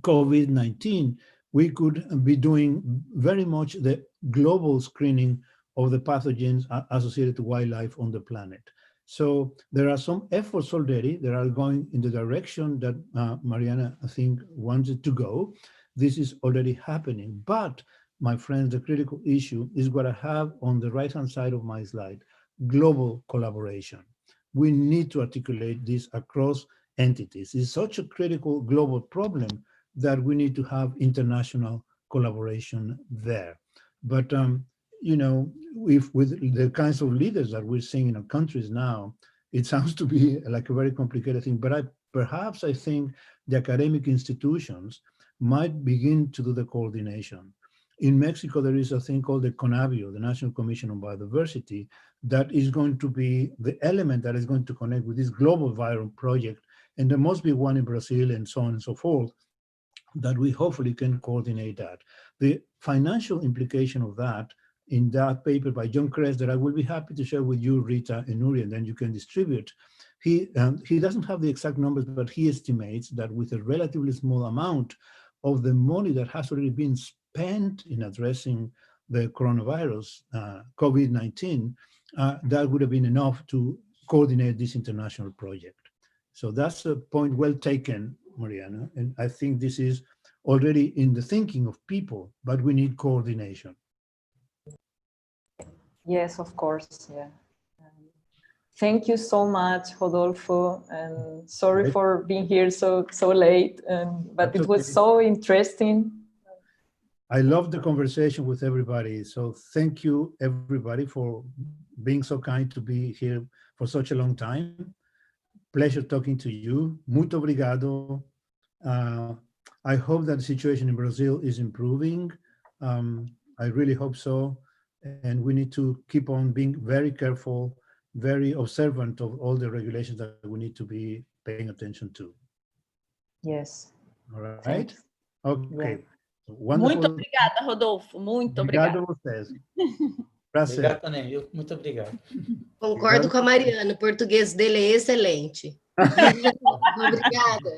Speaker 2: COVID-19, we could be doing very much the global screening of the pathogens associated to wildlife on the planet. So there are some efforts already that are going in the direction that Mariana, I think, wanted to go. This is already happening. But, my friends, the critical issue is what I have on the right-hand side of my slide, global collaboration. We need to articulate this across entities. It's such a critical global problem that we need to have international collaboration there. But, you know, with the kinds of leaders that we're seeing in our countries now, it sounds to be like a very complicated thing, but perhaps I think the academic institutions might begin to do the coordination. In Mexico, there is a thing called the CONABIO, the National Commission on Biodiversity, that is going to be the element that is going to connect with this global Virome project. And there must be one in Brazil and so on and so forth, that we hopefully can coordinate that. The financial implication of that, in that paper by John Kress, that I will be happy to share with you, Rita and Nuria, and then you can distribute, he doesn't have the exact numbers, but he estimates that with a relatively small amount of the money that has already been spent in addressing the coronavirus, COVID-19, that would have been enough to coordinate this international project. So that's a point well taken, Mariana, and I think this is already in the thinking of people, but we need coordination.
Speaker 1: Yes, of course, yeah. Thank you so much, Rodolfo, and sorry for being here so late, but it was so interesting.
Speaker 2: I love the conversation with everybody, so thank you everybody for being so kind to be here for such a long time. Pleasure talking to you. Muito obrigado. I hope that the situation in Brazil is improving. I really hope so, and we need to keep on being very careful, very observant of all the regulations that we need to be paying attention to.
Speaker 1: Yes.
Speaker 2: All right?
Speaker 1: Thanks.
Speaker 2: Okay.
Speaker 1: Yeah.
Speaker 2: Wonderful.
Speaker 3: Muito obrigada, Rodolfo. Muito obrigada.
Speaker 2: Obrigado a vocês. Prazer.
Speaker 4: Obrigado também, viu? Muito obrigado.
Speaker 7: Concordo com a Mariana, o português dele é excelente. Obrigada.